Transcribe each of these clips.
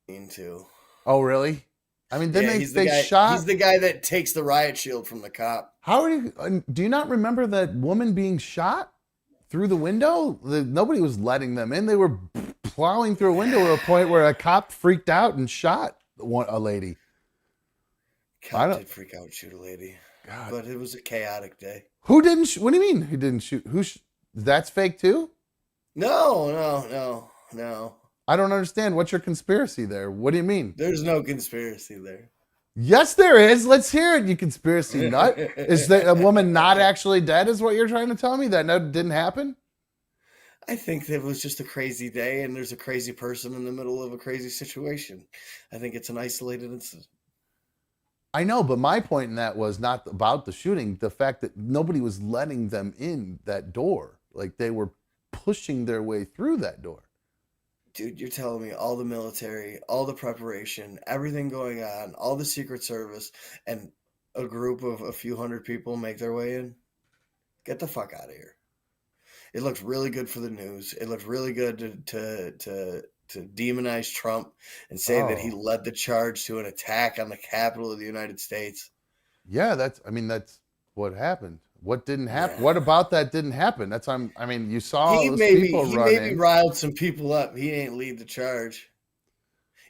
too. Oh, really? I mean, then Yeah, he's the they guy. He's shot. the guy that takes the riot shield from the cop. How are you? Do you not remember that woman being shot through the window? Nobody was letting them in. They were plowing through a window to a point where a cop freaked out and shot a lady. I Cop don't. did freak out and shoot a lady, God, but it was a chaotic day. who didn't? What do you mean? Who didn't shoot? That's fake too. No, no, no, no. I don't understand. What's your conspiracy there? What do you mean? There's no conspiracy there. Yes, there is. Let's hear it, you conspiracy nut. Is that a woman not actually dead? Is what you're trying to tell me? That no, didn't happen? I think that it was just a crazy day, and there's a crazy person in the middle of a crazy situation. I think it's an isolated incident. I know, but my point in that was not about the shooting. The fact that nobody was letting them in that door. Like they were pushing their way through that door. Dude, you're telling me all the military, all the preparation, everything going on, all the Secret Service, and a group of a few hundred people make their way in? Get the fuck out of here. It looks really good for the news. It looks really good to demonize Trump and say that he Oh, led the charge to an attack on the capital of the United States. yeah. That's what happened. What didn't happen? Yeah. What about that didn't happen? I mean, you saw all He those maybe people he run maybe in. riled some people up. He ain't lead the charge.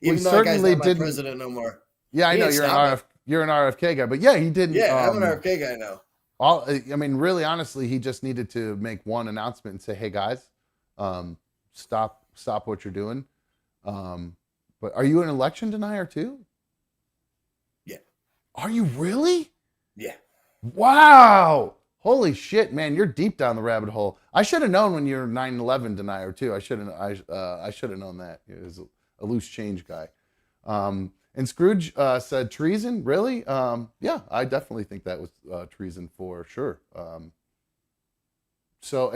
We Even though that guy's certainly not my didn't. president no more. Yeah, I He know ain't stop it. You're an RFK guy, but yeah, he didn't. Yeah, I'm an RFK guy now. I mean, really, honestly, he just needed to make one announcement and say, "Hey, guys, stop what you're doing." Um, but are you an election denier too? Yeah. Are you really? Yeah. Wow! Holy shit, man, you're deep down the rabbit hole. I should have known when you're 9/11 denier too. I should have known that. He was a loose change guy. And Scrooge said treason. Really? Yeah, I definitely think that was treason for sure. And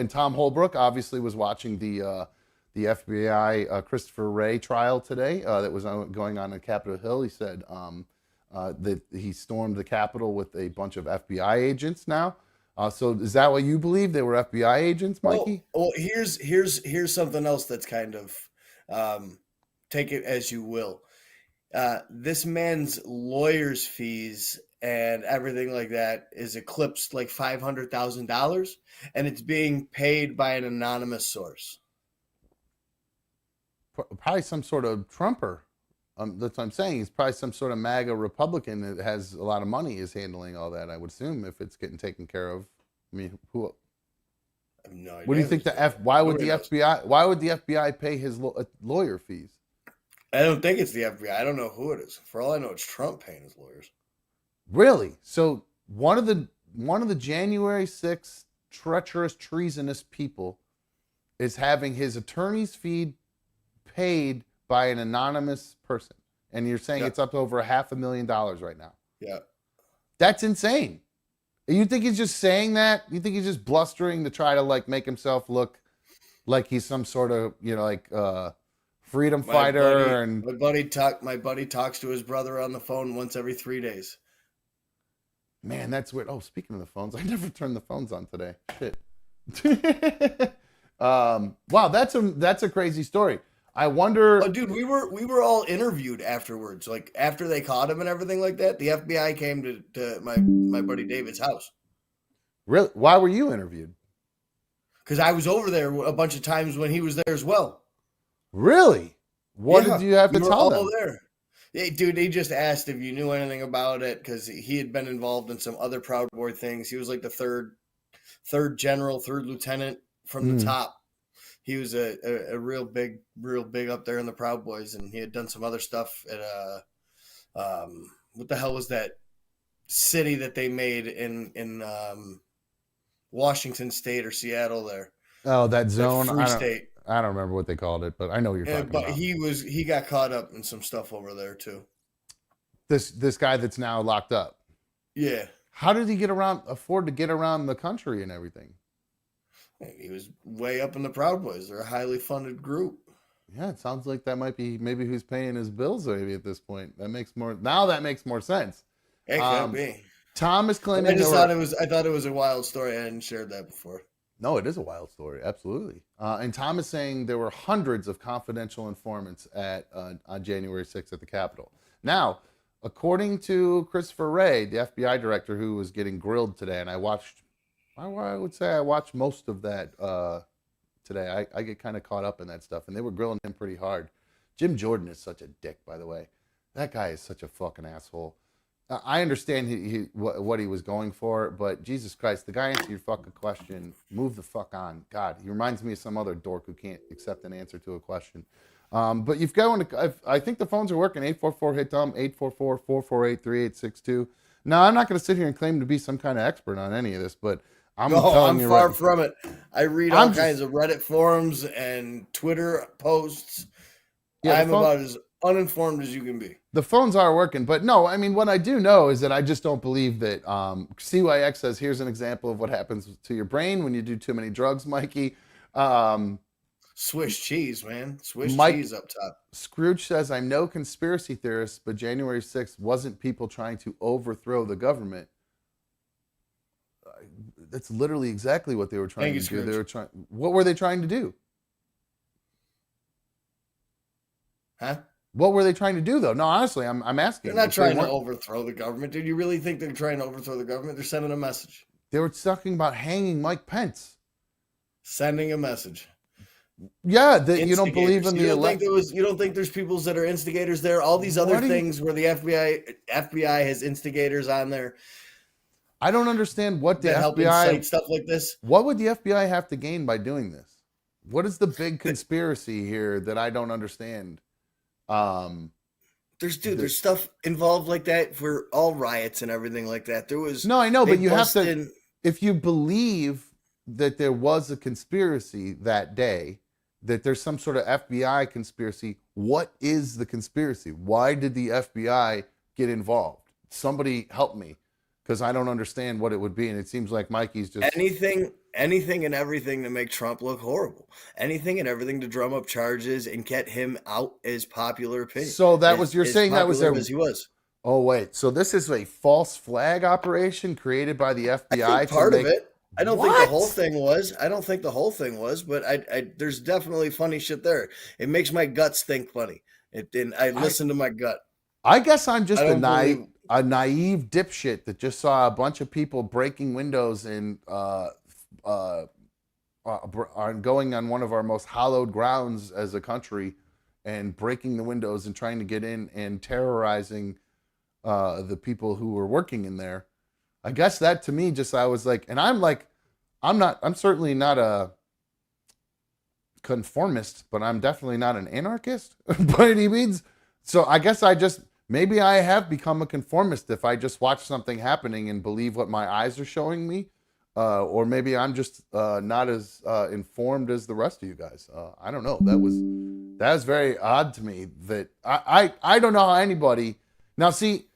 Tom Holbrook obviously was watching the FBI Christopher Wray trial today that was going on Capitol Hill. He said that he stormed the Capitol with a bunch of FBI agents now. So is that what you believe? They were FBI agents, Mikey? Here's something else that's kind of take it as you will. This man's lawyer's fees and everything like that is eclipsed like $500,000, and it's being paid by an anonymous source. Probably some sort of Trumper. That's what I'm saying. He's probably some sort of MAGA Republican that has a lot of money is handling all that. I would assume if it's getting taken care of. I mean, who? I have no idea. What do you think Why would the FBI? Why would the FBI pay his lawyer fees? I don't think it's the FBI. I don't know who it is. For all I know, it's Trump paying his lawyers. Really? So one of the January 6th treacherous, treasonous people is having his attorney's fee paid by an anonymous person, and you're saying it's up to over $500,000 right now. Yeah, that's insane. You think he's just saying that? You think he's just blustering to try to like make himself look like he's some sort of freedom fighter? My buddy talks to his brother on the phone once every 3 days. Man, that's weird. Oh, speaking of the phones, I never turned the phones on today. Shit. Wow, that's a crazy story. I wonder. Oh, dude, we were all interviewed afterwards. Like after they caught him and everything like that, the FBI came to my buddy David's house. Really? Why were you interviewed? Because I was over there a bunch of times when he was there as well. Really? What did you have to tell them? There. Hey, dude, he just asked if you knew anything about it because he had been involved in some other Proud Boy things. He was like the third general, third lieutenant from the top. He was a real big up there in the Proud Boys, and he had done some other stuff at what the hell was that city that they made in Washington State or Seattle there? Oh, that zone. Free state. I don't remember what they called it, but I know what you're talking about. But he got caught up in some stuff over there too. This guy that's now locked up. Yeah. How did he afford to get around the country and everything? He was way up in the Proud Boys. They're a highly funded group. Yeah, it sounds like that might be maybe who's paying his bills maybe at this point. That makes more sense. It could be. Tom is claiming I thought it was a wild story. I hadn't shared that before. No, it is a wild story. Absolutely. And Tom is saying there were hundreds of confidential informants on January 6th at the Capitol. Now, according to Christopher Wray, the FBI director who was getting grilled today, and I would say I watched most of that today. I get kind of caught up in that stuff, and they were grilling him pretty hard. Jim Jordan is such a dick, by the way. That guy is such a fucking asshole. I understand what he was going for, but Jesus Christ, the guy answered your fucking question. Move the fuck on. God, he reminds me of some other dork who can't accept an answer to a question. But you've got I think the phones are working. 844-HIT-DUM, 844-448-3862. Now, I'm not going to sit here and claim to be some kind of expert on any of this, but I'm far from it. I read all kinds of Reddit forums and Twitter posts. Yeah, I'm about as uninformed as you can be. The phones are working, but no, I mean, what I do know is that I just don't believe that CYX says, here's an example of what happens to your brain when you do too many drugs, Mikey. Swiss cheese, man. Cheese up top. Scrooge says, I'm no conspiracy theorist, but January 6th wasn't people trying to overthrow the government. That's literally exactly what they were trying to do. What were they trying to do? Huh? What were they trying to do, though? No, honestly, I'm asking. They're not trying to overthrow the government. Did you really think they're trying to overthrow the government? They're sending a message. They were talking about hanging Mike Pence. Sending a message. Yeah, that you don't believe in the election. You don't think there's people that are instigators there? All these other things where the FBI has instigators on there. I don't understand what the FBI stuff like this. What would the FBI have to gain by doing this? What is the big conspiracy here that I don't understand? There's stuff involved like that for all riots and everything like that. There was I know, but you have to. If you believe that there was a conspiracy that day, that there's some sort of FBI conspiracy, what is the conspiracy? Why did the FBI get involved? Somebody help me, because I don't understand what it would be, and it seems like Mikey's just anything and everything to make Trump look horrible. Anything and everything to drum up charges and get him out as popular opinion. So that was you're saying that was there as he was. Oh wait, so this is a false flag operation created by the FBI. I think part of it. I don't think the whole thing was. I don't think the whole thing was, but there's definitely funny shit there. It makes my guts think funny. I listen to my gut. I guess I'm just a naive dipshit that just saw a bunch of people breaking windows and going on one of our most hallowed grounds as a country and breaking the windows and trying to get in and terrorizing the people who were working in there. I guess that to me I was like, and I'm certainly not a conformist, but I'm definitely not an anarchist by any means. So I guess maybe I have become a conformist if I just watch something happening and believe what my eyes are showing me. Or maybe I'm just not as informed as the rest of you guys. I don't know. That was very odd to me that I don't know how anybody now see.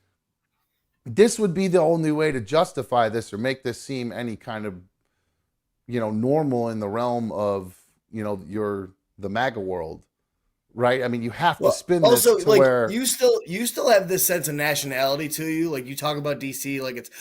This would be the only way to justify this or make this seem any kind of, normal in the realm of, the MAGA world, right? I mean, you have to spin this to where you still have this sense of nationality to you. Like you talk about DC, like it's.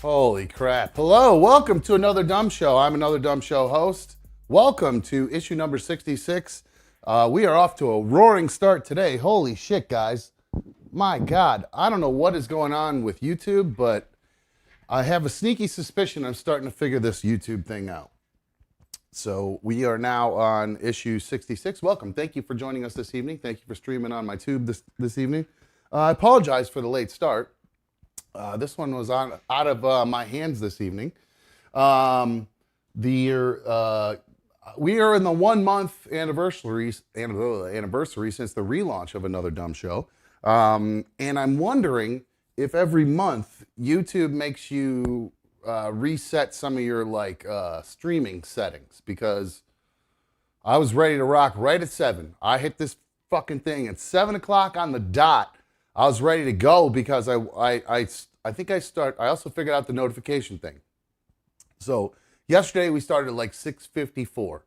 Holy crap. Hello, welcome to Another Dumb Show. I'm Another Dumb Show host. Welcome to issue number 66. We are off to a roaring start today. Holy shit, guys. My God, I don't know what is going on with YouTube, but I have a sneaky suspicion I'm starting to figure this YouTube thing out. So we are now on issue 66. Welcome. Thank you for joining us this evening. Thank you for streaming on my tube this evening. I apologize for the late start. This one was out of my hands this evening. We are in the 1 month anniversary since the relaunch of Another Dumb Show. And I'm wondering if every month YouTube makes you reset some of your streaming settings, because I was ready to rock right at 7. I hit this fucking thing at 7 o'clock on the dot. I was ready to go because I also figured out the notification thing. So yesterday we started at like 6:54.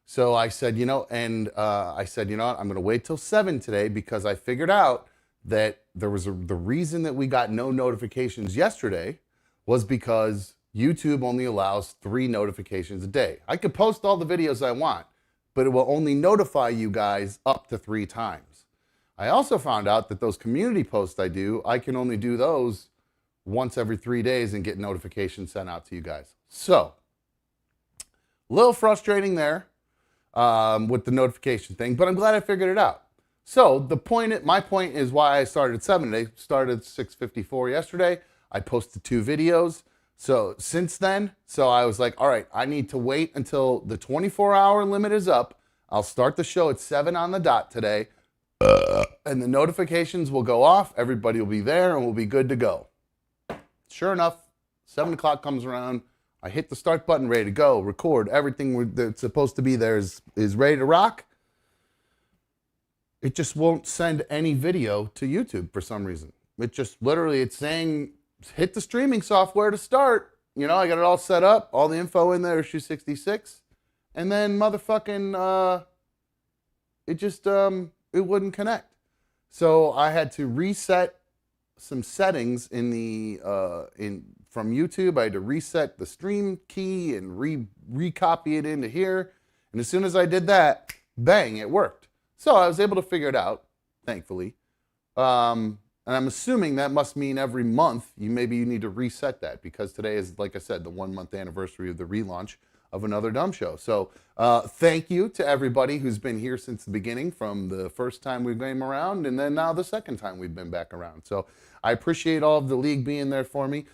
So I said, what? I'm going to wait till 7 today, because I figured out that the reason that we got no notifications yesterday was because YouTube only allows 3 notifications a day. I could post all the videos I want, but it will only notify you guys up to 3 times. I also found out that those community posts I do, I can only do those once every 3 days and get notifications sent out to you guys. So, a little frustrating there with the notification thing, but I'm glad I figured it out. So, my point is why I started at 7 today. Started at 6:54 yesterday. I posted 2 videos. So, since then, I was like, all right, I need to wait until the 24-hour limit is up. I'll start the show at 7 on the dot today. And the notifications will go off. Everybody will be there and we'll be good to go. Sure enough, 7 o'clock comes around. I hit the start button, ready to go, record. Everything that's supposed to be there is ready to rock. It just won't send any video to YouTube for some reason. It just literally, it's saying, hit the streaming software to start. You know, I got it all set up, all the info in there, issue 66. And then motherfucking, it wouldn't connect. So I had to reset some settings from YouTube. I had to reset the stream key and recopy it into here. And as soon as I did that, bang, it worked. So I was able to figure it out, thankfully. And I'm assuming that must mean every month you need to reset that, because today is, like I said, the 1 month anniversary of the relaunch of Another Dumb Show. So thank you to everybody who's been here since the beginning, from the first time we came around and then now the second time we've been back around. So I appreciate all of the league being there for me.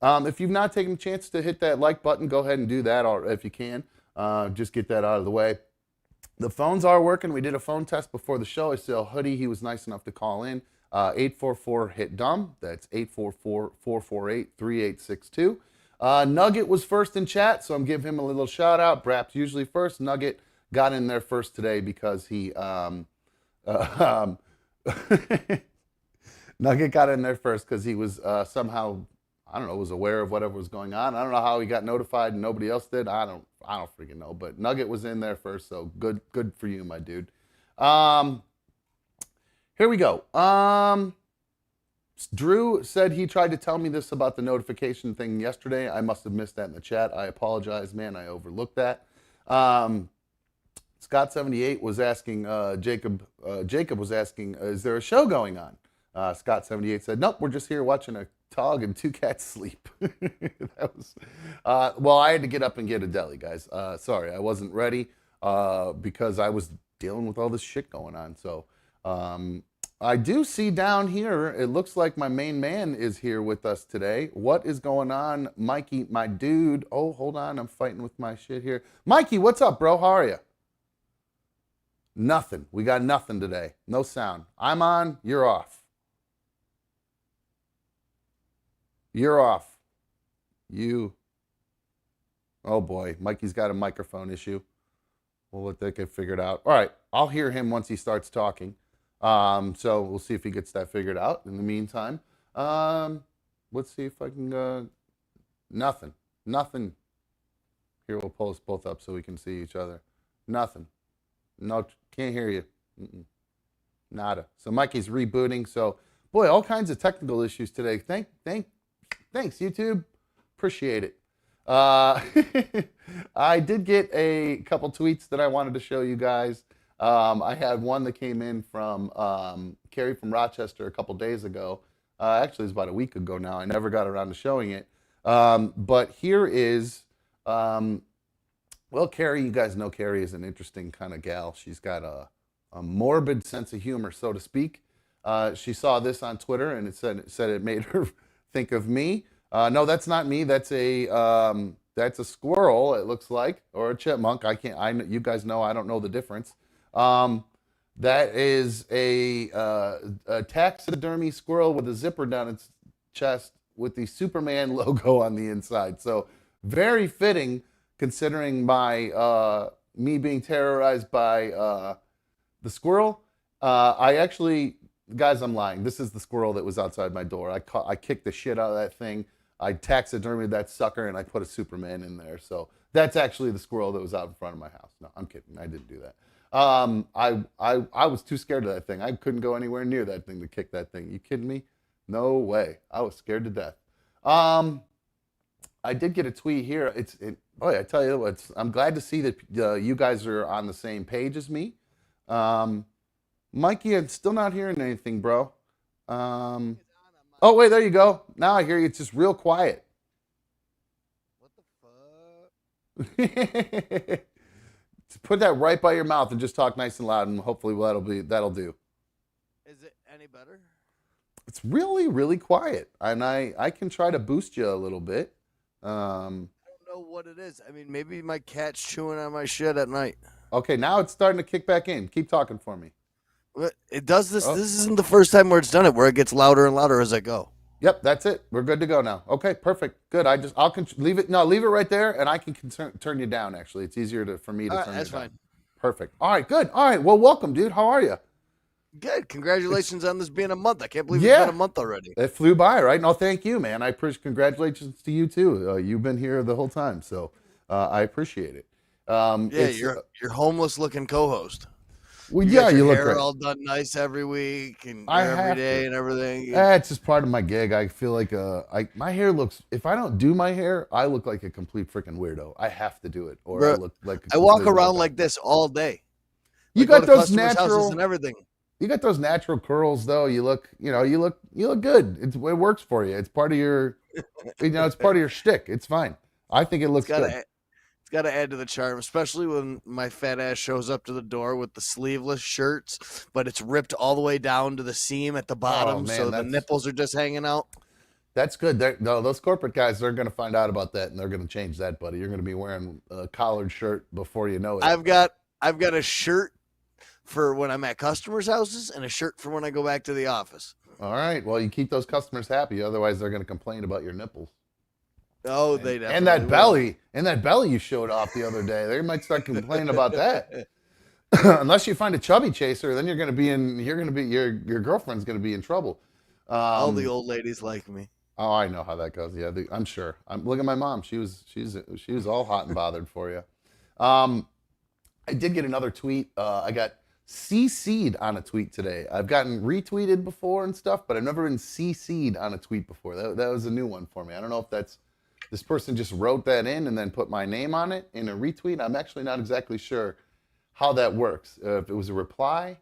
If you've not taken a chance to hit that like button, go ahead and do that, or if you can, just get that out of the way. The phones are working. We did a phone test before the show. I saw Hoodie. He was nice enough to call in. 844-HIT-DUMB. That's 844-448-3862. Nugget was first in chat, so I'm giving him a little shout out. Brap's usually first. Nugget got in there first today because he Nugget got in there first because he was somehow, I don't know, was aware of whatever was going on. I don't know how he got notified and nobody else did. I don't freaking know. But Nugget was in there first, so good for you, my dude. Here we go. Drew said he tried to tell me this about the notification thing yesterday. I must have missed that in the chat. I apologize, man. I overlooked that. Scott78 was asking, Jacob was asking, is there a show going on? Scott78 said, nope, we're just here watching a dog and 2 cats sleep. That was, well, I had to get up and get a deli, guys. Sorry, I wasn't ready because I was dealing with all this shit going on. So, I do see down here, it looks like my main man is here with us today. What is going on, Mikey, my dude? Oh, hold on, I'm fighting with my shit here. Mikey, what's up, bro? How are you? Nothing. We got nothing today. No sound. I'm on, you're off. You're off. You. Oh boy, Mikey's got a microphone issue. We'll let that get figured out. All right, I'll hear him once he starts talking. So we'll see if he gets that figured out. In the meantime, let's see if I can, nothing. Here, we'll pull us both up so we can see each other. Nothing. No, can't hear you. Nada. So Mikey's rebooting. So, boy, all kinds of technical issues today. Thanks, YouTube. Appreciate it. I did get a couple tweets that I wanted to show you guys. I had one that came in from Carrie from Rochester a couple days ago. Actually, it was about a week ago now. I never got around to showing it. But here is, well, Carrie, you guys know Carrie is an interesting kind of gal. She's got a morbid sense of humor, so to speak. She saw this on Twitter, and it said it made her think of me. No, that's not me. That's a squirrel. It looks like, or a chipmunk. You guys know I don't know the difference. That is a taxidermy squirrel with a zipper down its chest with the Superman logo on the inside. So very fitting, considering my me being terrorized by the squirrel. I actually, guys, I'm lying. This is the squirrel that was outside my door. I kicked the shit out of that thing. I taxidermied that sucker and I put a Superman in there. So that's actually the squirrel that was out in front of my house. No, I'm kidding. I didn't do that. I was too scared of that thing. I couldn't go anywhere near that thing to kick that thing. You kidding me? No way. I was scared to death. I did get a tweet here. Boy, I tell you what, I'm glad to see that you guys are on the same page as me. Mikey, I'm still not hearing anything, bro. Oh, wait, there you go. Now I hear you. It's just real quiet. What the fuck? Put that right by your mouth and just talk nice and loud, and hopefully that'll do. Is it any better? It's really, really quiet, and I can try to boost you a little bit. I don't know what it is. I mean, maybe my cat's chewing on my shit at night. Okay, now it's starting to kick back in. Keep talking for me. It does this. Oh. This isn't the first time where it's done it, where it gets louder and louder as I go. Yep, that's it. We're good to go now. Okay, perfect. Good. I'll leave it. No, leave it right there, and I can turn you down. Actually, it's easier for me to turn you down. That's fine. Perfect. All right, good. All right. Well, welcome, dude. How are you? Good. Congratulations on this being a month. I can't believe it's been a month already. It flew by, right? No, thank you, man. I appreciate. Congratulations to you too. You've been here the whole time, so I appreciate it. You're homeless looking co-host. Well, you look great. All done nice every week and every day and everything. It's just part of my gig. I feel like my hair looks. If I don't do my hair, I look like a complete freaking weirdo. I have to do it, or I look like. I walk around like this all day. You got those natural and everything. You got those natural curls, though. You look good. It works for you. It's part of your, it's part of your shtick. It's fine. I think it looks good. It's got to add to the charm, especially when my fat ass shows up to the door with the sleeveless shirts, but it's ripped all the way down to the seam at the bottom, so the nipples are just hanging out. That's good. Those corporate guys, they're going to find out about that, and they're going to change that, buddy. You're going to be wearing a collared shirt before you know it. I've got a shirt for when I'm at customers' houses and a shirt for when I go back to the office. All right. Well, you keep those customers happy. Otherwise, they're going to complain about your nipples. Oh, they definitely and that belly, and that belly you showed off the other day. They might start complaining about that. Unless you find a chubby chaser, then your girlfriend's going to be in trouble. All the old ladies like me. Oh, I know how that goes. Yeah, I'm sure. Look at my mom. She was all hot and bothered for you. I did get another tweet. I got CC'd on a tweet today. I've gotten retweeted before and stuff, but I've never been CC'd on a tweet before. That was a new one for me. I don't know if this person just wrote that in and then put my name on it in a retweet. I'm actually not exactly sure how that works. If it was a reply.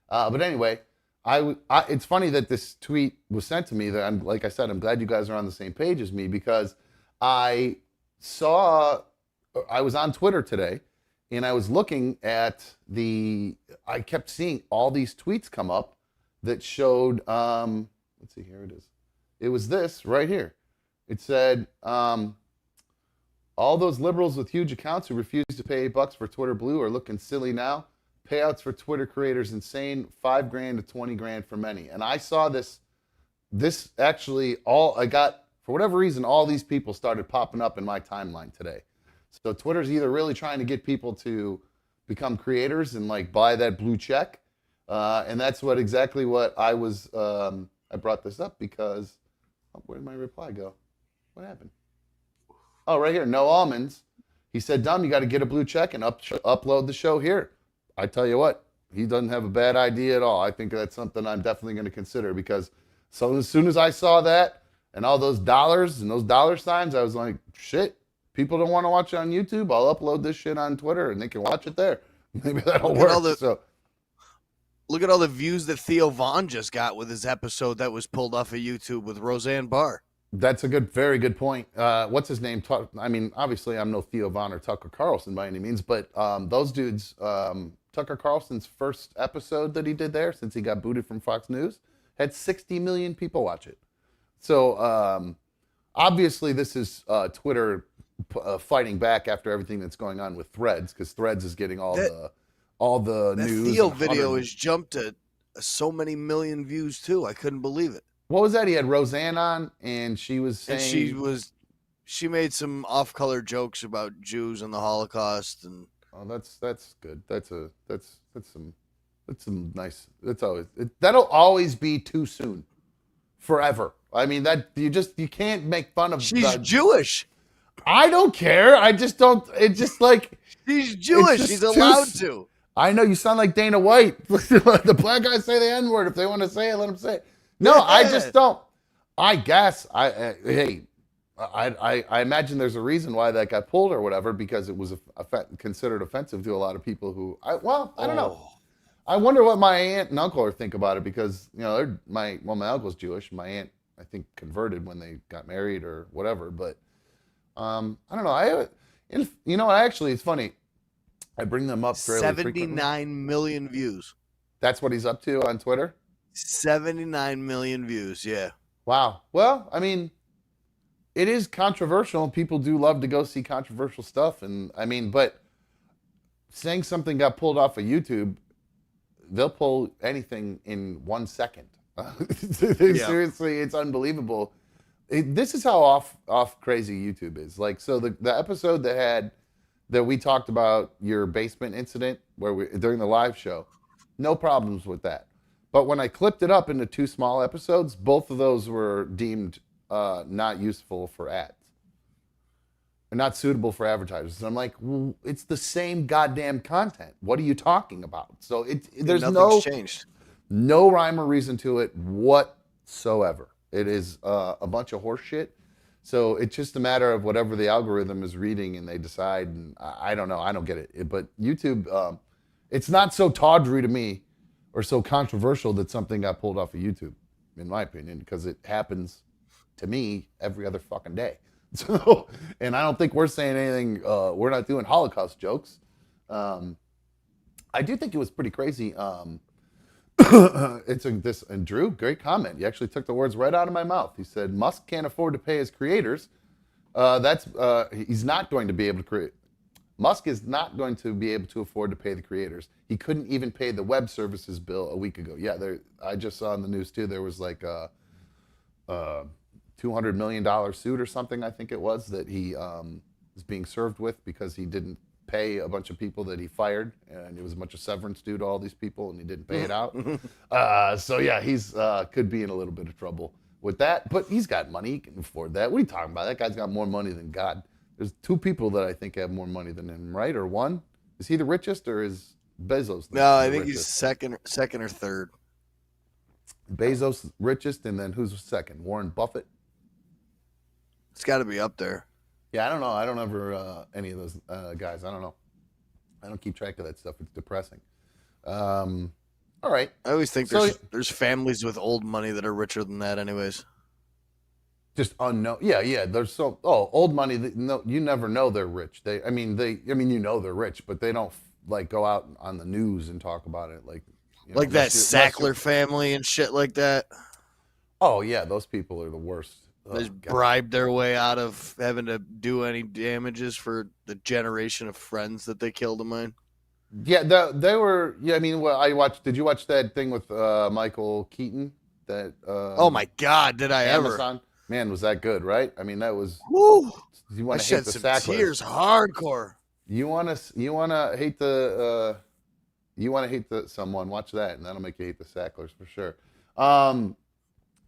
But anyway, it's funny that this tweet was sent to me. That like I said, I'm glad you guys are on the same page as me, because I was on Twitter today, and I was looking at I kept seeing all these tweets come up that showed, let's see, here it is. It was this right here. It said, all those liberals with huge accounts who refuse to pay $8 for Twitter Blue are looking silly now. Payouts for Twitter creators insane, $5,000 to $20,000 for many. And I saw this actually for whatever reason, all these people started popping up in my timeline today. So Twitter's either really trying to get people to become creators and like buy that blue check. And that's exactly what I was, I brought this up because, where did my reply go? What happened? Oh, right here. No almonds. He said, Dumb, you got to get a blue check and upload the show here. I tell you what, he doesn't have a bad idea at all. I think that's something I'm definitely going to consider, because as soon as I saw that, And all those dollars and those dollar signs, I was like, shit, people don't want to watch it on YouTube. I'll upload this shit on Twitter and they can watch it there. Maybe that'll work. Look at all the views that Theo Vonn just got with his episode that was pulled off of YouTube with Roseanne Barr. That's a very good point. What's his name? I mean, obviously, I'm no Theo Vonn or Tucker Carlson by any means, but those dudes, Tucker Carlson's first episode that he did there, since he got booted from Fox News, had 60 million people watch it. So obviously, this is Twitter fighting back after everything that's going on with Threads, because Threads is getting all the news. That Theo video has jumped to so many million views too. I couldn't believe it. What was that? He had Roseanne on, and she was saying... And she made some off-color jokes about Jews and the Holocaust, and... Oh, that's good. That's some nice... That'll always be too soon. Forever. I mean, you can't make fun of... She's Jewish. I don't care. I just don't... It's just like... She's Jewish. She's allowed to. I know, you sound like Dana White. The black guys say the N-word. If they want to say it, let them say it. No, I just don't. I guess I imagine there's a reason why that got pulled or whatever, because it was considered offensive to a lot of people who I don't know. I wonder what my aunt and uncle think about it, because my uncle's Jewish. My aunt, I think, converted when they got married or whatever. But I don't know. Actually, it's funny. I bring them up fairly frequently. 79 million views. That's what he's up to on Twitter? 79 million views, yeah. Wow. Well, I mean, it is controversial, and people do love to go see controversial stuff. And I mean, but saying something got pulled off of YouTube, they'll pull anything in 1 second. Seriously, it's unbelievable. This is how off crazy YouTube is. Like, so the episode that we talked about your basement incident during the live show, no problems with that. But when I clipped it up into 2 small episodes, both of those were deemed not useful for ads. Or not suitable for advertisers. And I'm like, well, it's the same goddamn content. What are you talking about? So there's changed. No rhyme or reason to it whatsoever. It is a bunch of horse shit. So it's just a matter of whatever the algorithm is reading, and they decide. And I don't know. I don't get it. But YouTube, it's not so tawdry to me, or so controversial that something got pulled off of YouTube, in my opinion, because it happens to me every other fucking day. So, and I don't think we're saying anything, we're not doing Holocaust jokes. I do think it was pretty crazy. And Drew, great comment. You actually took the words right out of my mouth. He said, Musk can't afford to pay his creators. He's not going to be able to create. Musk is not going to be able to afford to pay the creators. He couldn't even pay the web services bill a week ago. Yeah, I just saw in the news too, there was like a $200 million suit or something, I think it was, that he is being served with because he didn't pay a bunch of people that he fired, and it was a bunch of severance due to all these people, and he didn't pay it out. So yeah, he's could be in a little bit of trouble with that, but he's got money. He can afford that. What are you talking about? That guy's got more money than God. There's 2 people that I think have more money than him, right? Or one? Is he the richest, or is Bezos No, I think he's second or third. Bezos richest, and then who's second? Warren Buffett? It's got to be up there. Yeah, I don't know. I don't ever any of those guys. I don't know. I don't keep track of that stuff. It's depressing. All right. I always think there's families with old money that are richer than that anyways. Just unknown. Yeah. There's old money. You never know they're rich. You know they're rich, but they don't like go out on the news and talk about it like that Sackler family and shit like that. Oh yeah, those people are the worst. They bribed their way out of having to do any damages for the generation of friends that they killed of mine. Yeah, they were. Yeah, I mean, I watched. Did you watch that thing with Michael Keaton? That. Oh my God! Did I Amazon? Ever? Man, was that good? Right? I mean, that was. Woo! You want to hate the Sacklers? Tears, hardcore. You want to hate someone. Watch that, and that'll make you hate the Sacklers for sure.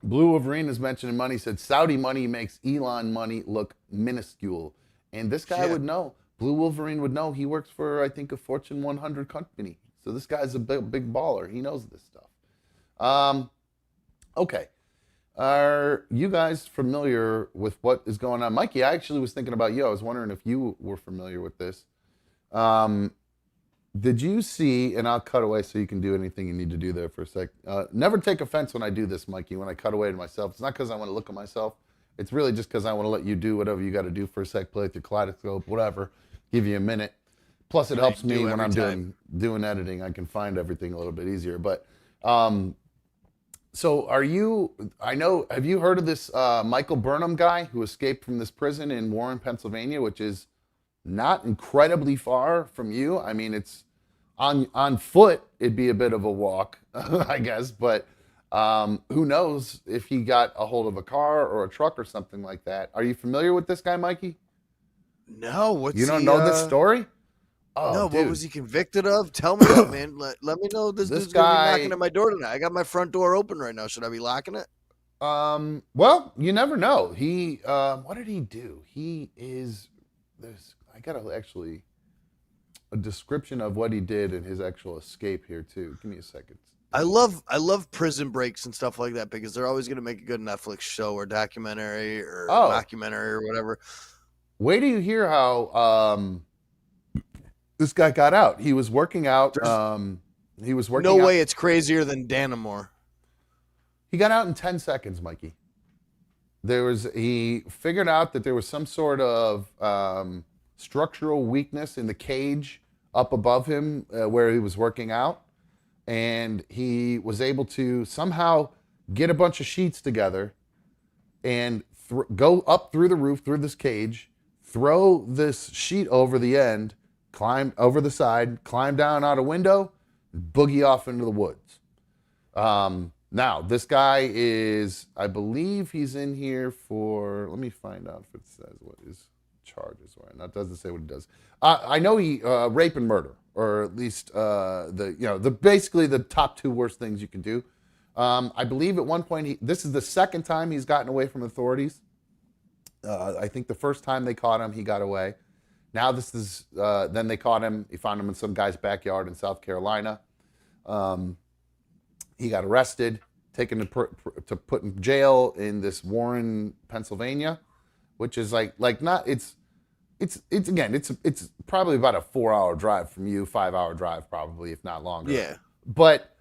Blue Wolverine is mentioning money. Said Saudi money makes Elon money look minuscule, and this guy would know. Blue Wolverine would know. He works for, I think, a Fortune 100 company. So this guy's a big baller. He knows this stuff. Okay. Are you guys familiar with what is going on? Mikey, I actually was thinking about you. I was wondering if you were familiar with this. Um, did you see, and I'll cut away so you can do anything you need to do there for a sec. Never take offense when I do this, Mikey, when I cut away to myself. It's not because I want to look at myself. It's really just because I want to let you do whatever you got to do for a sec, play with your kaleidoscope, whatever. Give you a minute. Plus, it helps me when I'm doing editing. I can find everything a little bit easier. But so have you heard of this Michael Burham guy who escaped from this prison in Warren, Pennsylvania, which is not incredibly far from you. I mean, it's on foot, it'd be a bit of a walk, I guess, but who knows if he got a hold of a car or a truck or something like that. Are you familiar with this guy, Mikey? No, you don't know this story? Oh, no, dude. What was he convicted of? Tell me that, man. Let me know. This dude's gonna be knocking at my door tonight. I got my front door open right now. Should I be locking it? Well, you never know. He, what did he do? He is this. I got actually a description of what he did and his actual escape here too. Give me a second. I love prison breaks and stuff like that because they're always gonna make a good Netflix show or documentary or documentary or whatever. Wait till you hear how this guy got out. He was working out. He was working. No way, it's crazier than Danamore. He got out in 10 seconds, Mikey. He figured out that there was some sort of structural weakness in the cage up above him where he was working out. And he was able to somehow get a bunch of sheets together and go up through the roof, through this cage, throw this sheet over the end, climb over the side, climb down out a window, boogie off into the woods. Now, this guy is, I believe he's in here for, let me find out if it says what his charges were. No, it doesn't say what he does. I know he, rape and murder, or at least basically the top two worst things you can do. I believe at one point, this is the second time he's gotten away from authorities. I think the first time they caught him, he got away. Now this is, then they caught him. He found him in some guy's backyard in South Carolina. He got arrested, taken to put in jail in this Warren, Pennsylvania, which is it's probably about a 4-hour drive from you, 5-hour drive probably, if not longer. Yeah. But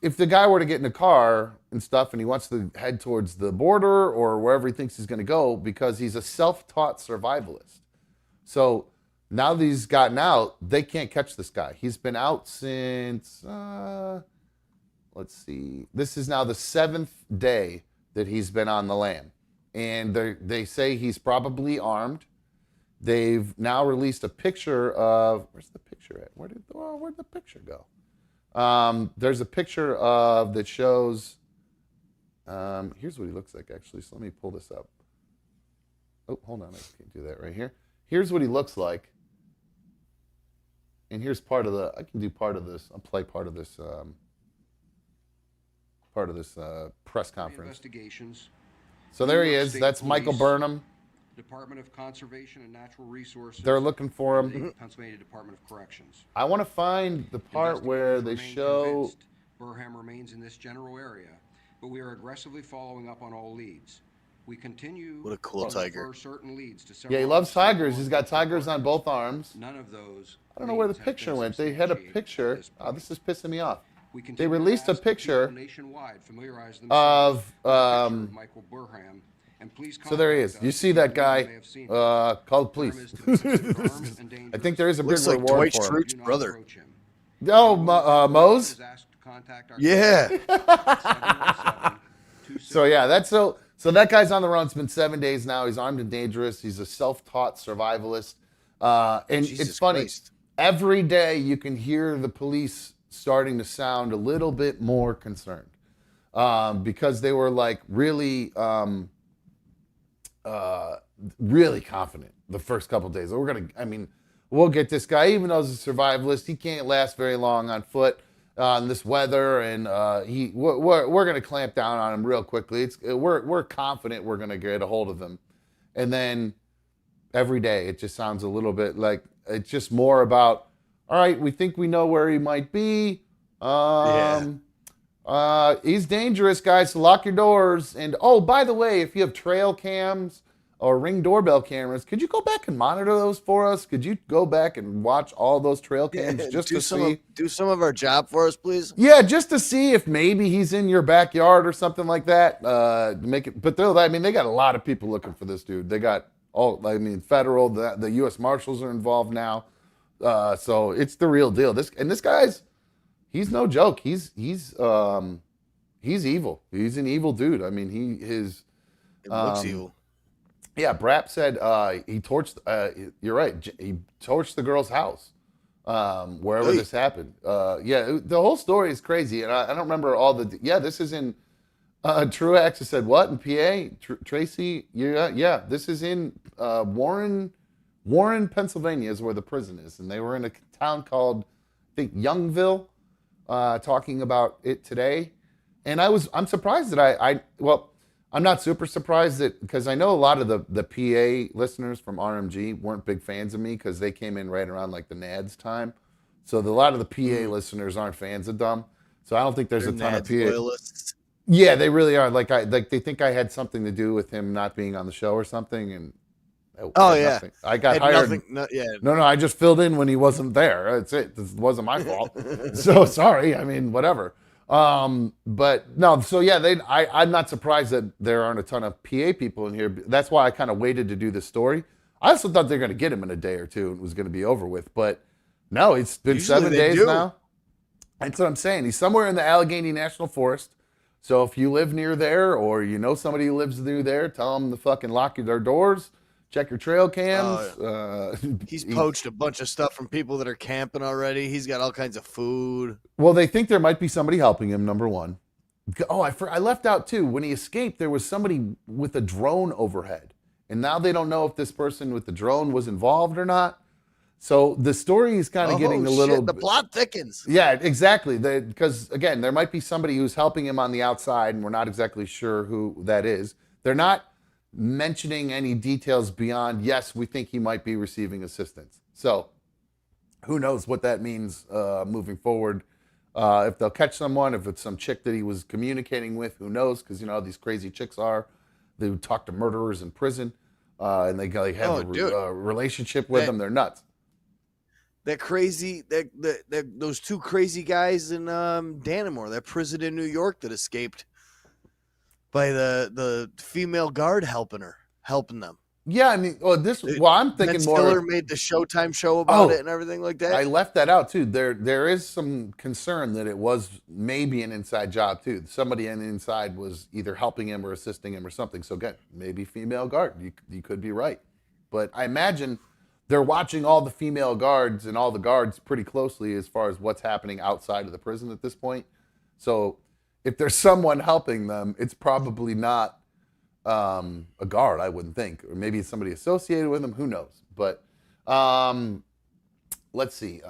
if the guy were to get in a car and stuff and he wants to head towards the border or wherever he thinks he's going to go, because he's a self-taught survivalist. So now that he's gotten out, they can't catch this guy. He's been out since, let's see. This is now the 7th day that he's been on the lam. And they say he's probably armed. They've now released a picture of, where's the picture at? Where'd the picture go? There's a picture that shows, here's what he looks like actually. So let me pull this up. Oh, hold on, I can't do that right here. Here's what he looks like. And here's part of I can do part of this. I'll play part of this press conference. Investigations. So there he is. That's Michael Burham. Department of Conservation and Natural Resources. They're looking for him. Pennsylvania Department of Corrections. I want to find the part where they show Burham remains in this general area, but we are aggressively following up on all leads. We continue. What a cool tiger! Certain leads to he loves tigers. He's got tigers on both arms. None of those. I don't know where the picture went. They had a picture. Oh, this is pissing me off. They released a picture of Michael Burham. So there he is. You see that guy? Call the police. I think there is a big reward for him. Looks like brother. Oh, Mose? Yeah. So yeah, so that guy's on the run. It's been 7 days now. He's armed and dangerous. He's a self-taught survivalist. And it's funny. Christ. Every day you can hear the police starting to sound a little bit more concerned because they were like really confident the first couple of days. We'll get this guy, even though he's a survivalist. He can't last very long on foot in this weather, and we're going to clamp down on him real quickly. We're confident we're going to get a hold of him. And then every day it just sounds a little bit like it's just more about, all right, we think we know where he might be. He's dangerous, guys, so lock your doors. And oh, by the way, if you have trail cams or Ring doorbell cameras, could you go back and monitor those for us? Could you go back and watch all those trail cams just to see? Do some of our job for us, please. Yeah, just to see if maybe he's in your backyard or something like that. Make it, but I mean, they got a lot of people looking for this dude. They got federal. The U.S. Marshals are involved now, so it's the real deal. This guy's he's no joke. He's evil. He's an evil dude. I mean, It looks evil. Yeah, Brapp said he torched. You're right. He torched the girl's house wherever this happened. Yeah, the whole story is crazy, and I don't remember all the. Yeah, this is in. Truax has said what in PA? Tracy, yeah. This is in Warren, Pennsylvania is where the prison is, and they were in a town called I think Youngville, talking about it today, and I'm surprised that I'm not super surprised that because I know a lot of the PA listeners from RMG weren't big fans of me because they came in right around like the NADS time. So a lot of the PA listeners aren't fans of Dumb. So I don't think there's a ton of PA. Loyalists. Yeah, they really are. Like they think I had something to do with him not being on the show or something. And nothing. I got hired. No, I just filled in when he wasn't there. That's it. This wasn't my fault. So sorry. I mean, whatever. But no, so yeah, I'm not surprised that there aren't a ton of PA people in here. That's why I kind of waited to do this story. I also thought they were going to get him in a day or two and it was going to be over with, but no, it's been usually 7 days now. That's what I'm saying. He's somewhere in the Allegheny National Forest. So if you live near there or you know somebody who lives near there, tell them to fucking lock their doors. Check your trail cams. He's poached a bunch of stuff from people that are camping already. He's got all kinds of food. Well, they think there might be somebody helping him, number one. Oh, I left out, too. When he escaped, there was somebody with a drone overhead. And now they don't know if this person with the drone was involved or not. So the story is kind of getting a little... The plot thickens. Yeah, exactly. Because, again, there might be somebody who's helping him on the outside, and we're not exactly sure who that is. They're not mentioning any details beyond, yes, we think he might be receiving assistance. So who knows what that means moving forward. If they'll catch someone, if it's some chick that he was communicating with, who knows? Because you know how these crazy chicks are. They would talk to murderers in prison, and they have a relationship with them. They're nuts. Those two crazy guys in Dannemore, that prison in New York that escaped by the female guard helping them. Yeah, I mean, I'm thinking Ben more. Stiller made the Showtime show about it and everything like that. I left that out too. There is some concern that it was maybe an inside job too. Somebody on the inside was either helping him or assisting him or something. So again, maybe female guard. You could be right, but I imagine they're watching all the female guards and all the guards pretty closely as far as what's happening outside of the prison at this point. So if there's someone helping them, it's probably not a guard, I wouldn't think. Or maybe it's somebody associated with them. Who knows? But let's see.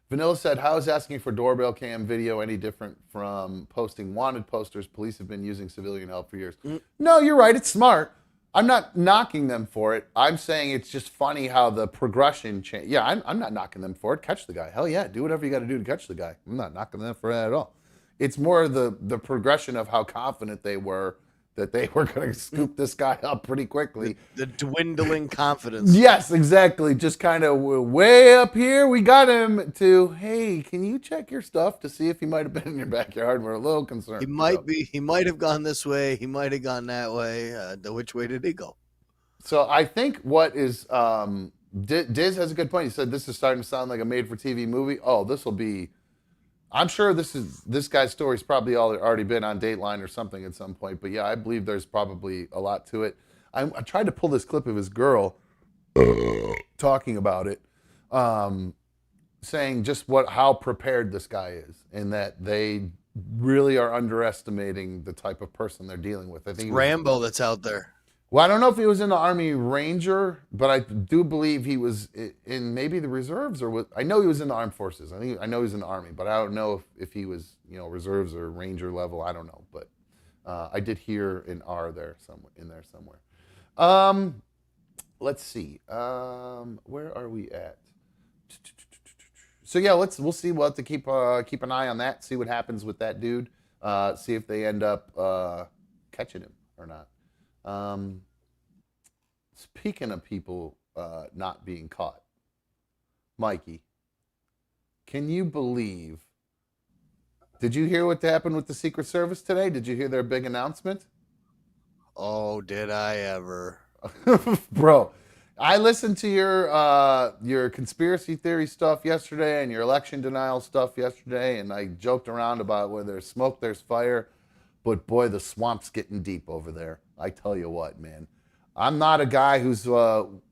Vanilla said, how is asking for doorbell cam video any different from posting wanted posters? Police have been using civilian help for years. No, you're right. It's smart. I'm not knocking them for it. I'm saying it's just funny how the progression changed. Yeah, I'm not knocking them for it. Catch the guy. Hell yeah, do whatever you got to do to catch the guy. I'm not knocking them for that at all. It's more the progression of how confident they were that they were going to scoop this guy up pretty quickly. The dwindling confidence. Yes, exactly. Just kind of way up here, we got him to, hey, can you check your stuff to see if he might have been in your backyard? We're a little concerned. He might be. He might have gone this way. He might have gone that way. Which way did he go? So I think what is, Diz has a good point. He said this is starting to sound like a made-for-TV movie. Oh, this will be... I'm sure this guy's story's probably already been on Dateline or something at some point. But yeah, I believe there's probably a lot to it. I tried to pull this clip of his girl talking about it, saying just how prepared this guy is, and that they really are underestimating the type of person they're dealing with. I think Rambo that's out there. Well, I don't know if he was in the Army Ranger, but I do believe he was in maybe the reserves I know he was in the armed forces. I know he was in the Army, but I don't know if he was, reserves or Ranger level. I don't know, but I did hear an R there somewhere. Let's see. Where are we at? So yeah, we'll see. We'll have to keep an eye on that. See what happens with that dude. See if they end up catching him or not. Um, Speaking of people not being caught, Mikey, can you believe? Did you hear what happened with the Secret Service today? Did you hear their big announcement? Oh, did I ever? Bro, I listened to your conspiracy theory stuff yesterday and your election denial stuff yesterday, and I joked around about where there's smoke, there's fire. But boy, the swamp's getting deep over there. I tell you what, man. I'm not a guy who's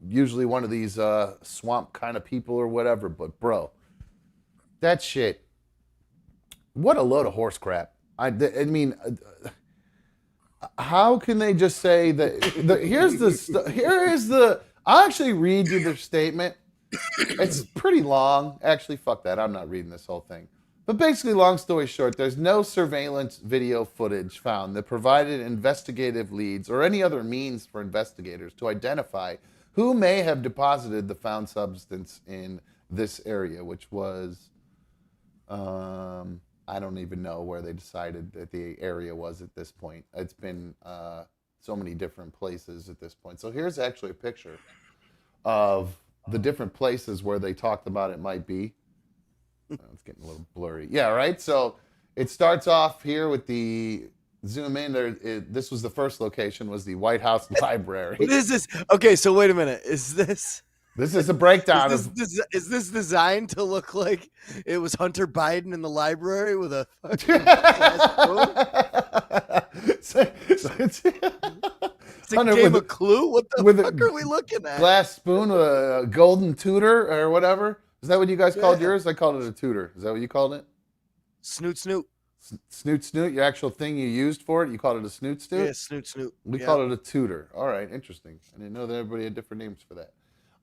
usually one of these swamp kind of people or whatever, but bro, that shit, what a load of horse crap. I mean, how can they just say that? I'll actually read you their statement. It's pretty long. Actually, fuck that. I'm not reading this whole thing. But basically, long story short, there's no surveillance video footage found that provided investigative leads or any other means for investigators to identify who may have deposited the found substance in this area, which was, I don't even know where they decided that the area was at this point. It's been so many different places at this point. So here's actually a picture of the different places where they talked about it might be. It's getting a little blurry. Yeah, right? So it starts off here with the zoom in. This was the first location, was the White House Library. What is this? Okay, so wait a minute. Is this is a breakdown is this designed to look like it was Hunter Biden in the library with a fucking It's a game of Clue? What the fuck are we looking at? Glass spoon with a golden tutor or whatever. Is that what you guys called yours? I called it a tutor. Is that what you called it? Snoot snoot. Snoot snoot, your actual thing you used for it, you called it a snoot snoot? Yeah, snoot snoot. We called it a tutor. All right, interesting. I didn't know that everybody had different names for that.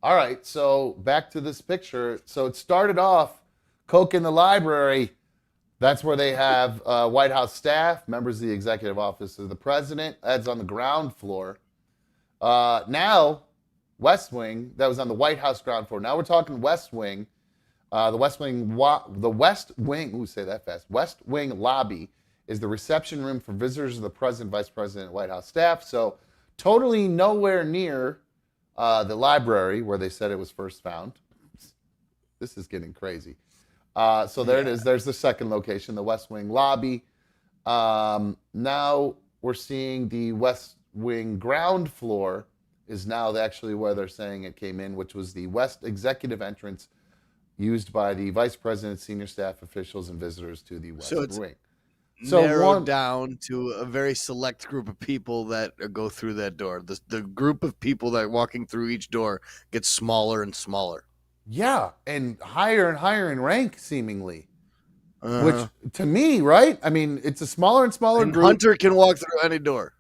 All right, so back to this picture. So it started off, Coke in the library. That's where they have White House staff, members of the executive office of the president. That's on the ground floor. Now, West Wing, that was on the White House ground floor. Now we're talking West Wing. The West Wing lobby is the reception room for visitors of the president, vice president, White House staff. So totally nowhere near the library where they said it was first found. This is getting crazy. So there it is. There's the second location, the West Wing lobby. Now we're seeing the West Wing ground floor is now actually where they're saying it came in, which was the West executive entrance used by the vice president, senior staff officials, and visitors to the West Wing. So narrowed down to a very select group of people that go through that door. The group of people that are walking through each door gets smaller and smaller. Yeah, and higher in rank, seemingly. Which, to me, right? I mean, it's a smaller and smaller group. Hunter can walk through any door.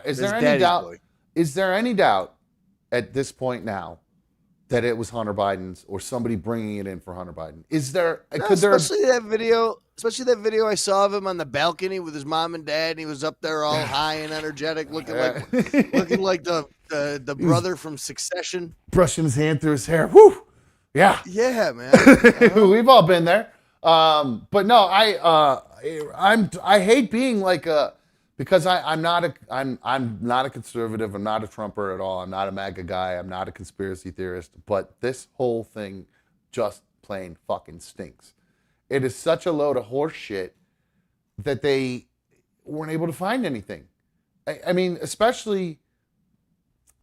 Is there any doubt? Boy. Is there any doubt at this point now that it was Hunter Biden's or somebody bringing it in for Hunter Biden? Is there? No, especially that video I saw of him on the balcony with his mom and dad, and he was up there all high and energetic, looking like the brother from Succession, brushing his hand through his hair. Woo! Yeah, man. We've all been there. But no, I hate being like a. Because I'm not a conservative. I'm not a Trumper at all. I'm not a MAGA guy. I'm not a conspiracy theorist. But this whole thing just plain fucking stinks. It is such a load of horse shit that they weren't able to find anything. I mean, especially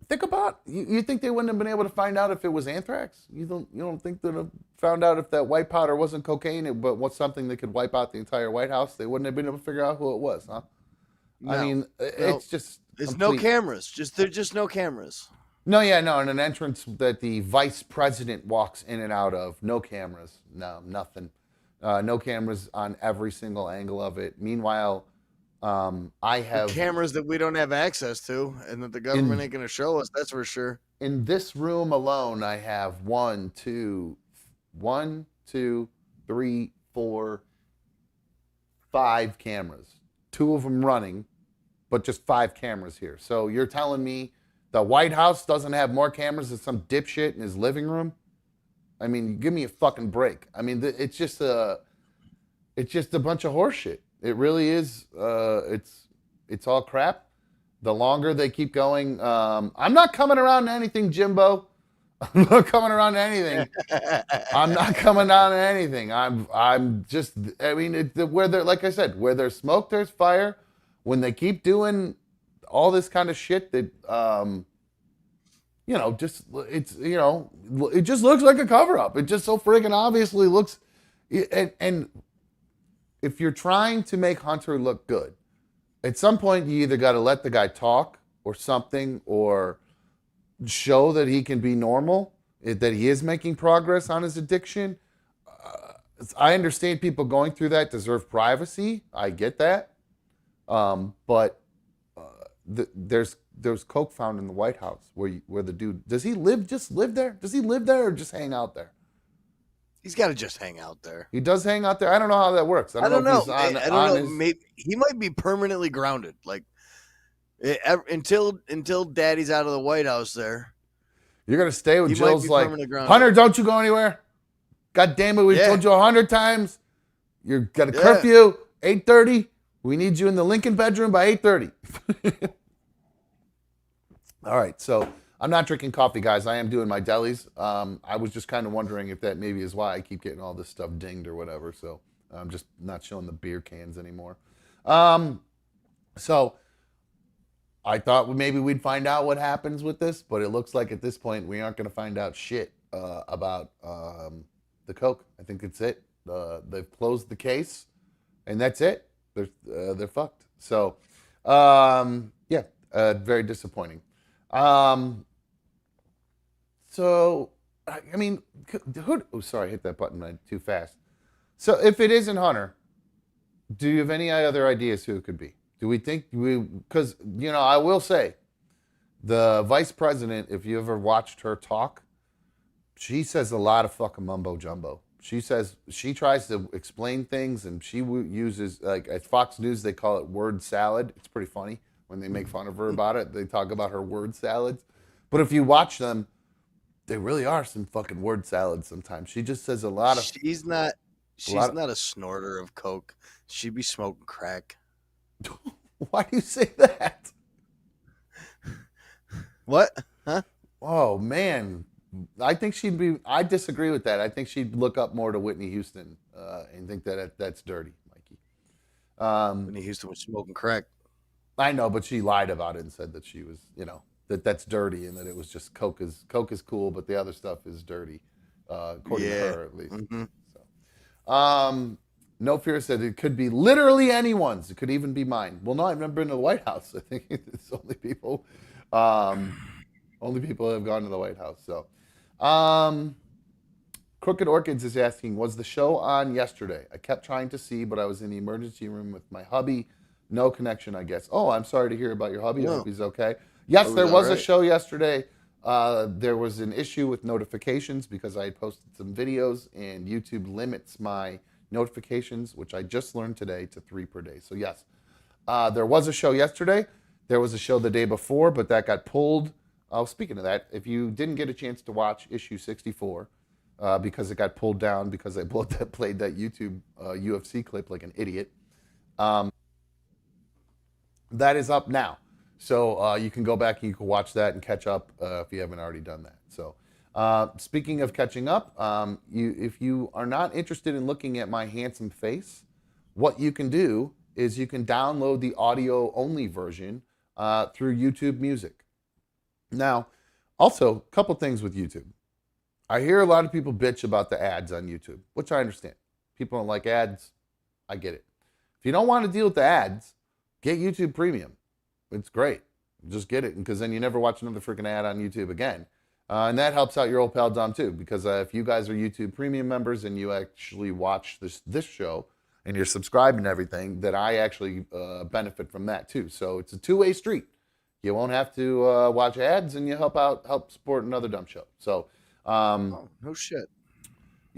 think about you think they wouldn't have been able to find out if it was anthrax? You don't think they'd have found out if that white powder wasn't cocaine, but was something that could wipe out the entire White House? They wouldn't have been able to figure out who it was, huh? No, I mean, it's just... There's no cameras. There's just no cameras. No, and an entrance that the vice president walks in and out of. No cameras. No, nothing. No cameras on every single angle of it. Meanwhile, I have... cameras that we don't have access to and that the government ain't going to show us, that's for sure. In this room alone, I have 1, 2, 3, 4, 5 cameras. 2 of them running, but just 5 cameras here. So you're telling me the White House doesn't have more cameras than some dipshit in his living room? I mean, give me a fucking break. I mean, it's just a bunch of horse shit. It really is. It's all crap. The longer they keep going, I'm not coming around to anything, Jimbo. I'm not coming around to anything. I'm not coming down to anything. I'm just. I mean, where there, like I said, where there's smoke, there's fire. When they keep doing all this kind of shit that, just it just looks like a cover up. It just so friggin' obviously looks. And if you're trying to make Hunter look good, at some point you either got to let the guy talk or something, or show that he can be normal, that he is making progress on his addiction. I understand people going through that deserve privacy. I get that. But there's coke found in the White House where the dude, does he live there? Does he live there or just hang out there? He's got to just hang out there. He does hang out there. I don't know how that works. I don't know. I don't know. Maybe he might be permanently grounded, like until Daddy's out of the White House. There, you're gonna stay with Jill's like, Hunter, don't you go anywhere. God damn it, we've told you 100 times. You're got a curfew, 8:30. We need you in the Lincoln bedroom by 8:30. All right, so I'm not drinking coffee, guys. I am doing my delis. I was just kind of wondering if that maybe is why I keep getting all this stuff dinged or whatever. So I'm just not showing the beer cans anymore. So I thought maybe we'd find out what happens with this, but it looks like at this point we aren't going to find out shit about the coke. I think it's it. They've closed the case, and that's it. They're fucked. So very disappointing. So, I mean, sorry, I hit that button too fast. So if it isn't Hunter, do you have any other ideas who it could be? Do we think because, I will say the vice president, if you ever watched her talk, she says a lot of fucking mumbo jumbo. She tries to explain things, and she uses, like at Fox News, they call it word salad. It's pretty funny. When they make fun of her about it, they talk about her word salads. But if you watch them, they really are some fucking word salads sometimes. She just says a lot of... She's not a snorter of coke. She'd be smoking crack. Why do you say that? What? Huh? Oh, man. I think I disagree with that. I think she'd look up more to Whitney Houston and think that's dirty, Mikey. Whitney Houston was smoking crack. I know, but she lied about it and said that she was, that's dirty, and that it was just coke is cool, but the other stuff is dirty, according to her at least. Mm-hmm. So, No Fear said it could be literally anyone's. It could even be mine. Well, no, I've never been to the White House. I think it's only people have gone to the White House. So, Crooked Orchids is asking, was the show on yesterday? I kept trying to see, but I was in the emergency room with my hubby. No connection, I guess. Oh, I'm sorry to hear about your hubby. I hope he's okay. Yes, there was a show yesterday. There was an issue with notifications because I had posted some videos, and YouTube limits my notifications, which I just learned today, to 3 per day. So yes, there was a show yesterday. There was a show the day before, but that got pulled. Speaking of that, if you didn't get a chance to watch issue 64 because it got pulled down because I played that YouTube UFC clip like an idiot, that is up now. So you can go back and you can watch that and catch up if you haven't already done that. So speaking of catching up, if you are not interested in looking at my handsome face, what you can do is you can download the audio-only version through YouTube Music. Now, also, a couple things with YouTube. I hear a lot of people bitch about the ads on YouTube, which I understand. People don't like ads. I get it. If you don't want to deal with the ads, get YouTube Premium. It's great. Just get it, because then you never watch another freaking ad on YouTube again. And that helps out your old pal Dom too, because if you guys are YouTube Premium members and you actually watch this show and you're subscribed and everything, that I actually benefit from that too. So it's a two-way street. You won't have to watch ads, and you help support another dumb show. So, no shit.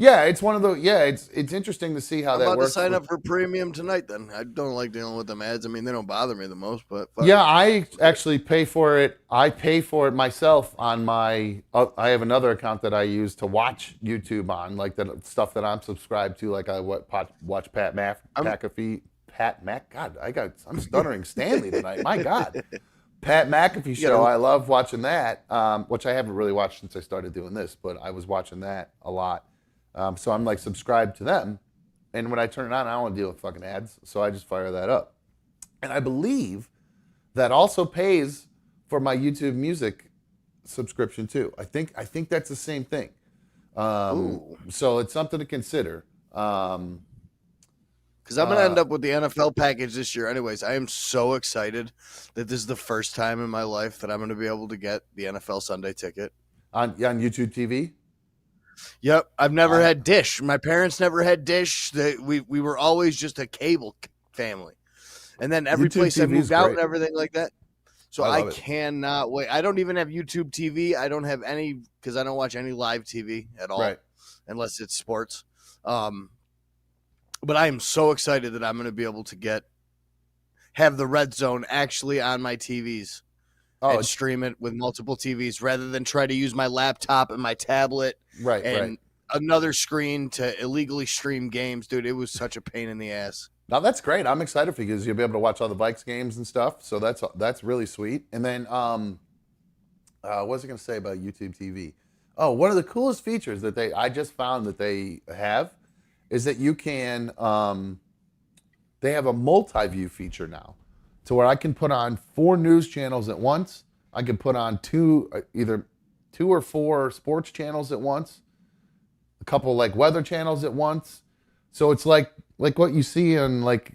Yeah, it's one of the. Yeah, it's interesting to see how I'm that about works. to sign up for premium tonight. Then I don't like dealing with them ads. I mean, they don't bother me the most, but Yeah, I actually pay for it. I pay for it myself on my. I have another account that I use to watch YouTube on, like the stuff that I'm subscribed to. Like I watch McAfee. Pat Mac. God, I'm stuttering Stanley tonight. My God, Pat McAfee show. I love watching that, which I haven't really watched since I started doing this, but I was watching that a lot. So I'm like subscribed to them, and when I turn it on, I don't want to deal with fucking ads, so I just fire that up. And I believe that also pays for my YouTube Music subscription too. I think that's the same thing. So it's something to consider. Because I'm going to end up with the NFL package this year. Anyways, I am so excited that this is the first time in my life that I'm going to be able to get the NFL Sunday ticket. On YouTube TV? Yep. I've never had Dish. My parents never had Dish. We were always just a cable family. And then every place I moved out and everything like that. So I cannot wait. I don't even have YouTube TV. I don't have any because I don't watch any live TV at all, unless it's sports. But I am so excited that I'm going to be able to have the Red Zone actually on my TVs and stream it with multiple TVs rather than try to use my laptop and my tablet and another screen to illegally stream games. Dude, it was such a pain in the ass. Now that's great. I'm excited for you because you'll be able to watch all the Vikes games and stuff. So that's really sweet. And then what was I going to say about YouTube TV? Oh, one of the coolest features that I just found that they have is that you can they have a multi-view feature now, to where I can put on 4 news channels at once. I can put on either 2 or 4 sports channels at once, a couple like weather channels at once. So it's like what you see on like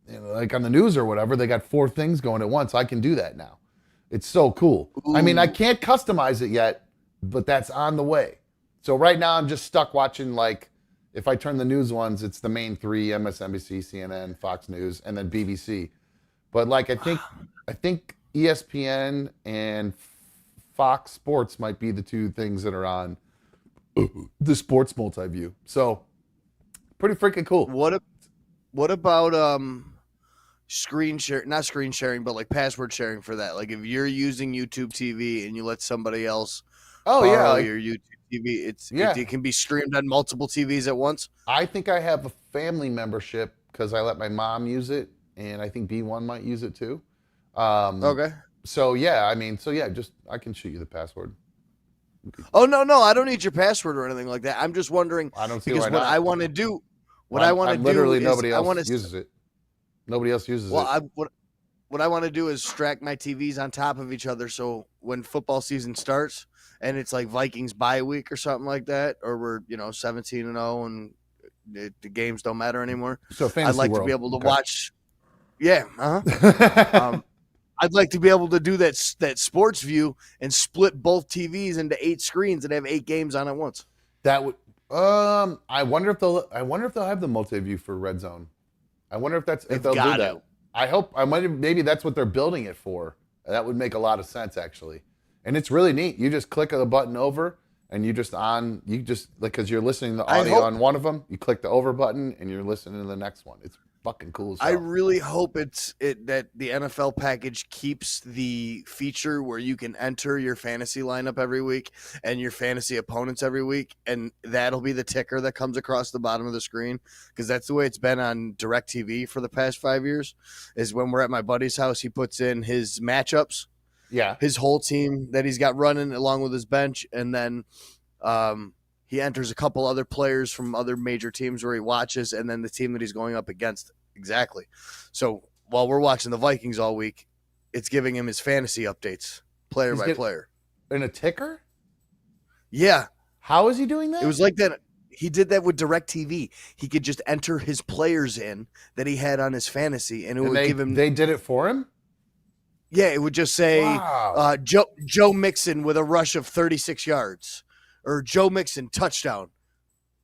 on the news or whatever. They got 4 things going at once. I can do that now. It's so cool. Ooh. I mean, I can't customize it yet, but that's on the way. So right now I'm just stuck watching, like, if I turn the news ones, it's the main 3: MSNBC, CNN, Fox News, and then BBC. But like I think ESPN and Fox Sports might be the 2 things that are on the sports multi-view. So pretty freaking cool. What about screen share? Not screen sharing, but like password sharing for that. Like if you're using YouTube TV and you let somebody else borrow your YouTube TV, it can be streamed on multiple TVs at once. I think I have a family membership because I let my mom use it, and I think B1 might use it too. Okay. So yeah, just I can shoot you the password. Oh no, I don't need your password or anything like that. I'm just wondering. I don't see because why not. I want to do. What I want to do literally is nobody else uses it. Nobody else uses it. What I want to do is stack my TVs on top of each other, so when football season starts and it's like Vikings bye week or something like that, or we're 17-0 and the games don't matter anymore. So I'd like to be able to watch. Yeah, I'd like to be able to do that sports view and split both TVs into 8 screens and have 8 games on at once. That would. I wonder if they'll have the multi-view for Red Zone. I wonder if they'll do that. I hope. Maybe that's what they're building it for. That would make a lot of sense, actually. And it's really neat. You just click the button over, and because you're listening to the audio on one of them, you click the over button, and you're listening to the next one. It's fucking cool as hell. I really hope that the NFL package keeps the feature where you can enter your fantasy lineup every week and your fantasy opponents every week, and that'll be the ticker that comes across the bottom of the screen, because that's the way it's been on DirecTV for the past 5 years. Is when we're at my buddy's house, he puts in his matchups, his whole team that he's got running along with his bench, and then he enters a couple other players from other major teams where he watches, and then the team that he's going up against. Exactly. So while we're watching the Vikings all week, it's giving him his fantasy updates player by player. In a ticker? Yeah. How is he doing that? It was like that. He did that with DirecTV. He could just enter his players in that he had on his fantasy, and would give him. They did it for him? Yeah, it would just say Joe Mixon with a rush of 36 yards. Or Joe Mixon touchdown.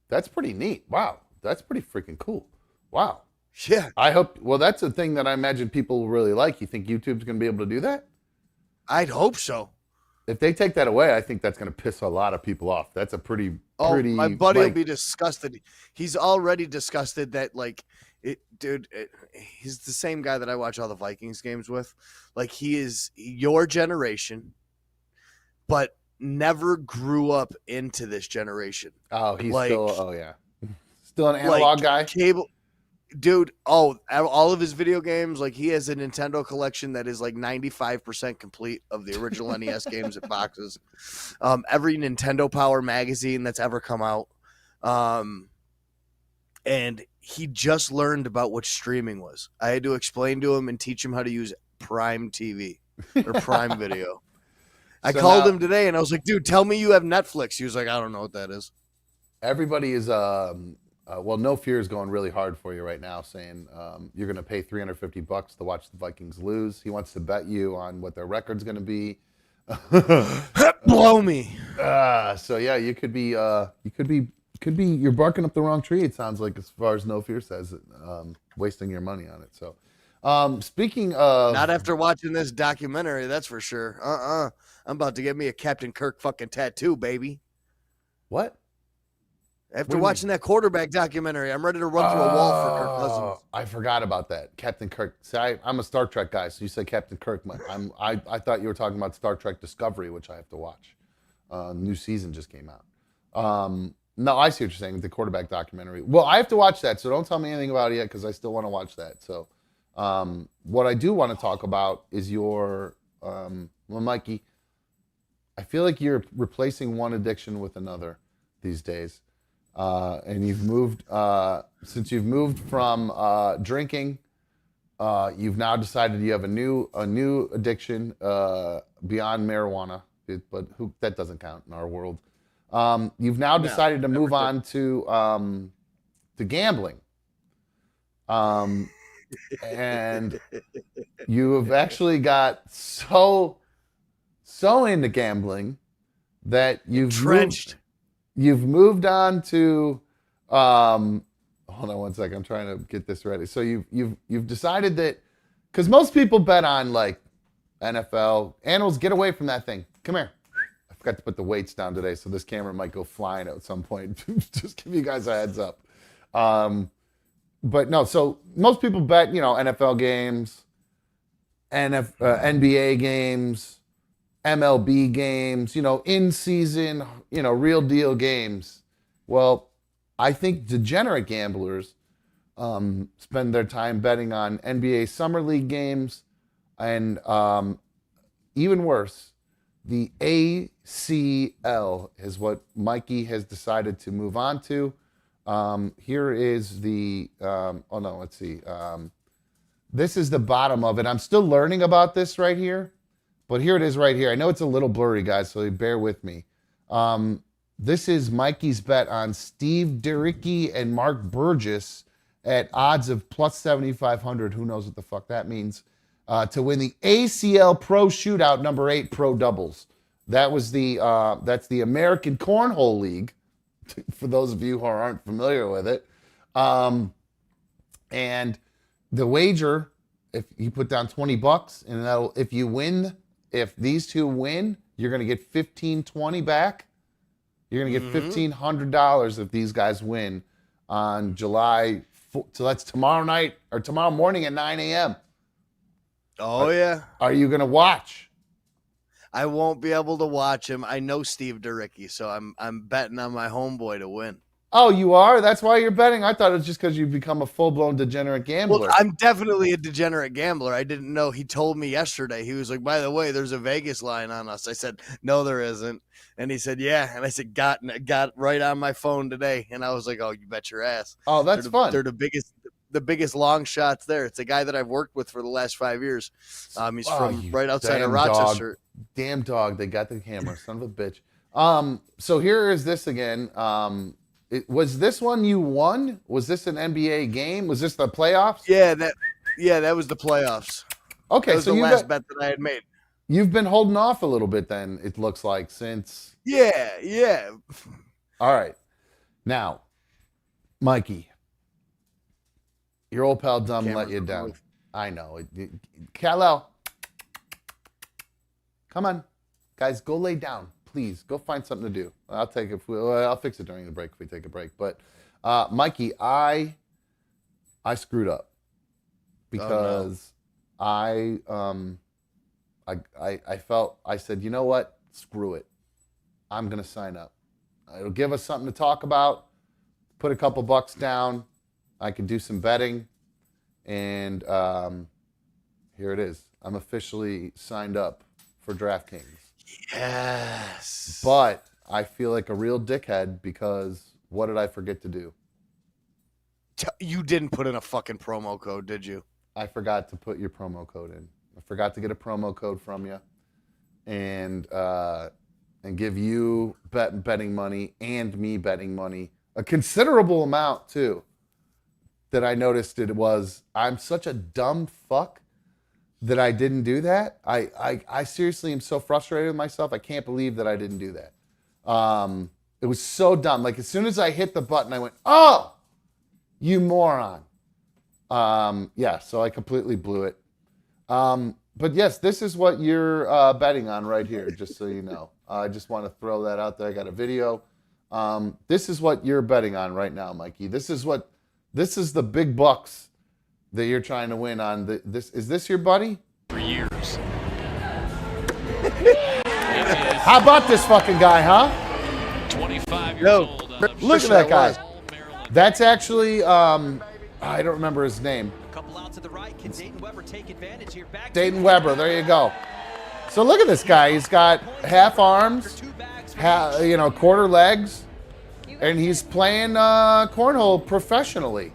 That's pretty neat. Wow. That's pretty freaking cool. Wow. Yeah. I hope. Well, that's a thing that I imagine people will really like. You think YouTube's going to be able to do that? I'd hope so. If they take that away, I think that's going to piss a lot of people off. That's a pretty. My buddy will like, be disgusted. He's already disgusted that he's the same guy that I watch all the Vikings games with. Like, he is your generation, but never grew up into this generation. Oh, he's like, still. Oh yeah, still an analog guy. Cable. Dude, all of his video games, like, he has a Nintendo collection that is like 95% complete of the original NES games at boxes. Every Nintendo Power magazine that's ever come out. And he just learned about what streaming was. I had to explain to him and teach him how to use Prime TV or Prime Video. I called him today and I was like, dude, tell me you have Netflix. He was like, I don't know what that is. Everybody is No Fear is going really hard for you right now, saying you're going to pay $350 to watch the Vikings lose. He wants to bet you on what their record's going to be. Blow me. So yeah, you could be you're barking up the wrong tree. It sounds like, as far as No Fear says, wasting your money on it. So, speaking of, not after watching this documentary, that's for sure. I'm about to get me a Captain Kirk fucking tattoo, baby. What? After watching that quarterback documentary, I'm ready to run through a wall for Kirk Cousins. I forgot about that. Captain Kirk. See, I'm a Star Trek guy, so you said Captain Kirk. I thought you were talking about Star Trek Discovery, which I have to watch. New season just came out. No, I see what you're saying, the quarterback documentary. Well, I have to watch that, so don't tell me anything about it yet, because I still want to watch that. So what I do want to talk about is your, Mikey, I feel like you're replacing one addiction with another these days. And you've moved, since you've moved from drinking, you've now decided you have a new addiction beyond marijuana, but that doesn't count in our world. You've now decided to move on to gambling, and you have actually got so into gambling that you've moved on to hold on one second, I'm trying to get this ready. So you've decided that, because most people bet on like NFL. Animals, get away from that thing. Come here. I forgot to put the weights down today, so this camera might go flying at some point. Just give you guys a heads up. But no, so most people bet, NFL games, NBA games, MLB games, in season, real deal games. Well, I think degenerate gamblers spend their time betting on NBA Summer League games, and even worse, the ACL is what Mikey has decided to move on to. Here is the, let's see. This is the bottom of it. I'm still learning about this right here, but here it is right here. I know it's a little blurry, guys, so bear with me. This is Mikey's bet on Steve Dericki and Mark Burgess at odds of plus 7,500. Who knows what the fuck that means? To win the ACL Pro Shootout number 8 Pro Doubles. That's the American Cornhole League, for those of you who aren't familiar with it. And the wager, if you put down $20, and if these two win, you're going to get $1,520 back. You're going to get $1,500 if these guys win on July 4th. So that's tomorrow night or tomorrow morning at 9 a.m. Oh, yeah. Are you going to watch? I won't be able to watch him. I know Steve Dericki, so I'm betting on my homeboy to win. Oh, you are? That's why you're betting? I thought it was just because you've become a full-blown degenerate gambler. Well, I'm definitely a degenerate gambler. I didn't know. He told me yesterday. He was like, by the way, there's a Vegas line on us. I said, no, there isn't. And he said, yeah. And I said, got right on my phone today. And I was like, oh, you bet your ass. Oh, that's fun. They're the biggest long shots there. It's a guy that I've worked with for the last 5 years. He's from right outside of Rochester. Damn dog. They got the camera. Son of a bitch. So here is this again. Was this one you won? Was this an NBA game? Was this the playoffs? Yeah, that was the playoffs. Okay, that was so the last bet that I had made. You've been holding off a little bit then, it looks like, since. Yeah. All right. Now, Mikey, your old pal Dumb let you down. I know. Kal-El, come on. Guys, go lay down. Please, go find something to do. I'll fix it during the break if we take a break. But, Mikey, I screwed up because I felt, I said, you know what? Screw it. I'm going to sign up. It'll give us something to talk about. Put a couple bucks down. I can do some betting. And here it is. I'm officially signed up for DraftKings. Yes. But I feel like a real dickhead because what did I forget to do? You didn't put in a fucking promo code, did you? I forgot to put your promo code in. I forgot to get a promo code from you and give you betting money and me betting money. A considerable amount, too, that I noticed I'm such a dumb fuck that I didn't do that. I seriously am so frustrated with myself. I can't believe that I didn't do that. It was so dumb. Like, as soon as I hit the button, I went, oh, you moron. So I completely blew it. But yes, this is what you're betting on right here, just so you know. I just want to throw that out there. I got a video. This is what you're betting on right now, Mikey. This is the big bucks that you're trying to win on. Is this your buddy? For years. How about this fucking guy, huh? 25 years old. Look at that guy. That's actually, I don't remember his name. A couple out to the right. Can Dayton Weber take advantage here? Back Dayton Weber, there you go. So look at this guy. He's got half arms, quarter legs, and he's playing cornhole professionally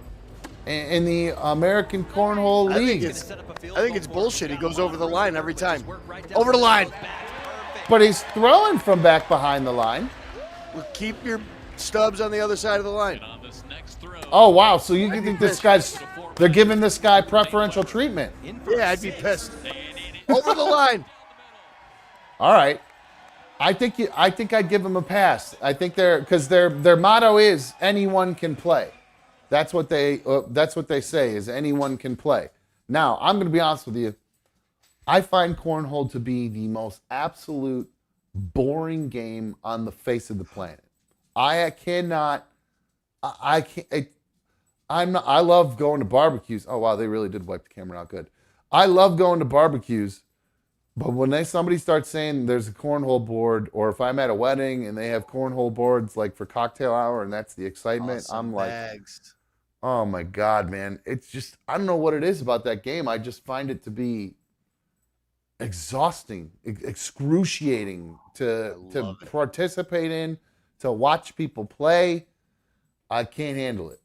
in the American Cornhole League. I think it's bullshit. He goes over the line every time. Over the line. But he's throwing from back behind the line. Well, keep your stubs on the other side of the line. Oh, wow. So you think they're giving this guy preferential treatment? Yeah, I'd be pissed. Over the line. All right. I think I'd give him a pass. I think because their motto is anyone can play. That's what they say is anyone can play. Now, I'm going to be honest with you. I find cornhole to be the most absolute boring game on the face of the planet. I love going to barbecues. Oh, wow, they really did wipe the camera out good. I love going to barbecues, but when somebody starts saying there's a cornhole board, or if I'm at a wedding and they have cornhole boards like for cocktail hour and that's the excitement, awesome I'm like, bags. Oh my God, man. It's just, I don't know what it is about that game. I just find it to be exhausting, excruciating to participate in, to watch people play. I can't handle it.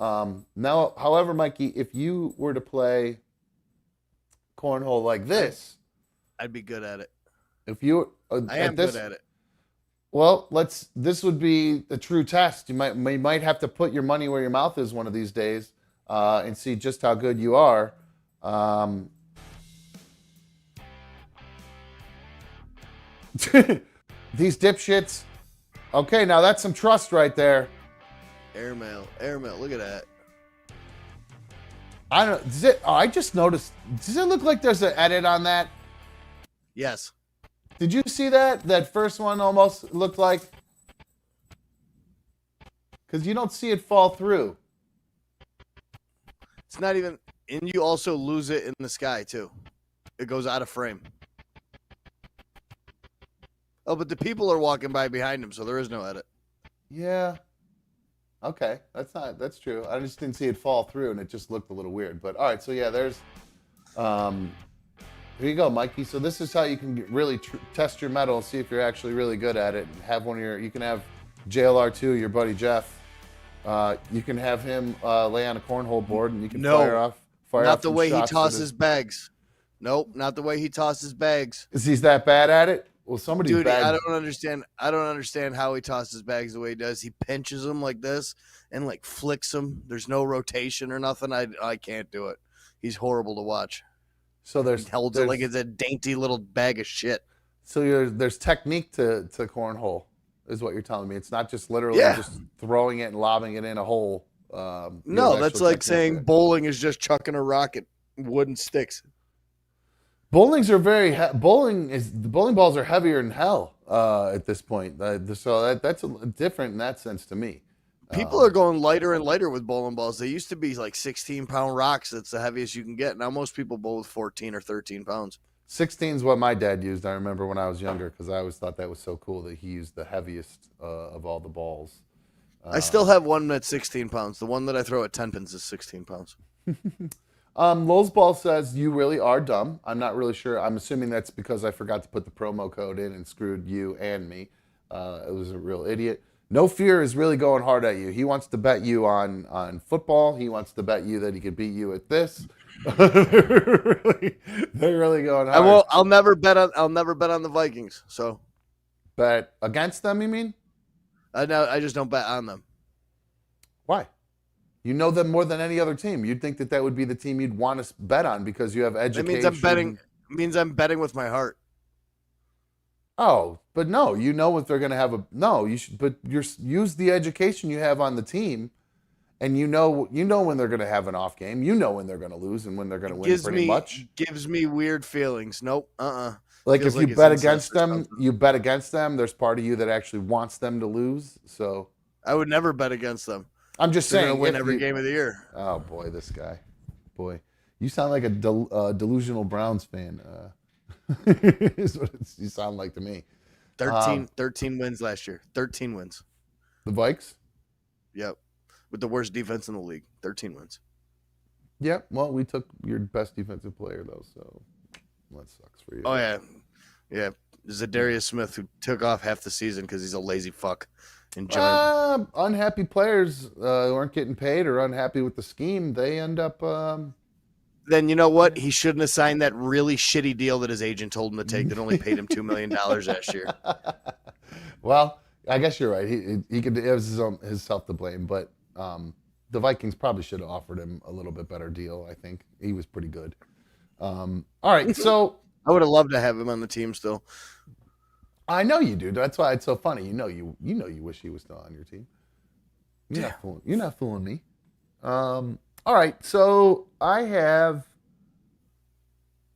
Now, however, Mikey, if you were to play cornhole like this, I'd be good at it. If you, I am good at it. Well, this would be a true test. You might have to put your money where your mouth is one of these days, and see just how good you are. These dipshits. Okay, now that's some trust right there. Airmail. Look at that. I don't. I just noticed. Does it look like there's an edit on that? Yes. Did you see that? That first one almost looked like. Because you don't see it fall through. It's not even. And you also lose it in the sky, too. It goes out of frame. Oh, but the people are walking by behind him, so there is no edit. Yeah. Okay. That's true. I just didn't see it fall through, and it just looked a little weird. But, all right. So, yeah, there's. Here you go, Mikey. So this is how you can really test your mettle and see if you're actually really good at it. And have you can have JLR2, your buddy Jeff. You can have him lay on a cornhole board, and you can fire off. Not the way he tosses bags. Nope, not the way he tosses bags. Is he that bad at it? Well, somebody's Dude, bad. I don't understand how he tosses bags the way he does. He pinches them like this and like flicks them. There's no rotation or nothing. I can't do it. He's horrible to watch. So he holds it like it's a dainty little bag of shit. So there's technique to cornhole, is what you're telling me. It's not just literally just throwing it and lobbing it in a hole. No, that's like saying bowling is just chucking a rock at wooden sticks. Bowlings are the bowling balls are heavier than hell at this point. So that's different in that sense to me. People are going lighter and lighter with bowling balls. They used to be like 16-pound rocks. That's the heaviest you can get. Now most people bowl with 14 or 13 pounds. 16 is what my dad used. I remember when I was younger because I always thought that was so cool that he used the heaviest of all the balls. I still have one that's 16 pounds. The one that I throw at 10 pins is 16 pounds. Lowell's Ball says, you really are dumb. I'm not really sure. I'm assuming that's because I forgot to put the promo code in and screwed you and me. It was a real idiot. No Fear is really going hard at you. He wants to bet you on football. He wants to bet you that he could beat you at this. They're really going hard. I'll never bet on the Vikings. So bet against them, you mean? I just don't bet on them. Why? You know them more than any other team. You'd think that would be the team you'd want to bet on because you have education. It means I'm betting with my heart. Oh, but no, you know what they're going to have you should, but use the education you have on the team, and you know when they're going to have an off game. You know when they're going to lose and when they're going to win. Pretty much gives me weird feelings. Nope. Like if you bet against them, you bet against them. There's part of you that actually wants them to lose. So I would never bet against them. I'm just saying, they're going to win every game of the year. Oh boy, this guy, you sound like a delusional Browns fan. Is what you sound like to me. 13 wins last year. 13 wins. The Vikes? Yep. With the worst defense in the league. 13 wins. Yep. Well, we took your best defensive player, though, so that sucks for you. Oh, yeah. Yeah. Zadarius Smith, who took off half the season because he's a lazy fuck. Unhappy players who aren't getting paid or unhappy with the scheme, they end up... Then you know what? He shouldn't have signed that really shitty deal that his agent told him to take that only paid him $2 million last year. Well, I guess you're right. He could, it was his self to blame, but the Vikings probably should have offered him a little bit better deal. I think he was pretty good. All right, so I would have loved to have him on the team still. I know you do. That's why it's so funny. You know you wish he was still on your team. You're not fooling me. All right, so I have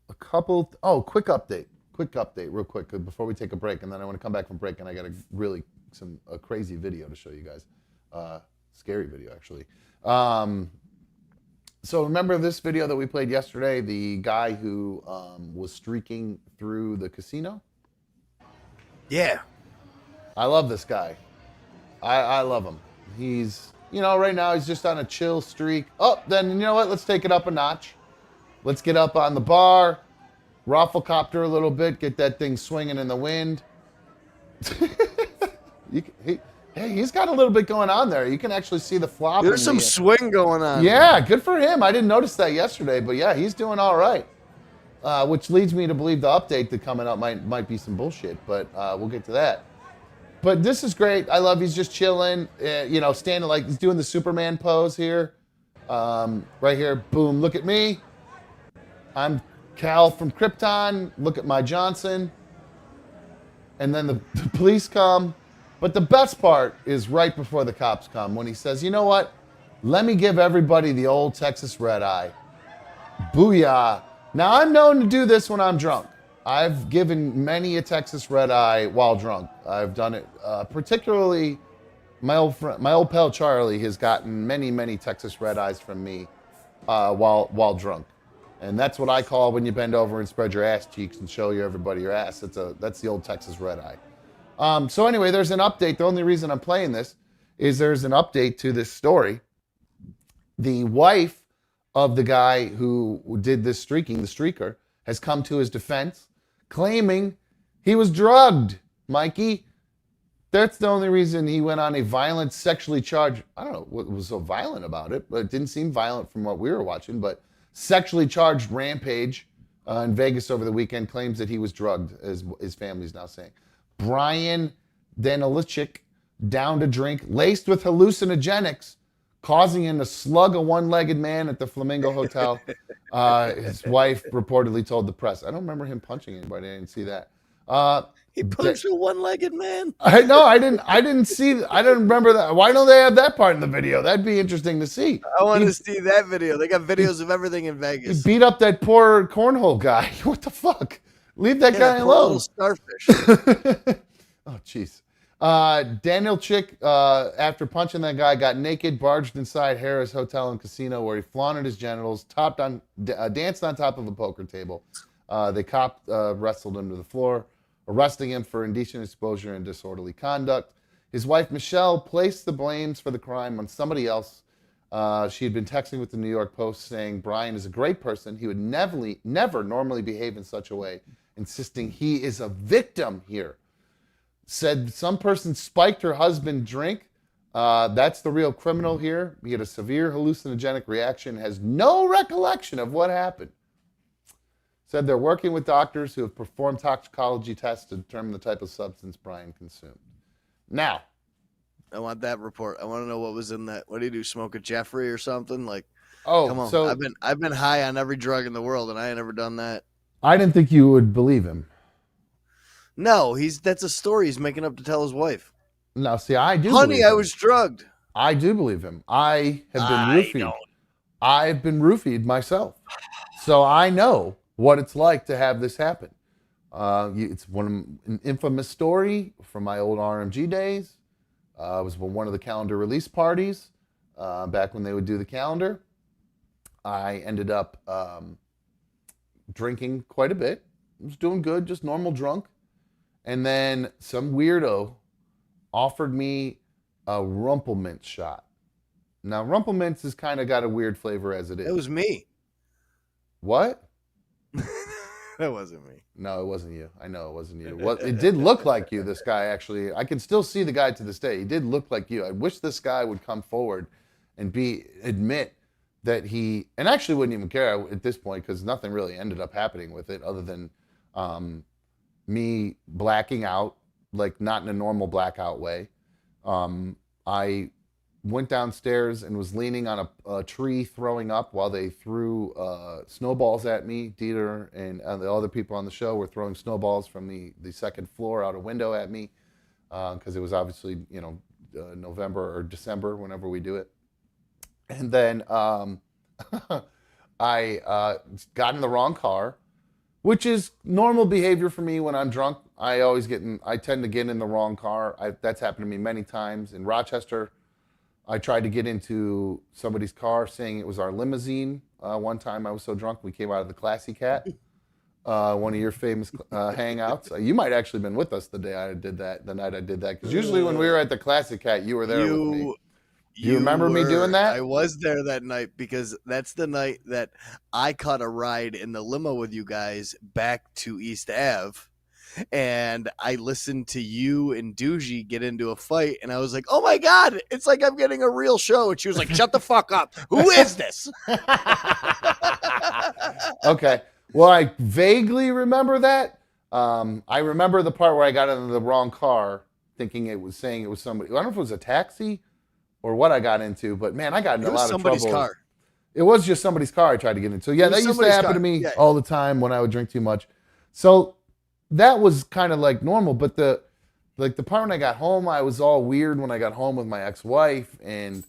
a couple. Quick update real quick before we take a break, and then I want to come back from break, and I got a crazy video to show you guys, scary video actually. So remember this video that we played yesterday, the guy who was streaking through the casino? Yeah, I love this guy. I love him. He's. Right now he's just on a chill streak. Oh, then you know what? Let's take it up a notch. Let's get up on the bar, rafflecopter a little bit, get that thing swinging in the wind. He's got a little bit going on there. You can actually see the flop. There's some swing going on. Yeah, good for him. I didn't notice that yesterday, but yeah, he's doing all right. Which leads me to believe the update that coming up might be some bullshit, but we'll get to that. But this is great. I love he's just chilling, standing like he's doing the Superman pose here. Right here, boom, look at me. I'm Cal from Krypton. Look at my Johnson. And then the police come. But the best part is right before the cops come when he says, you know what? Let me give everybody the old Texas red eye. Booyah. Now, I'm known to do this when I'm drunk. I've given many a Texas red eye while drunk. I've done it, particularly my old pal Charlie has gotten many, many Texas red eyes from me while drunk. And that's what I call when you bend over and spread your ass cheeks and show everybody your ass. That's the old Texas red eye. So anyway, there's an update. The only reason I'm playing this is there's an update to this story. The wife of the guy who did this streaking, the streaker, has come to his defense, claiming he was drugged, Mikey. That's the only reason he went on a violent, sexually charged, I don't know what was so violent about it, but it didn't seem violent from what we were watching, but sexually charged rampage in Vegas over the weekend, claims that he was drugged, as his family's now saying. Brian Danilichik downed a drink laced with hallucinogenics, causing him to slug a one-legged man at the Flamingo Hotel. His wife reportedly told the press. I don't remember him punching anybody. I didn't see that. He punched a one-legged man. I know. I didn't remember that. Why don't they have that part in the video? That'd be interesting to see. I want to see that video. They got videos of everything in He Vegas. beat up that poor cornhole guy. What the fuck? Leave that guy poor alone. little starfish. Oh, jeez. Daniel Chick, after punching that guy, got naked, barged inside Harrah's Hotel and Casino, where he flaunted his genitals, danced on top of a poker table. The cop wrestled him to the floor, arresting him for indecent exposure and disorderly conduct. His wife, Michelle, placed the blames for the crime on somebody else. She had been texting with the New York Post saying Brian is a great person. He would never normally behave in such a way, insisting he is a victim here. Said some person spiked her husband's drink. That's the real criminal here. He had a severe hallucinogenic reaction, has no recollection of what happened. Said they're working with doctors who have performed toxicology tests to determine the type of substance Brian consumed. Now, I want that report. I want to know what was in that. What do you do? Smoke a Jeffrey or something? Like, oh, come on. so I've been high on every drug in the world, and I ain't never done that. I didn't think you would believe him. No, that's a story he's making up to tell his wife. No, see, I do. Honey, believe I him. was drugged. I do believe him. I have been roofied. I've been roofied myself, so I know what it's like to have this happen. It's an infamous story from my old RMG days. It was one of the calendar release parties back when they would do the calendar. I ended up drinking quite a bit. I was doing good, just normal drunk. And then some weirdo offered me a Rumpelmints shot. Now, Rumpelmints has kind of got a weird flavor as it is. It was me. What? That wasn't me. No, it wasn't you. I know it wasn't you. Well, it did look like you, this guy, actually. I can still see the guy to this day. He did look like you. I wish this guy would come forward and admit that he, and actually wouldn't even care at this point because nothing really ended up happening with it other than me blacking out, like not in a normal blackout way. I went downstairs and was leaning on a tree throwing up while they threw snowballs at me. Dieter and the other people on the show were throwing snowballs from the second floor out a window at me because it was obviously, November or December whenever we do it. And then I got in the wrong car, which is normal behavior for me when I'm drunk. I tend to get in the wrong car. That's happened to me many times. In Rochester, I tried to get into somebody's car saying it was our limousine. One time I was so drunk we came out of the Classy Cat, one of your famous hangouts. You might actually have been with us the night I did that, because usually when we were at the Classy Cat, you were there with me. You remember me doing that? I was there that night because that's the night that I caught a ride in the limo with you guys back to East Ave. And I listened to you and Doogie get into a fight, and I was like, oh my God, it's like I'm getting a real show. And she was like, shut the fuck up. Who is this? Okay. Well, I vaguely remember that. I remember the part where I got into the wrong car thinking it was saying it was somebody. I don't know if it was a taxi or what I got into, but man, I got in a lot of trouble. Car. It was just somebody's car I tried to get into. Yeah, that used to happen to me all the time when I would drink too much. So that was kind of like normal, but the part when I got home, I was all weird when I got home with my ex-wife, and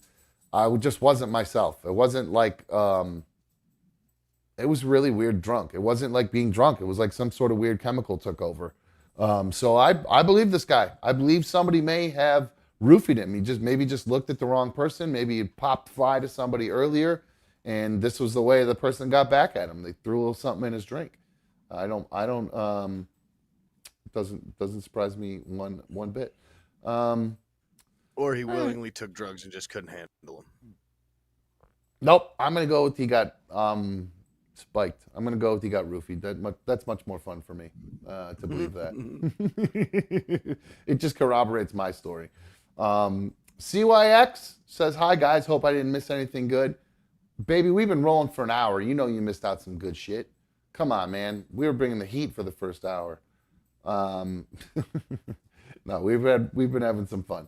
I just wasn't myself. It wasn't like, it was really weird drunk. It wasn't like being drunk. It was like some sort of weird chemical took over. So I believe this guy. I believe somebody may have roofied him. He maybe just looked at the wrong person. Maybe he popped fly to somebody earlier, and this was the way the person got back at him. They threw a little something in his drink. Doesn't surprise me one bit. Or he willingly took drugs and just couldn't handle them. Nope. I'm gonna go with he got spiked. I'm gonna go with he got roofied. That's much more fun for me to believe that. It just corroborates my story. CYX says, hi guys, hope I didn't miss anything good. Baby, we've been rolling for an hour. You know you missed out some good shit. Come on, man. We were bringing the heat for the first hour. No, we've been having some fun.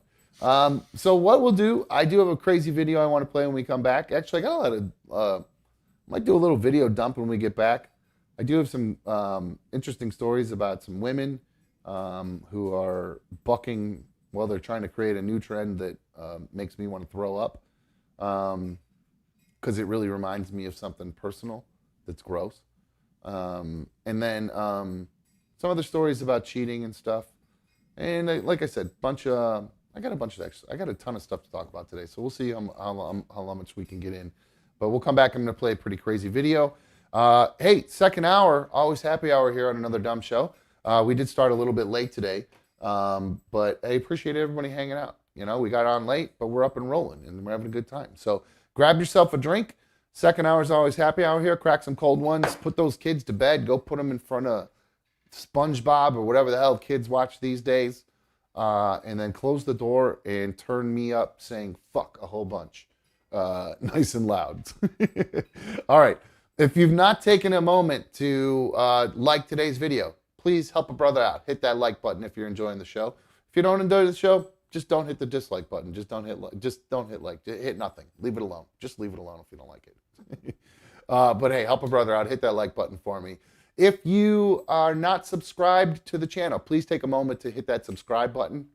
So what we'll do, I do have a crazy video I want to play when we come back. Actually, I might do a little video dump when we get back. I do have some interesting stories about some women who are bucking, well, they're trying to create a new trend that makes me want to throw up, because it really reminds me of something personal that's gross. And then some other stories about cheating and stuff. And like I said, I got a ton of stuff to talk about today. So we'll see how much we can get in. But we'll come back. I'm going to play a pretty crazy video. Hey, second hour, always happy hour here on Another Dumb Show. We did start a little bit late today, but I appreciate everybody hanging out. You know, we got on late, but we're up and rolling, and we're having a good time. So grab yourself a drink. Second hour is always happy hour here. Crack some cold ones. Put those kids to bed. Go put them in front of SpongeBob or whatever the hell kids watch these days. And then close the door and turn me up saying fuck a whole bunch. Nice and loud. All right. If you've not taken a moment to like today's video, please help a brother out. Hit that like button if you're enjoying the show. If you don't enjoy the show, just don't hit the dislike button. Just don't hit like. Just hit nothing. Leave it alone. Just leave it alone if you don't like it. But hey, help a brother out. Hit that like button for me. If you are not subscribed to the channel, please take a moment to hit that subscribe button.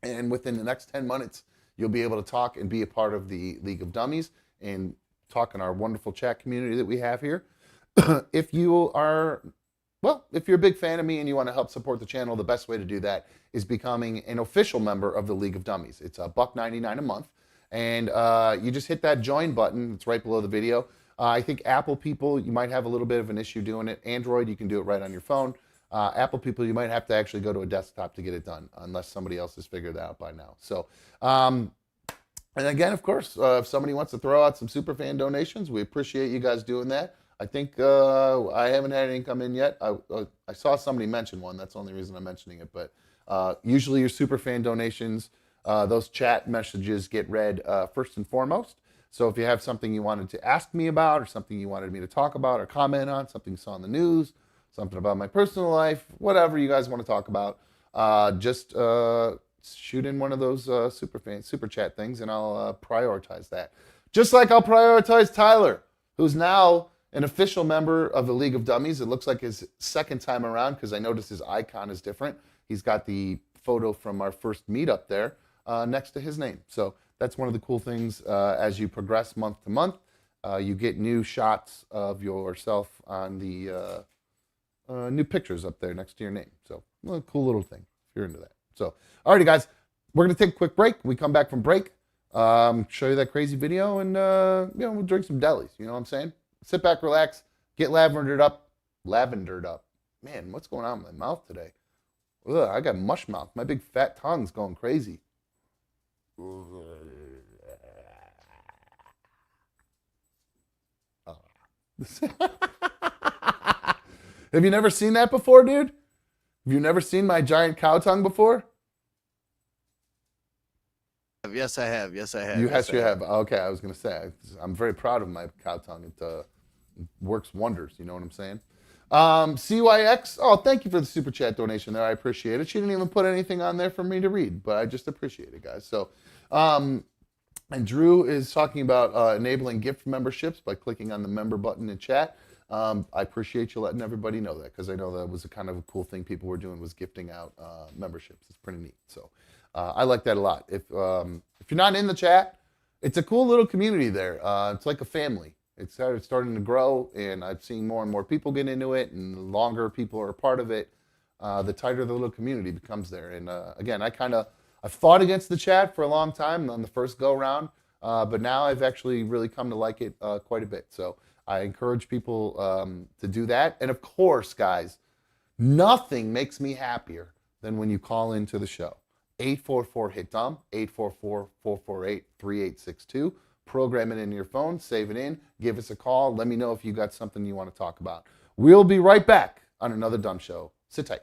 And within the next 10 minutes, you'll be able to talk and be a part of the League of Dummies and talk in our wonderful chat community that we have here. If you're a big fan of me and you want to help support the channel, the best way to do that is becoming an official member of the League of Dummies. It's $1.99 a month. And you just hit that join button. It's right below the video. I think Apple people, you might have a little bit of an issue doing it. Android, you can do it right on your phone. Apple people, you might have to actually go to a desktop to get it done, unless somebody else has figured that out by now. So, and again, of course, if somebody wants to throw out some superfan donations, we appreciate you guys doing that. I think I haven't had any come in yet. I saw somebody mention one. That's the only reason I'm mentioning it. But usually your superfan donations, those chat messages get read first and foremost. So if you have something you wanted to ask me about, or something you wanted me to talk about or comment on, something you saw in the news, something about my personal life, whatever you guys want to talk about, just shoot in one of those super chat things, and I'll prioritize that. Just like I'll prioritize Tyler, who's now an official member of the League of Dummies. It looks like his second time around, because I noticed his icon is different. He's got the photo from our first meetup there next to his name. So that's one of the cool things as you progress month to month. You get new shots of yourself on the new pictures up there next to your name. So a cool little thing if you're into that. So, alrighty guys, we're going to take a quick break. We come back from break, show you that crazy video, and we'll drink some delis. You know what I'm saying? Sit back, relax, get lavendered up. Man, what's going on with my mouth today? Ugh, I got mush mouth. My big fat tongue's going crazy. Have you never seen that before, dude? Have you never seen my giant cow tongue before? Yes, I have. Yes, I have. You have. Okay, I was going to say, I'm very proud of my cow tongue. It works wonders, you know what I'm saying? CYX, oh, thank you for the super chat donation there. I appreciate it. She didn't even put anything on there for me to read, but I just appreciate it, guys. So, and Drew is talking about enabling gift memberships by clicking on the member button in chat. I appreciate you letting everybody know that, because I know that was a kind of a cool thing people were doing, was gifting out memberships. It's pretty neat. So I like that a lot. If you're not in the chat, it's a cool little community there. It's like a family. It's starting to grow, and I've seen more and more people get into it, and the longer people are a part of it, the tighter the little community becomes there. And again, I've fought against the chat for a long time on the first go round, but now I've actually really come to like it quite a bit. So I encourage people to do that. And of course, guys, nothing makes me happier than when you call into the show. 844-HIT-DUMB, 844-448-3862. Program it into your phone, save it in, give us a call. Let me know if you got something you want to talk about. We'll be right back on Another Dumb Show. Sit tight.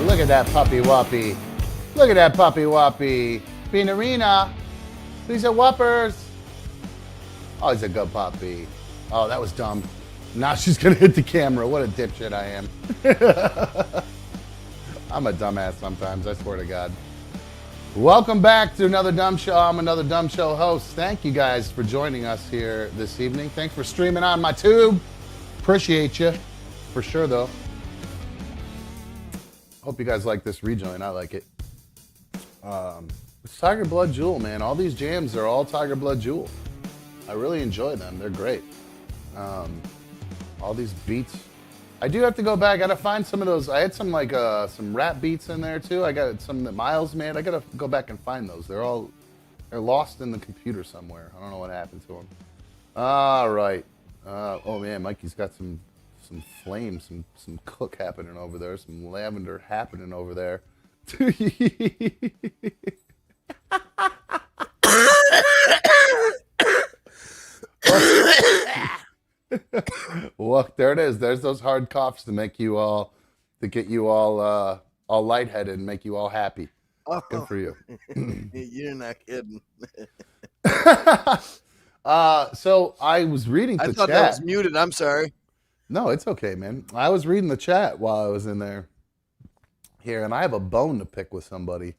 Look at that puppy whoppy. Look at that puppy whoppy. Pinarina. These are whoppers. Oh, he's a good puppy. Oh, that was dumb. Now she's going to hit the camera. What a dipshit I am. I'm a dumbass sometimes, I swear to God. Welcome back to another Dumb Show. I'm another Dumb Show host. Thank you guys for joining us here this evening. Thanks for streaming on my tube. Appreciate you. For sure, though. Hope you guys like this rejoin. I like it. It's Tiger Blood Jewel, man. All these jams are all Tiger Blood Jewel. I really enjoy them. They're great. All these beats. I do have to go back. I gotta find some of those. I had some some rap beats in there too. I got some that Miles made. I gotta go back and find those. They're lost in the computer somewhere. I don't know what happened to them. All right. Oh man, Mikey's got some flame, some cook happening over there, some lavender happening over there. Well, there it is. There's those hard coughs to get you all lightheaded and make you all happy. Oh, good for you. You're not kidding. So I was reading the chat. I thought that was muted. I'm sorry. No, it's okay, man. I was reading the chat while I was in there here, and I have a bone to pick with somebody.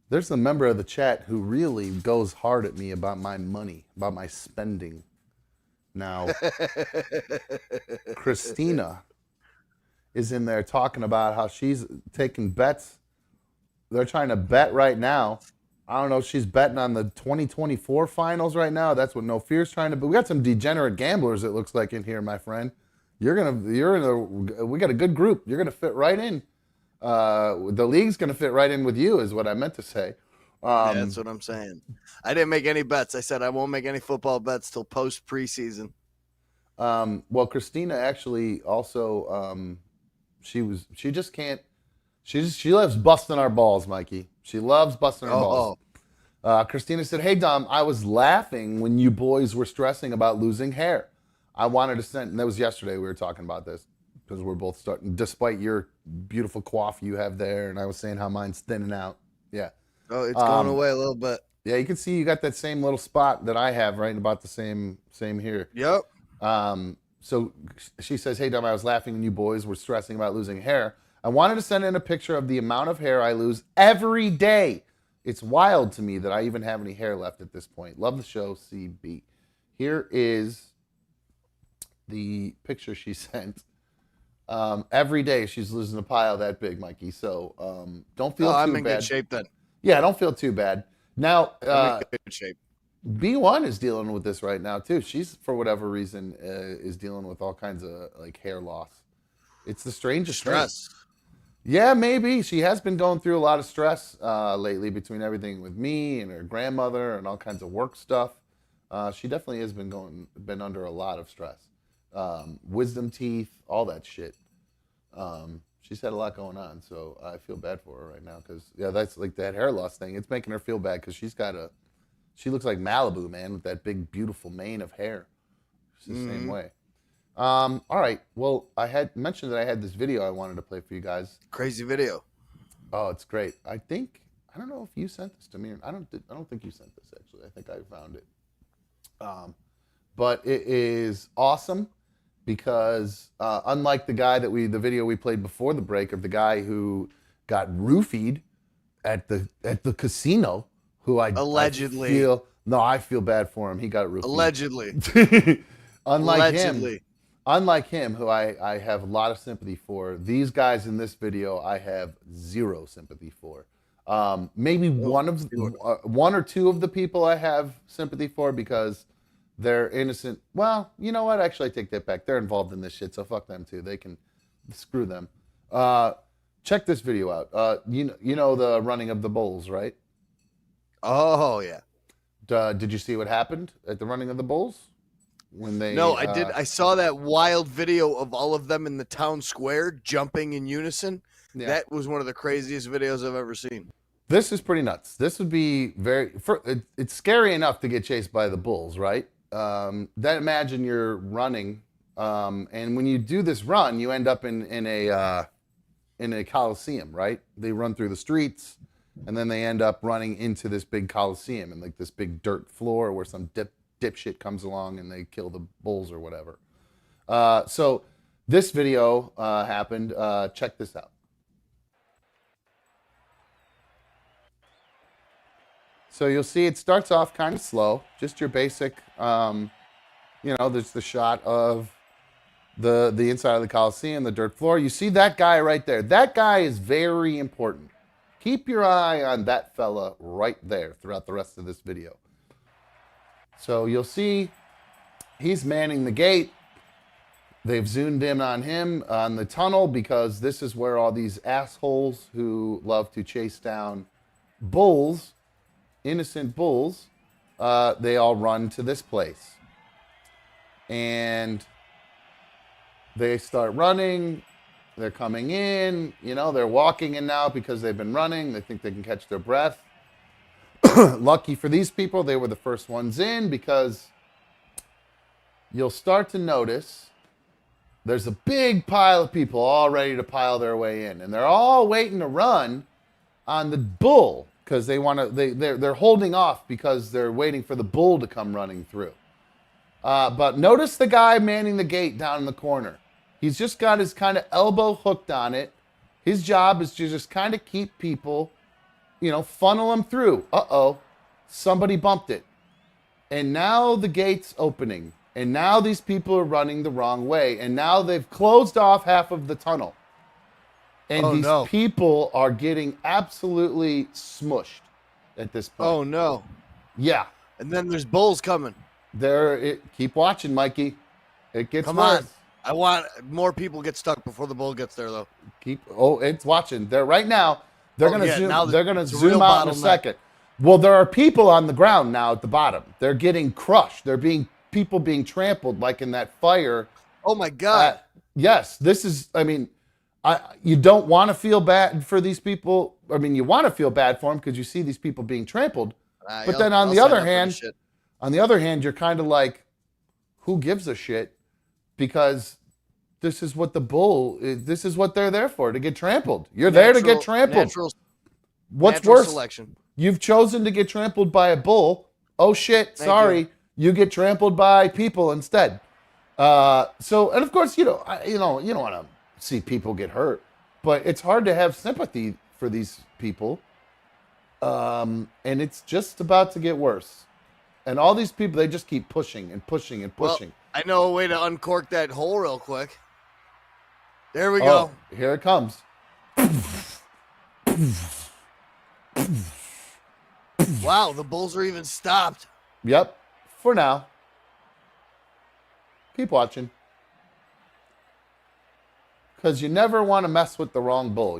There's a member of the chat who really goes hard at me about my money, about my spending. Now, Christina is in there talking about how she's taking bets. They're trying to bet right now. I don't know if she's betting on the 2024 finals right now. That's what No Fear's trying to. But we got some degenerate gamblers, it looks like, in here, my friend. We got a good group. You're gonna fit right in. The league's gonna fit right in with you, is what I meant to say. Yeah, that's what I'm saying. I didn't make any bets. I said I won't make any football bets till post preseason. Well, Christina actually also she loves busting our balls, Mikey. She loves busting our balls. Christina said, "Hey Dom, I was laughing when you boys were stressing about losing hair. I wanted to send," and that was yesterday we were talking about this, because we're both starting, despite your beautiful coif you have there, and I was saying how mine's thinning out. Yeah. Oh, it's going away a little bit. Yeah, you can see you got that same little spot that I have, right? About the same here. Yep. So she says, "Hey Dom, I was laughing when you boys were stressing about losing hair. I wanted to send in a picture of the amount of hair I lose every day. It's wild to me that I even have any hair left at this point. Love the show, CB." Here is the picture she sent. Every day she's losing a pile that big, Mikey. So don't feel too bad. I'm in good shape then. Yeah, don't feel too bad. Now, I'm in good shape. B1 is dealing with this right now too. She's, for whatever reason, is dealing with all kinds of like hair loss. It's the strangest stress. thing. Yeah, maybe she has been going through a lot of stress lately between everything with me and her grandmother and all kinds of work stuff. She definitely has been under a lot of stress. Wisdom teeth, all that shit. She's had a lot going on, so I feel bad for her right now because that's like that hair loss thing. It's making her feel bad because she looks like Malibu, man, with that big beautiful mane of hair. She's the same way. All right. Well, I had mentioned that I had this video I wanted to play for you guys. Crazy video. Oh, it's great. I don't know if you sent this to me. I don't think you sent this actually. I think I found it. But it is awesome because unlike the video we played before the break of the guy who got roofied at the casino, who allegedly I feel bad for him. He got roofied. Allegedly. Unlike him, who I have a lot of sympathy for, these guys in this video I have zero sympathy for. Maybe one or two of the people I have sympathy for because they're innocent. Well, you know what? Actually, I take that back. They're involved in this shit, so fuck them too. They can screw them. Check this video out. You know the running of the bulls, right? Oh yeah. Did you see what happened at the running of the bulls? When they No, I did. I saw that wild video of all of them in the town square jumping in unison. Yeah. That was one of the craziest videos I've ever seen. This is pretty nuts. This would be it's scary enough to get chased by the bulls, right? Then imagine you're running, and when you do this run, you end up in a coliseum, right? They run through the streets, and then they end up running into this big coliseum and like this big dirt floor where some dipshit comes along and they kill the bulls or whatever. So this video happened. Check this out. So you'll see it starts off kind of slow, just your basic, there's the shot of the inside of the Coliseum, the dirt floor. You see that guy right there. That guy is very important. Keep your eye on that fella right there throughout the rest of this video. So you'll see he's manning the gate. They've zoomed in on him on the tunnel because this is where all these assholes who love to chase down bulls, innocent bulls, they all run to this place. And they start running. They're coming in. They're walking in now because they've been running. They think they can catch their breath. Lucky for these people, they were the first ones in because you'll start to notice there's a big pile of people all ready to pile their way in. And they're all waiting to run on the bull because they're holding off because they're waiting for the bull to come running through. But notice the guy manning the gate down in the corner. He's just got his kind of elbow hooked on it. His job is to just kind of keep people, funnel them through. Uh-oh, somebody bumped it. And now the gate's opening. And now these people are running the wrong way. And now they've closed off half of the tunnel. And these people are getting absolutely smushed at this point. Oh, no. Yeah. And then there's bulls coming. Keep watching, Mikey. It gets Come worse. on. I want more people get stuck before the bull gets there, though. It's watching. They're right now. They're going to zoom. They're going to zoom out in a second. Well, there are people on the ground now at the bottom. They're getting crushed. People being trampled like in that fire. Oh my God. Yes, this is. You don't want to feel bad for these people. You want to feel bad for them because you see these people being trampled. But then on the other hand, you're kind of like, who gives a shit? Because this is what this is what they're there for, to get trampled. You're there to get trampled. What's worse? Selection. You've chosen to get trampled by a bull. Oh shit, sorry. You get trampled by people instead. And of course, you don't want to see people get hurt, but it's hard to have sympathy for these people. And it's just about to get worse. And all these people, they just keep pushing and pushing and pushing. Well, I know a way to uncork that hole real quick. There we go. Here it comes. Wow, the bulls are even stopped. Yep, for now. Keep watching. Because you never want to mess with the wrong bull,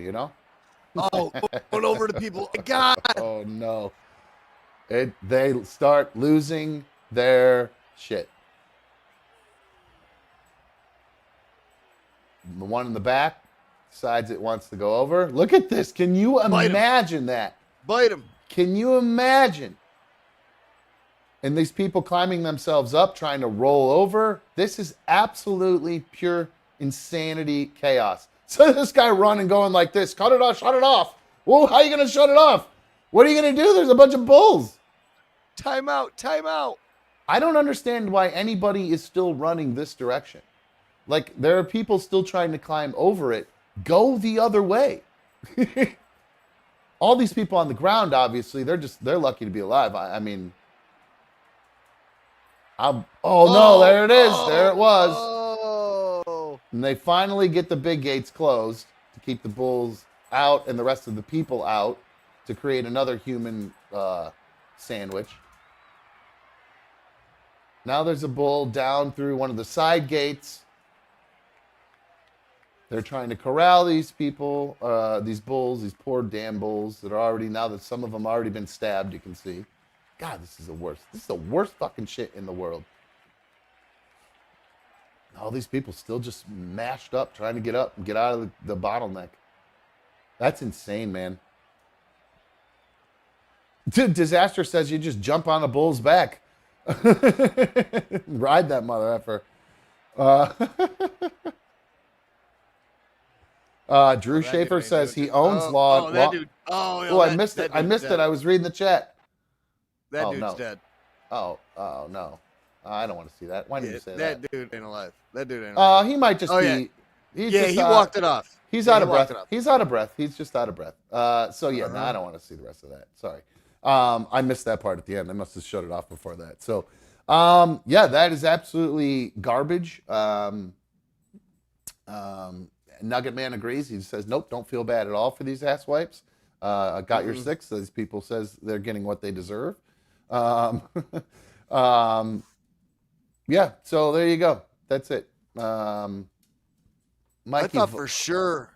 Oh, going over to people. God. Oh, no. They start losing their shit. The one in the back decides it wants to go over. Look at this. Can you imagine that? Bite him. Can you imagine? And these people climbing themselves up, trying to roll over. This is absolutely pure insanity chaos. So this guy running, going like this. Cut it off, shut it off. Whoa, how are you going to shut it off? What are you going to do? There's a bunch of bulls. Time out, time out. I don't understand why anybody is still running this direction. Like, there are people still trying to climb over it. Go the other way. All these people on the ground, obviously, they're lucky to be alive. No, there it is. There it was. Oh. And they finally get the big gates closed to keep the bulls out and the rest of the people out. to create another human sandwich. Now there's a bull down through one of the side gates. They're trying to corral these people, these bulls, these poor damn bulls that are already, now that some of them already been stabbed, you can see. God, this is the worst. This is the worst fucking shit in the world. All these people still just mashed up, trying to get up and get out of the bottleneck. That's insane, man. Disaster says you just jump on a bull's back. Ride that mother effer. Drew Schaefer says he owns law. That dude. Oh, Oh, I missed it. I missed it. I was reading the chat. That dude's dead. Oh, no. I don't want to see that. Why did you say that? That dude ain't alive. That dude ain't alive. He might just be. Yeah, he walked it off. He's out of breath. He's out of breath. He's just out of breath. So yeah, no, I don't want to see the rest of that. Sorry. I missed that part at the end. I must have shut it off before that. So, yeah, that is absolutely garbage. Nugget Man agrees. He says, nope, don't feel bad at all for these ass wipes. Got your six. These people says they're getting what they deserve. Yeah, so there you go. That's it. Mikey, I thought for sure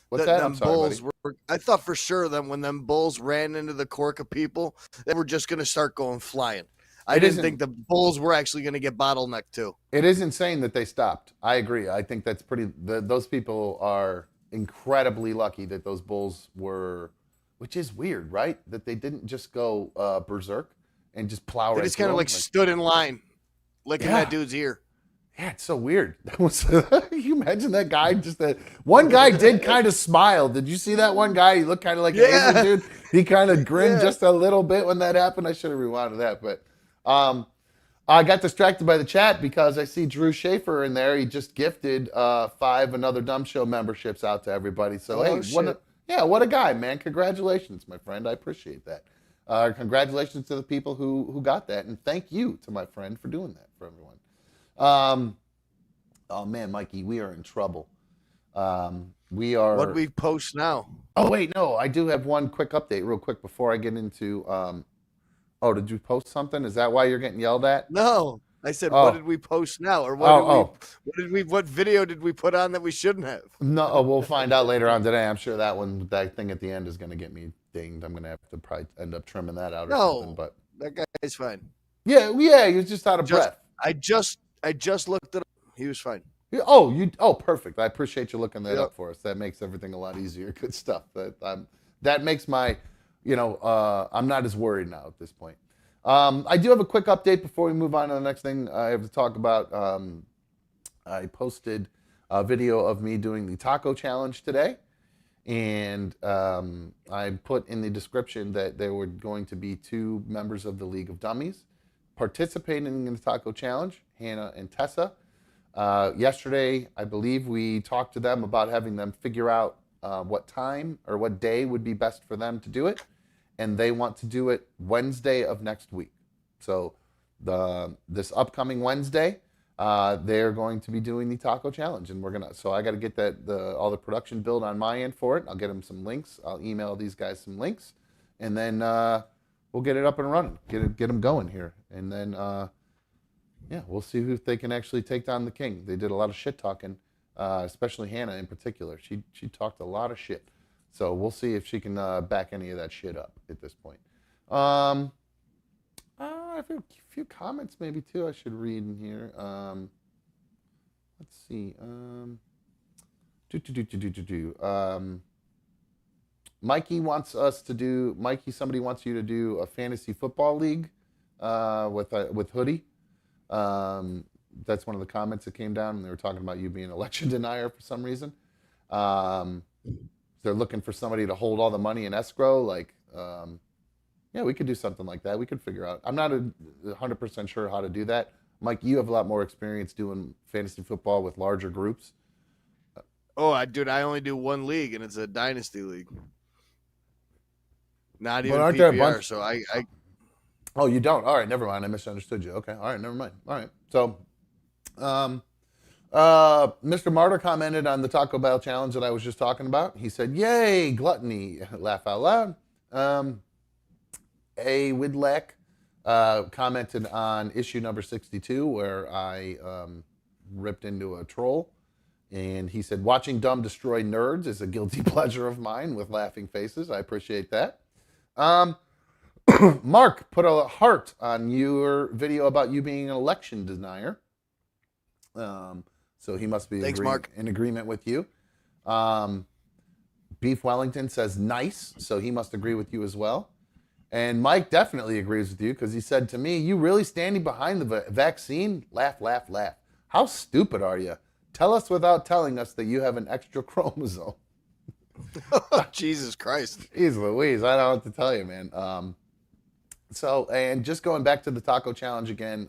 what's that that? I'm sorry, buddy. I thought for sure that when them bulls ran into the cork of people, they were just going to start going flying. I didn't think the bulls were actually going to get bottlenecked too. It is insane that they stopped. I agree. I think that's pretty. Those people are incredibly lucky that those bulls were, which is weird, right? That they didn't just go berserk and just plow right. They just kind of like stood in line, licking that dude's ear. Yeah, it's so weird. That was. Can you imagine that guy? Just that one guy did kind of smile. Did you see that one guy? He looked kind of like an Asian dude. He kind of grinned just a little bit when that happened. I should have rewinded that, but. I got distracted by the chat because I see Drew Schaefer in there. He just gifted 5 Another Dumb Show memberships out to everybody. So what a guy, man! Congratulations, my friend. I appreciate that. Congratulations to the people who got that, and thank you to my friend for doing that for everyone. Oh man, Mikey, we are in trouble. We are. What do we post now? Oh wait, no, I do have one quick update, real quick, before I get into. Oh, did you post something? Is that why you're getting yelled at? No, I said, what did we post now, or what video did we put on that we shouldn't have? No, we'll find out later on today. I'm sure that thing at the end is going to get me dinged. I'm going to have to probably end up trimming that out or something. But that guy's fine. Yeah, he was just out of breath. I just looked it up. He was fine. Perfect. I appreciate you looking that up for us. That makes everything a lot easier. Good stuff. That makes my. I'm not as worried now at this point. I do have a quick update before we move on to the next thing I have to talk about. I posted a video of me doing the taco challenge today, and I put in the description that there were going to be 2 members of the League of Dummies participating in the taco challenge, Hannah and Tessa. Yesterday, I believe we talked to them about having them figure out what time or what day would be best for them to do it. And they want to do it Wednesday of next week. So this upcoming Wednesday, they're going to be doing the taco challenge, and so I got to get all the production build on my end for it. I'll get them some links. I'll email these guys some links, and then we'll get it up and running. Get them going here, and then we'll see if they can actually take down the king. They did a lot of shit talking, especially Hannah in particular. She talked a lot of shit. So we'll see if she can back any of that shit up at this point. I have a few comments maybe too I should read in here. Let's see. Mikey somebody wants you to do a fantasy football league with Hoodie. That's one of the comments that came down, and they were talking about you being an election denier for some reason. They're looking for somebody to hold all the money in escrow. We could do something like that. We could figure out. I'm not 100% sure how to do that. Mike, you have a lot more experience doing fantasy football with larger groups. I only do one league, and it's a dynasty league. Not even aren't PPR, there a bunch? So I. Oh, you don't? All right, never mind. I misunderstood you. Okay, all right, never mind. All right, so, Mr. Martyr commented on the Taco Bell challenge that I was just talking about. He said, "Yay, gluttony!" Laugh out loud. A. Widlack commented on issue number 62 where I ripped into a troll. And he said, watching Dumb destroy nerds is a guilty pleasure of mine with laughing faces. I appreciate that. Mark put a heart on your video about you being an election denier. So he must be in agreement with you. Beef Wellington says nice, so he must agree with you as well. And Mike definitely agrees with you because he said to me, you really standing behind the vaccine? Laugh, laugh, laugh. How stupid are you? Tell us without telling us that you have an extra chromosome. Oh, Jesus Christ. Jeez Louise, I don't know what to tell you, man. And just going back to the taco challenge again,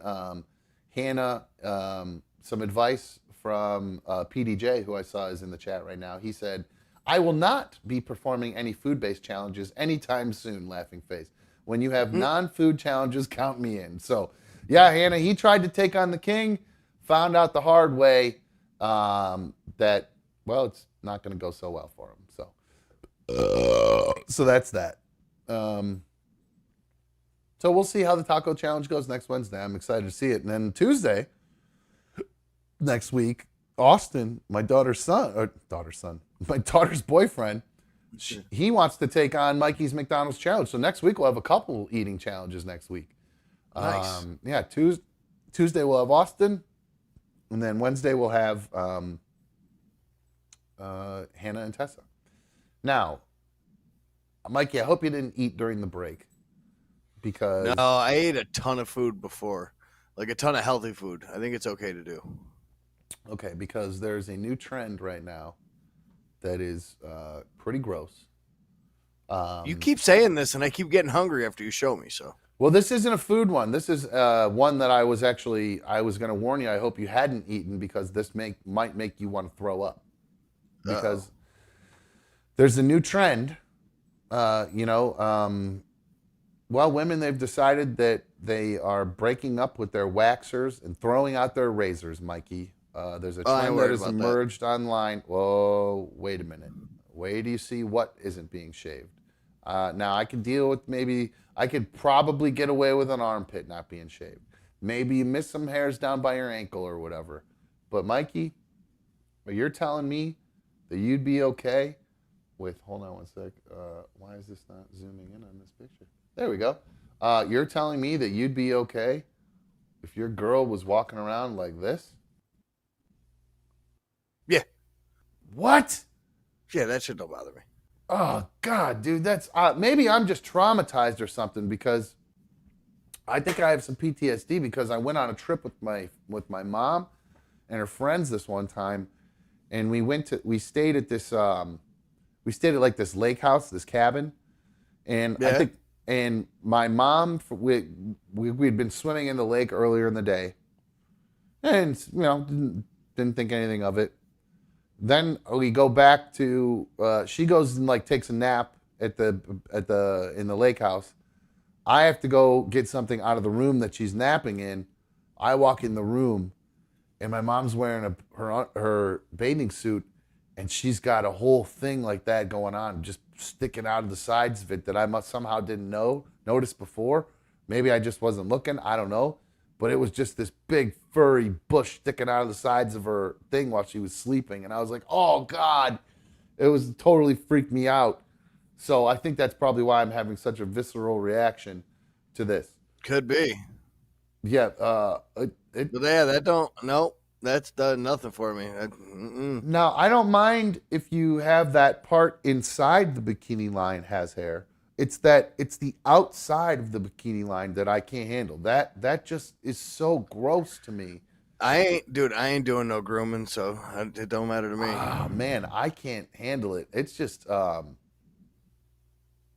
Hannah, some advice from PDJ, who I saw is in the chat right now. He said, I will not be performing any food-based challenges anytime soon, laughing face. When you have non-food challenges, count me in. So, yeah, Hannah, he tried to take on the king, found out the hard way that, well, it's not going to go so well for him. So that's that. So we'll see how the taco challenge goes next Wednesday. I'm excited to see it. And then Tuesday, next week, Austin, my daughter's boyfriend, he wants to take on Mikey's McDonald's challenge. So next week we'll have a couple eating challenges next week. Nice. Yeah, Tuesday we'll have Austin, and then Wednesday we'll have Hannah and Tessa. Now, Mikey, I hope you didn't eat during the break because no, I ate a ton of food before, like a ton of healthy food. I think it's okay to do. Okay, because there's a new trend right now that is pretty gross. You keep saying this, and I keep getting hungry after you show me. So, well, this isn't a food one. This is one that I was going to warn you. I hope you hadn't eaten because this might make you want to throw up. Because there's a new trend. Women, they've decided that they are breaking up with their waxers and throwing out their razors, Mikey. There's a trend that has emerged online. Whoa, wait a minute. Wait till you see what isn't being shaved. Now, I can deal with I could probably get away with an armpit not being shaved. Maybe you miss some hairs down by your ankle or whatever. But, Mikey, you're telling me that you'd be okay with, hold on one sec. Why is this not zooming in on this picture? There we go. You're telling me that you'd be okay if your girl was walking around like this? Yeah. What? Yeah, that shit don't bother me. Oh, God, dude, that's maybe I'm just traumatized or something because I think I have some PTSD because I went on a trip with my mom and her friends this one time, and we stayed at this like this lake house, this cabin, and yeah. I think, and my mom, we'd been swimming in the lake earlier in the day, and didn't think anything of it. Then we go back to she goes and like takes a nap in the lake house. I have to go get something out of the room that she's napping in. I walk in the room, and my mom's wearing her bathing suit, and she's got a whole thing like that going on, just sticking out of the sides of it that I somehow didn't notice before. Maybe I just wasn't looking. I don't know. But it was just this big furry bush sticking out of the sides of her thing while she was sleeping. And I was like, oh, God. It was totally freaked me out. So I think that's probably why I'm having such a visceral reaction to this. Could be. Yeah. That's done nothing for me. Now, I don't mind if you have that part inside the bikini line has hair. It's the outside of the bikini line that I can't handle. That just is so gross to me. I ain't doing no grooming, so it don't matter to me. Oh, man, I can't handle it. It's just, oh,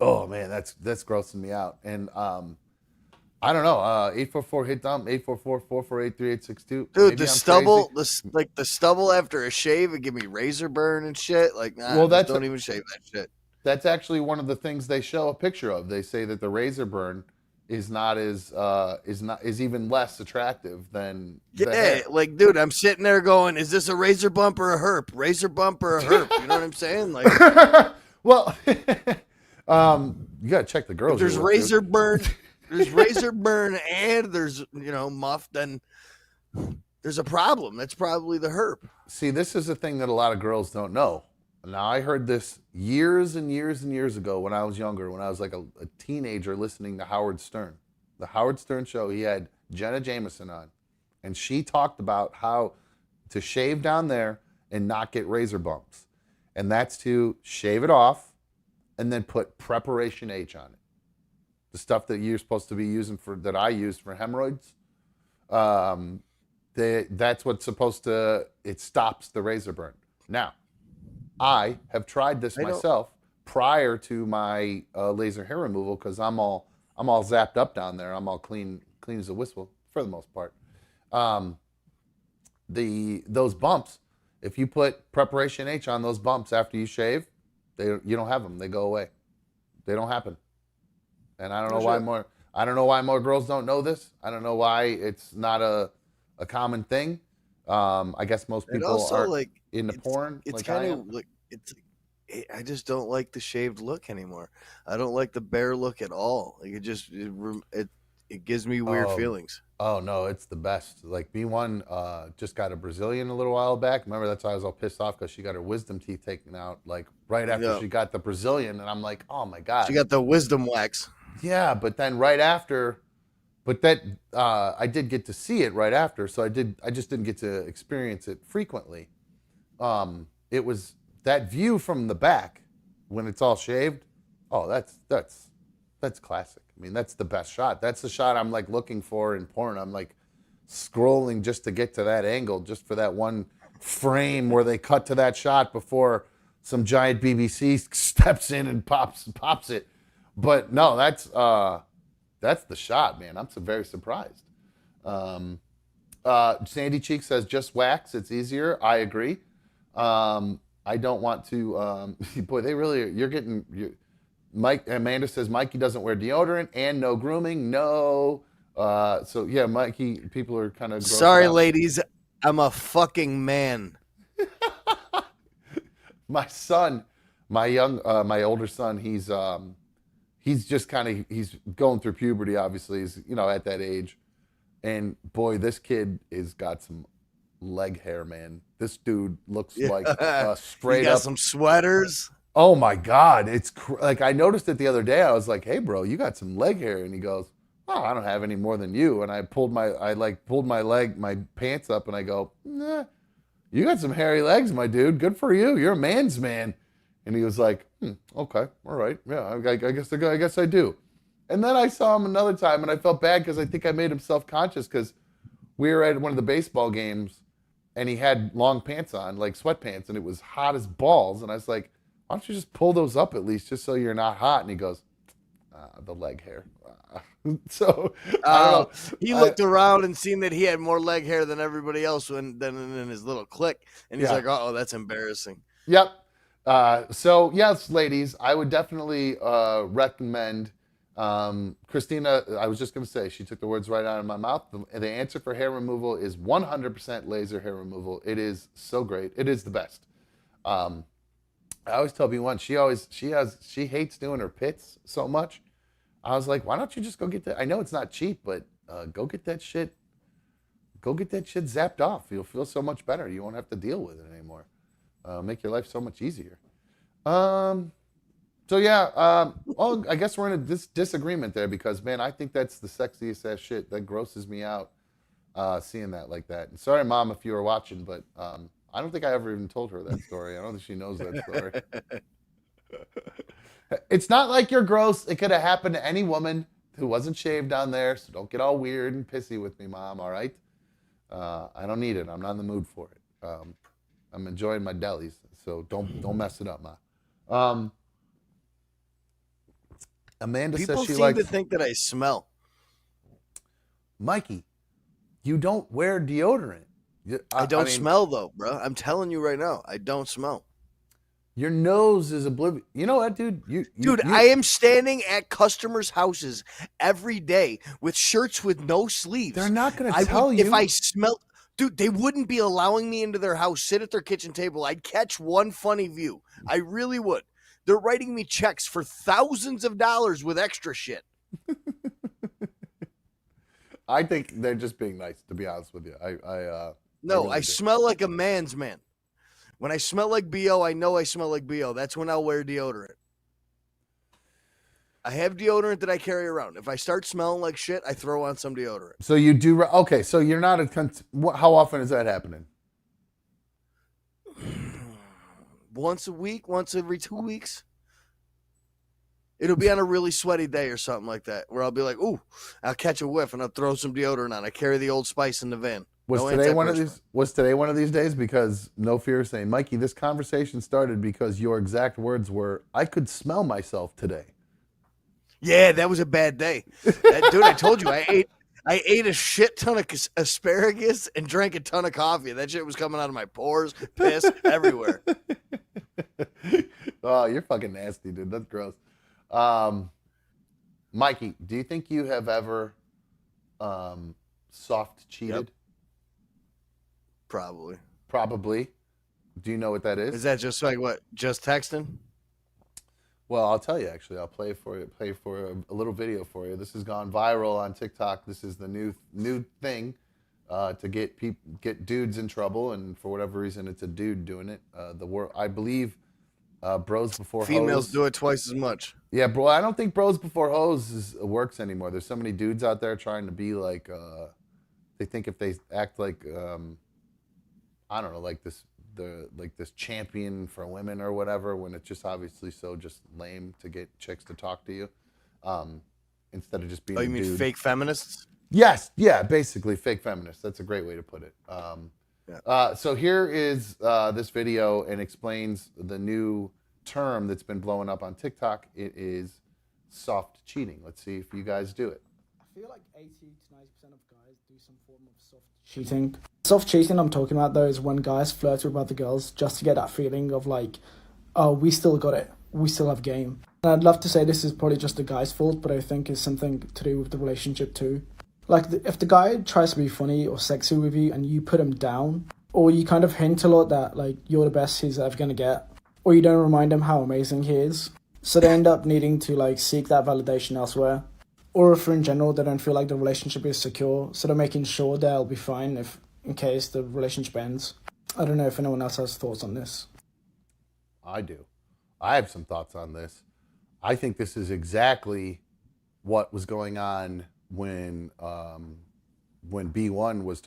man, that's grossing me out. And I don't know. 844-HIT-DUMP, 844-448-3862. Dude, Maybe the I'm stubble, crazy. the stubble after a shave, it give me razor burn and shit. Like, nah, Well, don't even shave that shit. That's actually one of the things they show a picture of. They say that the razor burn is even less attractive than the hair. Like, dude, I'm sitting there going, is this a razor bump or a herp? Razor bump or a herp? You know what I'm saying? Like, well, You got to check the girls. If there's you're with, razor dude. burn, there's razor burn, and there's muff. Then there's a problem. That's probably the herp. See, this is a thing that a lot of girls don't know. Now, I heard this years and years and years ago when I was younger, when I was like a teenager listening to Howard Stern. The Howard Stern show, he had Jenna Jameson on, and she talked about how to shave down there and not get razor bumps. And that's to shave it off and then put Preparation H on it. The stuff that you're supposed to be using that I used for hemorrhoids. That's what's supposed to, it stops the razor burn. Now, I have tried this myself prior to my laser hair removal because I'm all zapped up down there. I'm all clean as a whistle for the most part. Those bumps, if you put Preparation H on those bumps after you shave, you don't have them. They go away. They don't happen. And I don't know why more. I don't know why more girls don't know this. I don't know why it's not a common thing. I guess most people are like into porn. It's like kind of like I just don't like the shaved look anymore. I don't like the bare look at all. Like it gives me weird feelings. Oh no, it's the best. Like B1 just got a Brazilian a little while back. Remember, that's why I was all pissed off because she got her wisdom teeth taken out like right after she got the Brazilian, and I'm like, oh my god. She got the wisdom wax. Yeah, but then right after. But that I did get to see it right after, so I just didn't get to experience it frequently. It was that view from the back when it's all shaved. Oh, that's classic. I mean, that's the best shot. That's the shot I'm like looking for in porn. I'm like scrolling just to get to that angle, just for that one frame where they cut to that shot before some giant BBC steps in and pops it. But no, that's the shot, man. I'm so very surprised. Sandy Cheek says, just wax. It's easier. I agree. I don't want to, boy, they really, you're getting, Amanda says, Mikey doesn't wear deodorant and no grooming. No. So yeah, Mikey, people are kind of. Sorry, ladies. I'm a fucking man. My son, my older son, he's just kind of, he's going through puberty, obviously. He's, at that age. And boy, this kid has got some leg hair, man. This dude looks like straight up. Some sweaters. Oh my God. It's like, I noticed it the other day. I was like, hey bro, you got some leg hair. And he goes, oh, I don't have any more than you. And I pulled my pants up and I go, nah, you got some hairy legs, my dude. Good for you. You're a man's man. And he was like, okay, all right. Yeah, I guess I do. And then I saw him another time, and I felt bad because I think I made him self-conscious because we were at one of the baseball games, and he had long pants on, like sweatpants, and it was hot as balls. And I was like, why don't you just pull those up at least just so you're not hot? And he goes, the leg hair. So I don't know. He looked around and seen that he had more leg hair than everybody else than in his little clique. And he's like, oh, that's embarrassing. Yep. So yes, ladies, I would definitely recommend Christina. I was just going to say, she took the words right out of my mouth. The answer for hair removal is 100% laser hair removal. It is so great. It is the best. I always tell B1, she hates doing her pits so much. I was like, why don't you just go get that? I know it's not cheap, but go get that shit zapped off. You'll feel so much better. You won't have to deal with it anymore. Make your life so much easier. So yeah, well, I guess we're in a disagreement there because, man, I think that's the sexiest ass shit. That grosses me out, seeing that like that. And sorry, Mom, if you were watching, but I don't think I ever even told her that story. I don't think she knows that story. It's not like you're gross. It could have happened to any woman who wasn't shaved down there, so don't get all weird and pissy with me, Mom, all right? I don't need it. I'm not in the mood for it. I'm enjoying my delis, so don't mess it up, Ma. Amanda says she likes... People seem to think that I smell. Mikey, you don't wear deodorant. I don't smell, though, bro. I'm telling you right now, I don't smell. Your nose is oblivious. You know what, dude? I am standing at customers' houses every day with shirts with no sleeves. They're not going to tell you. If I smell... Dude, they wouldn't be allowing me into their house, sit at their kitchen table. I'd catch one funny view. I really would. They're writing me checks for thousands of dollars with extra shit. I think they're just being nice, to be honest with you. No, really I do. smell like a man's man. When I smell like BO, I know I smell like BO. That's when I'll wear deodorant. I have deodorant that I carry around. If I start smelling like shit, I throw on some deodorant. So you do, okay, so you're not how often is that happening? Once a week, once every 2 weeks. It'll be on a really sweaty day or something like that, where I'll be like, ooh, I'll catch a whiff and I'll throw some deodorant on. I carry the Old Spice in the van. Was today one of these days? Because No Fear is saying, Mikey, this conversation started because your exact words were, I could smell myself today. Yeah, that was a bad day. Dude, I told you, I ate a shit ton of asparagus and drank a ton of coffee. That shit was coming out of my pores, piss, everywhere. Oh, you're fucking nasty, dude. That's gross. Mikey, do you think you have ever soft cheated? Yep. Probably. Probably. Do you know what that is? Is that just like what? Just texting? Well, I'll tell you, actually. I'll play for a little video for you. This has gone viral on TikTok. This is the new thing to get dudes in trouble, and for whatever reason, it's a dude doing it. I believe Bros Before Females Hoes. do it twice as much. Yeah, bro. I don't think Bros Before Hoes works anymore. There's so many dudes out there trying to be like, they think if they act like, I don't know, like this champion for women or whatever, when it's just obviously so just lame to get chicks to talk to you, instead of just being. Oh, you mean dude. fake feminists? Yes, yeah, basically fake feminists. That's a great way to put it. So here is this video and explains the new term that's been blowing up on TikTok. It is soft cheating. Let's see if you guys do it. I feel like 80 to 90% of guys do some form of soft cheating. Soft cheating I'm talking about, though, is when guys flirt with other girls just to get that feeling of like, oh, we still got it. We still have game. And I'd love to say this is probably just the guy's fault, but I think it's something to do with the relationship too. Like, if the guy tries to be funny or sexy with you and you put him down, or you kind of hint a lot that, like, you're the best he's ever going to get, or you don't remind him how amazing he is, so they end up needing to, like, seek that validation elsewhere. Or if in general they don't feel like the relationship is secure, so they're making sure they'll be fine in case the relationship ends. I don't know if anyone else has thoughts on this. I do. I have some thoughts on this. I think this is exactly what was going on when B1 was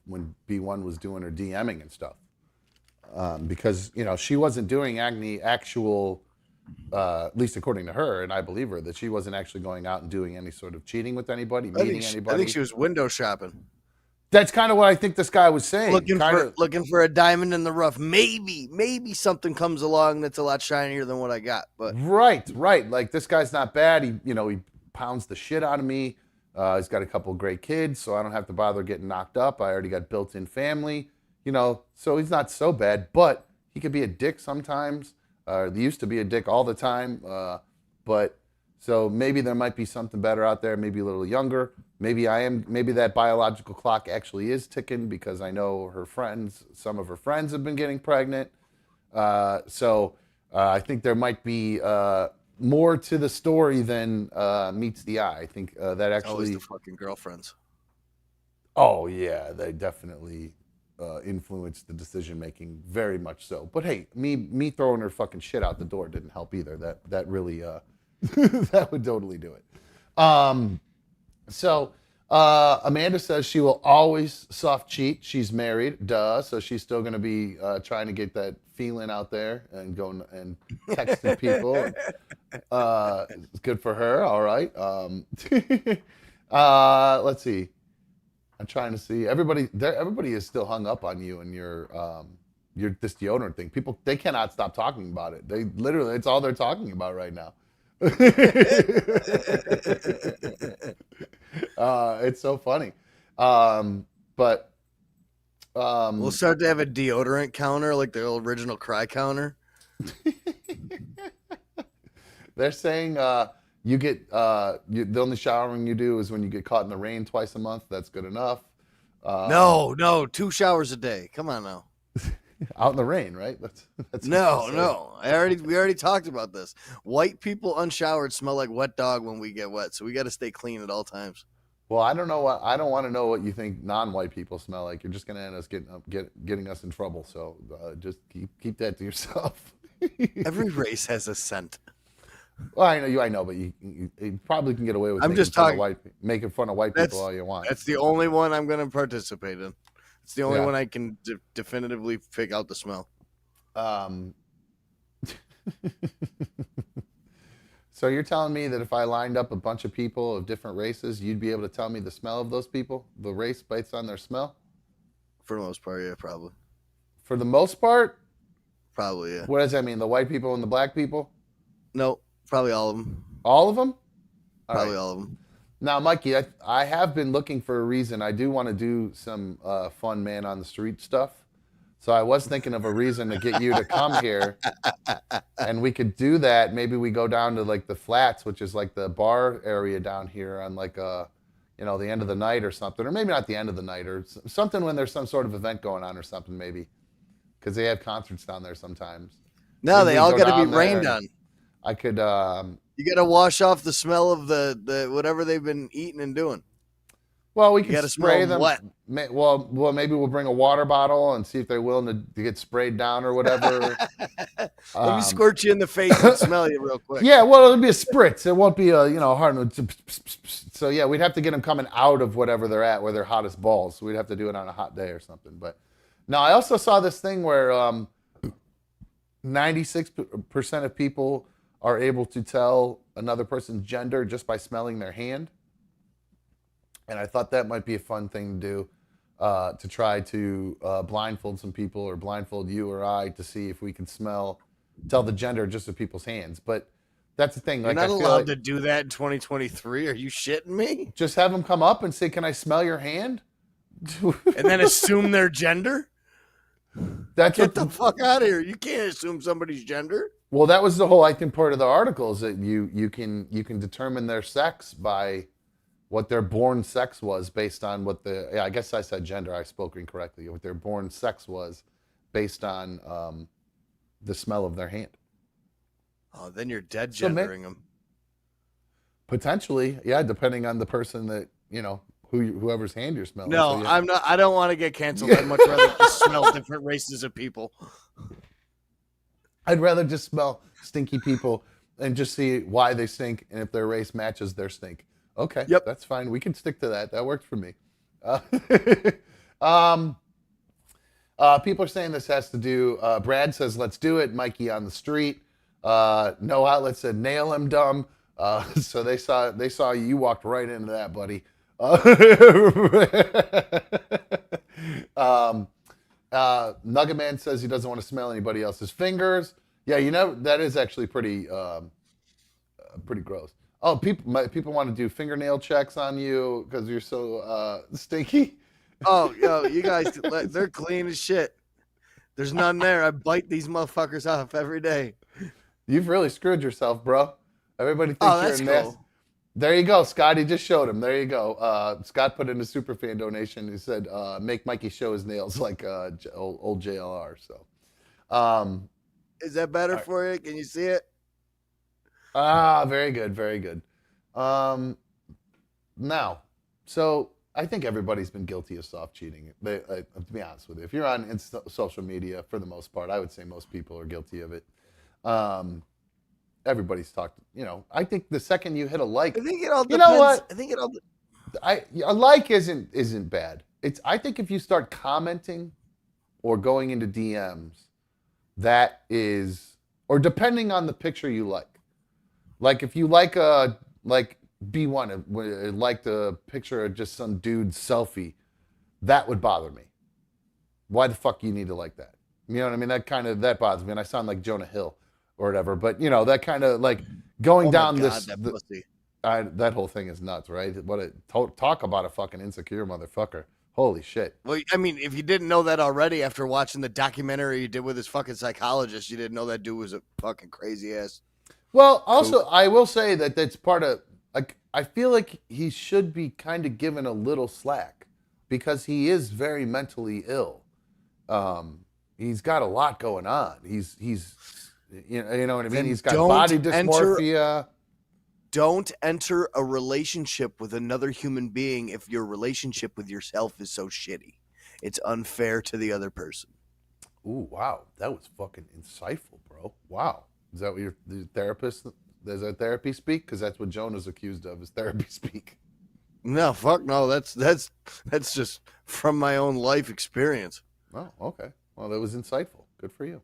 when B1 was doing her DMing and stuff, because she wasn't doing actual, at least according to her, and I believe her, that she wasn't actually going out and doing any sort of cheating with anybody, meeting anybody. I think she was window shopping. That's kind of what I think this guy was saying. Looking for a diamond in the rough. Maybe something comes along that's a lot shinier than what I got. But right. Like, this guy's not bad. He pounds the shit out of me. He's got a couple of great kids, so I don't have to bother getting knocked up. I already got built-in family, so he's not so bad. But he could be a dick sometimes. He used to be a dick all the time. But so maybe there might be something better out there. Maybe a little younger. Maybe that biological clock actually is ticking, because I know some of her friends have been getting pregnant. So I think there might be more to the story than meets the eye. I think that actually. Always the fucking girlfriends. Oh yeah, they definitely influenced the decision making, very much so. But hey, me throwing her fucking shit out the door didn't help either. That really that would totally do it. So Amanda says she will always soft cheat. She's married, duh. So she's still going to be trying to get that feeling out there and going and texting people. It's good for her. All right. Let's see. I'm trying to see. Everybody is still hung up on you and your this deodorant thing. People, they cannot stop talking about it. They literally, it's all they're talking about right now. It's so funny. But we'll start to have a deodorant counter, like the original Cry counter. They're saying you get the only showering you do is when you get caught in the rain twice a month. That's good enough. No, 2 showers a day. Come on now. Out in the rain, right? That's No. We already talked about this. White people unshowered smell like wet dog when we get wet, so we got to stay clean at all times. Well, I don't want to know what you think non-white people smell like. You're just gonna end us getting us in trouble. So just keep that to yourself. Every race has a scent. Well, I know, but you probably can get away with. I'm just talking making fun of white people all you want. That's the only one I'm going to participate in. It's the only one I can definitively pick out the smell. So you're telling me that if I lined up a bunch of people of different races, you'd be able to tell me the smell of those people, the race based on their smell? For the most part, yeah, probably. For the most part? Probably, yeah. What does that mean? The white people and the black people? No, probably all of them. All of them? Probably all of them. Now, Mikey, I have been looking for a reason. I do want to do some fun man on the street stuff. So I was thinking of a reason to get you to come here, and we could do that. Maybe we go down to like the Flats, which is like the bar area down here on like the end of the night or something, or maybe not the end of the night or something when there's some sort of event going on or something, maybe, because they have concerts down there sometimes. No, they all got to be rained on. I could. You got to wash off the smell of the whatever they've been eating and doing. Well, we can spray them. Wet. Well, maybe we'll bring a water bottle and see if they're willing to get sprayed down or whatever. Let me squirt you in the face and smell you real quick. Yeah, well, it'll be a spritz. It won't be a hard. So yeah, we'd have to get them coming out of whatever they're at, where they're hottest balls. So we'd have to do it on a hot day or something. But now I also saw this thing where 96% of people are able to tell another person's gender just by smelling their hand. And I thought that might be a fun thing to do, to try to blindfold some people or blindfold you or I to see if we can tell the gender just of people's hands. But that's the thing. You're not allowed to do that in 2023. Are you shitting me? Just have them come up and say, "Can I smell your hand?" And then assume their gender? Get the fuck out of here. You can't assume somebody's gender. Well, that was the whole, I think, part of the article is that you can determine their sex by what their born sex was based on I guess I said gender, I spoke incorrectly, what their born sex was based on the smell of their hand. Oh, then you're dead gendering them. Potentially, yeah, depending on the person that, whoever's hand you're smelling. No, so, yeah. I'm not. I don't want to get canceled. I'd much rather just smell different races of people. I'd rather just smell stinky people and just see why they stink and if their race matches their stink. Okay, yep, that's fine. We can stick to that. That works for me. People are saying this has to do. Brad says, "Let's do it." Mikey on the street. No Outlet said, "Nail him, dumb." So they saw you. You walked right into that, buddy. Nugget Man says he doesn't want to smell anybody else's fingers. Yeah, that is actually pretty gross. Oh, people want to do fingernail checks on you because you're so stinky. Oh, yo, you guys, they're clean as shit. There's none there. I bite these motherfuckers off every day. You've really screwed yourself, bro. Everybody thinks you're cool. There you go, Scott. He just showed him. There you go. Scott put in a superfan donation. He said, "Make Mikey show his nails like old JLR." So, is that better for you? Can you see it? Very good, very good. Now, so I think everybody's been guilty of soft cheating. To be honest with you, if you're on social media, for the most part, I would say most people are guilty of it. Everybody's talked. I think the second you hit a like, I think it all depends. You know what? I think it all. A like isn't bad. I think if you start commenting or going into DMs, that is, or depending on the picture you like. Like if you like B1 liked a picture of just some dude's selfie, that would bother me. Why the fuck you need to like that? You know what I mean? That bothers me, and I sound like Jonah Hill or whatever. But that kind of like going down this. That whole thing is nuts, right? Talk about a fucking insecure motherfucker. Holy shit. Well, I mean, if you didn't know that already after watching the documentary you did with his fucking psychologist, you didn't know that dude was a fucking crazy ass. Well, also, I will say that that's part of, I feel like he should be kind of given a little slack because he is very mentally ill. He's got a lot going on. He's you know what I mean? Then He's got don't body enter- dysmorphia. Don't enter a relationship with another human being if your relationship with yourself is so shitty. It's unfair to the other person. Ooh, wow. That was fucking insightful, bro. Wow. Is that what the therapist, does that therapy speak? Because that's what Jonah's accused of, is therapy speak. No, fuck no. That's just from my own life experience. Oh, okay. Well, that was insightful. Good for you.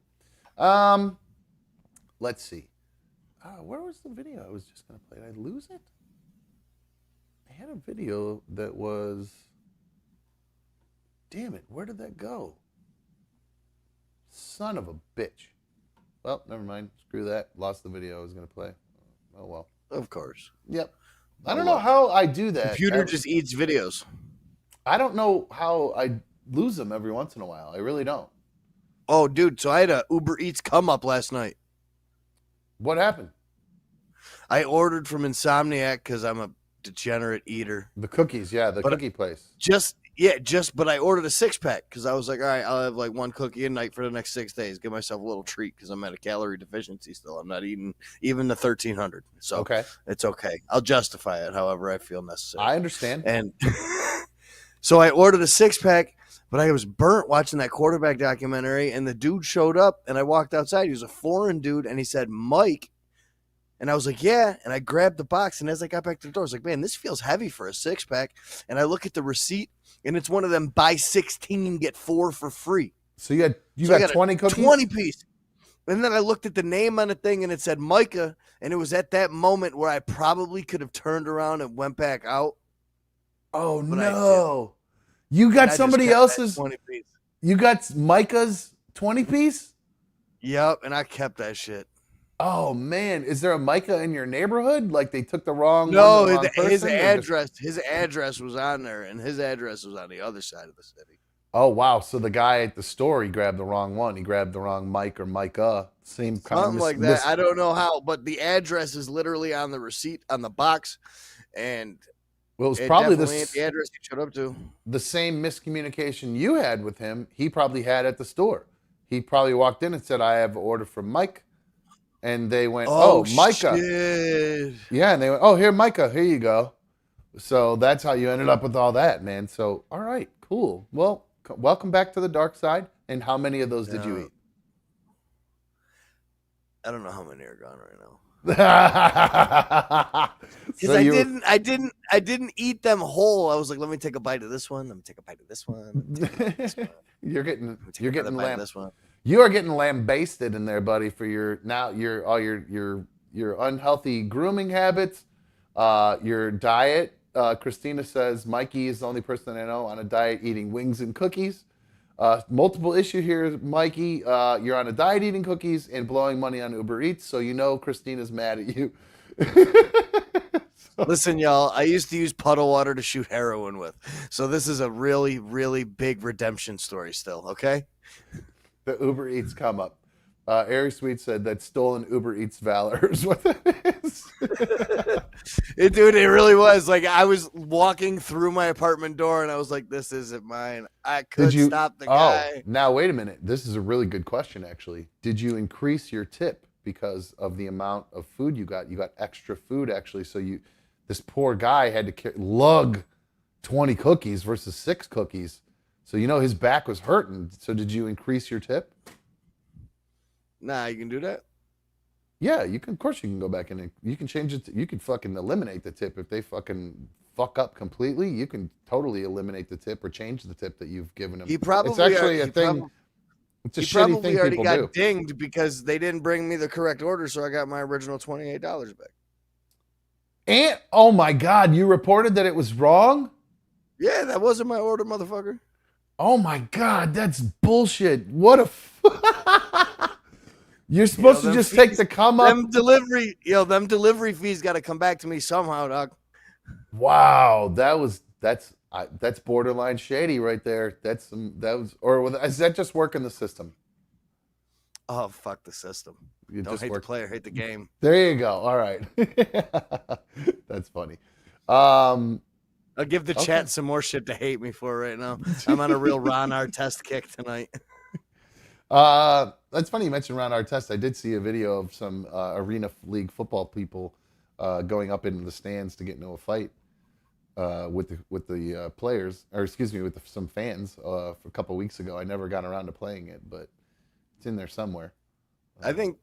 Let's see. Where was the video I was just going to play? Did I lose it? I had a video that was... Damn it. Where did that go? Son of a bitch. Well, never mind. Screw that. Lost the video I was going to play. Oh, well. Of course. Yep. I don't know how I do that. Computer just eats videos. I don't know how I lose them every once in a while. I really don't. Oh, dude. So I had a Ubereats come up last night. What happened? I ordered from Insomniac because I'm a degenerate eater. The cookies, yeah, the cookie place. But I ordered a 6-pack because I was like, all right, I'll have like one cookie a night for the next 6 days. Give myself a little treat because I'm at a calorie deficiency still. I'm not eating even the 1,300. So Okay. It's okay. I'll justify it however I feel necessary. I understand. And so I ordered a 6-pack, but I was burnt watching that quarterback documentary, and the dude showed up, and I walked outside. He was a foreign dude, and he said, Mike. And I was like, yeah. And I grabbed the box, and as I got back to the door, I was like, man, this feels heavy for a 6-pack. And I look at the receipt, and it's one of them buy 16, get 4 for free. So you got 20 cookies? 20 piece. And then I looked at the name on the thing, and it said Micah, and it was at that moment where I probably could have turned around and went back out. Oh, But no. You got somebody else's. 20 piece. You got Micah's 20 piece? Yep, and I kept that shit. Oh, man. Is there a Micah in your neighborhood? Like they took the wrong No, one, the wrong his person, his address was on there, and his address was on the other side of the city. Oh, wow. So the guy at the store, he grabbed the wrong one. He grabbed the wrong Mike or Micah. Same kind Something of like that. I don't know how, but the address is literally on the receipt on the box, and Well, it was it probably definitely ain't the address he showed up to. the same miscommunication you had with him, he probably had at the store. He probably walked in and said, I have an order from Mike. And they went, oh Micah. Shit. Yeah, and they went, oh, here, Micah, here you go. So that's how you ended up with all that, man. So, all right, cool. Well, welcome back to the dark side. And how many of those did you eat? I don't know how many are gone right now. So Because I didn't eat them whole. I was like, let me take a bite of this one. Let me take a bite of this one. You're getting this one. You are getting lambasted in there, buddy, for your unhealthy grooming habits, your diet. Christina says Mikey is the only person I know on a diet eating wings and cookies. Multiple issue here, Mikey. You're on a diet eating cookies and blowing money on Uber Eats, so you know Christina's mad at you. Listen, y'all, I used to use puddle water to shoot heroin with. So this is a really, really big redemption story still, okay? The Uber Eats come up. Airy Sweet said that stolen Uber Eats valor is what that is. Dude, it really was. Like, I was walking through my apartment door, and I was like, this isn't mine. I could stop the guy. Now, wait a minute. This is a really good question, actually. Did you increase your tip because of the amount of food you got? You got extra food, actually. So this poor guy had to lug 20 cookies versus 6 cookies. So, his back was hurting. So did you increase your tip? Nah, you can do that? Yeah, you can. Of course you can go back in and you can change it. You can fucking eliminate the tip. If they fucking fuck up completely, you can totally eliminate the tip or change the tip that you've given them. It's actually a thing. It's a shitty thing people do. He probably already got dinged because they didn't bring me the correct order, so I got my original $28 back. And, oh my God, you reported that it was wrong? Yeah, that wasn't my order, motherfucker. Oh my God, that's bullshit. What a... You're supposed to just take the come up. Them delivery fees got to come back to me somehow, dog. Wow, that's borderline shady right there. Does that just work in the system? Oh, fuck the system. Don't hate the player, hate the game. There you go. All right. That's funny. I'll give the chat some more shit to hate me for right now. I'm on a real Ron Artest kick tonight. That's funny you mentioned Ron Artest. I did see a video of some Arena League football people going up into the stands to get into a fight with the players, or excuse me, with some fans for a couple weeks ago. I never got around to playing it, but it's in there somewhere. I think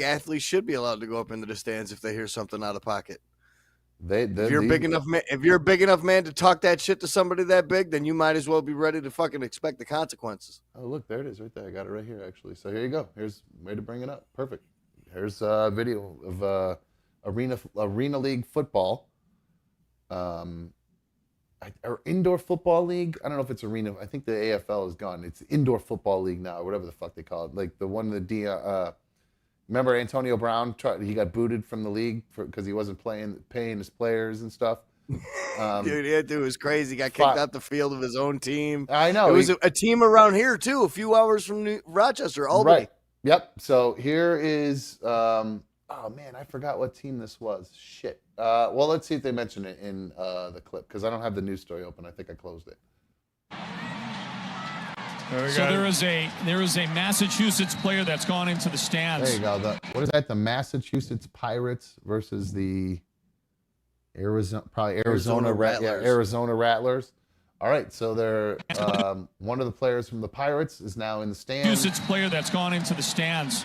athletes should be allowed to go up into the stands if they hear something out of pocket. If you're a big enough man to talk that shit to somebody that big, then you might as well be ready to fucking expect the consequences. Oh, look, there it is right there. I got it right here, actually. So here you go. Here's a way to bring it up. Perfect. Here's a video of Arena League football. Or indoor football league. I don't know if it's arena. I think the AFL is gone. It's indoor football league now, or whatever the fuck they call it. Like the one remember Antonio Brown? He got booted from the league because he wasn't paying his players and stuff. Dude, that dude was crazy. He got kicked out the field of his own team. I know. It was a team around here too, a few hours from Rochester, Albany. Right. Yep. So here is. Oh man, I forgot what team this was. Shit. Well, let's see if they mention it in the clip because I don't have the news story open. I think I closed it. So there is a Massachusetts player that's gone into the stands. There you go. What is that? The Massachusetts Pirates versus the Arizona Rattlers. Yeah, Arizona Rattlers. All right, so they're one of the players from the Pirates is now in the stands. Massachusetts player that's gone into the stands.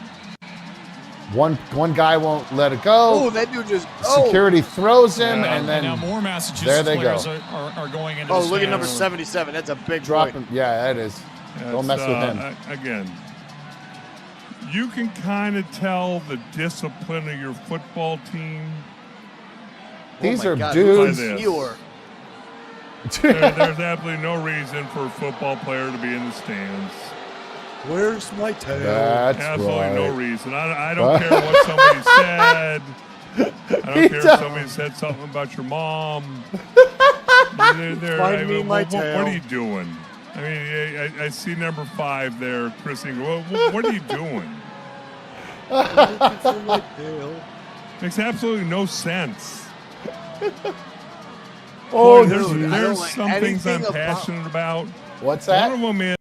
One guy won't let it go. Oh, that dude just security throws him, and then now more Massachusetts players are going into the stands. Look at number 77. That's a big drop boy. him. Yeah, that is. Don't mess with him. Again, you can kind of tell the discipline of your football team. These are God, dudes. There's absolutely no reason for a football player to be in the stands. Where's my tail? That's absolutely right. no reason. I don't care what somebody said. I don't care if somebody said something about your mom. Find me my tail. What are you doing? I mean, I see number 5 there, Chrissy. What are you doing? Makes absolutely no sense. There's some things I'm passionate about. What's that? One of them is.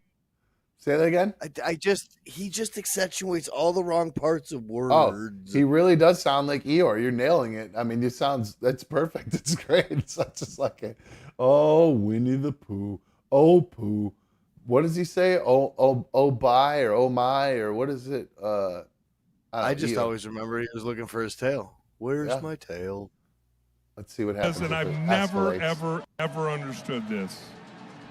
Say that again. He just accentuates all the wrong parts of words. Oh, he really does sound like Eeyore. You're nailing it. I mean, that's perfect. It's great. It's not just like Winnie the Pooh. Oh, Pooh. What does he say? Oh, bye, or oh, my, or what is it? I just always remember he was looking for his tail. Where's my tail? Let's see what happens. Listen, I've never, ever understood this.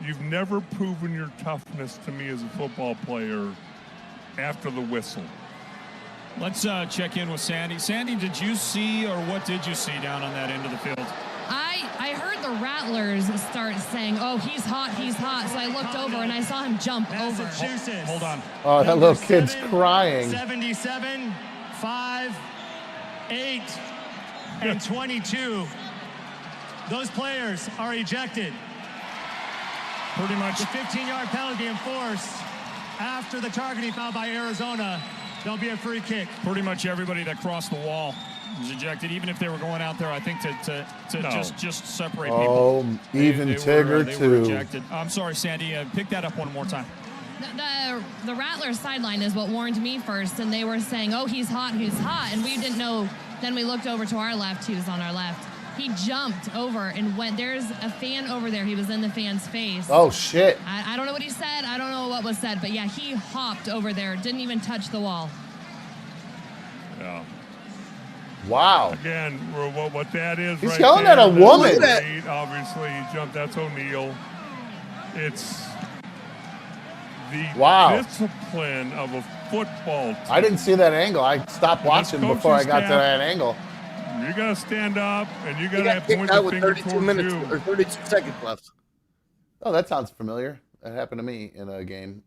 You've never proven your toughness to me as a football player after the whistle. Let's check in with Sandy. Sandy, did you see, or what did you see down on that end of the field? I heard the Rattlers start saying, "Oh, he's hot, he's hot." So I looked over and I saw him jump over. Hold on. Oh, that little kid's crying. 77, 5, 8, and 22. Those players are ejected. Pretty much. The 15-yard penalty enforced after the targeting foul by Arizona. There'll be a free kick. Pretty much everybody that crossed the wall was ejected, even if they were going out there, I think, to just separate people. Oh, even Tigger, they too. were ejected. I'm sorry, Sandy. Pick that up one more time. The Rattlers sideline is what warned me first, and they were saying, "Oh, he's hot, and we didn't know. Then we looked over to our left. He was on our left. He jumped over and went. There's a fan over there. He was in the fan's face. Oh, shit. I don't know what he said. I don't know what was said. But, yeah, he hopped over there. Didn't even touch the wall. Yeah. Wow. Again, what that is He's right yelling there, at a woman. Obviously, he jumped. That's O'Neal. It's the discipline of a football team. I didn't see that angle. I stopped watching before I got to that angle. You got to stand up, and you got to point the the finger finger 32 towards minutes you. or 32 seconds left. Oh, that sounds familiar. That happened to me in a game.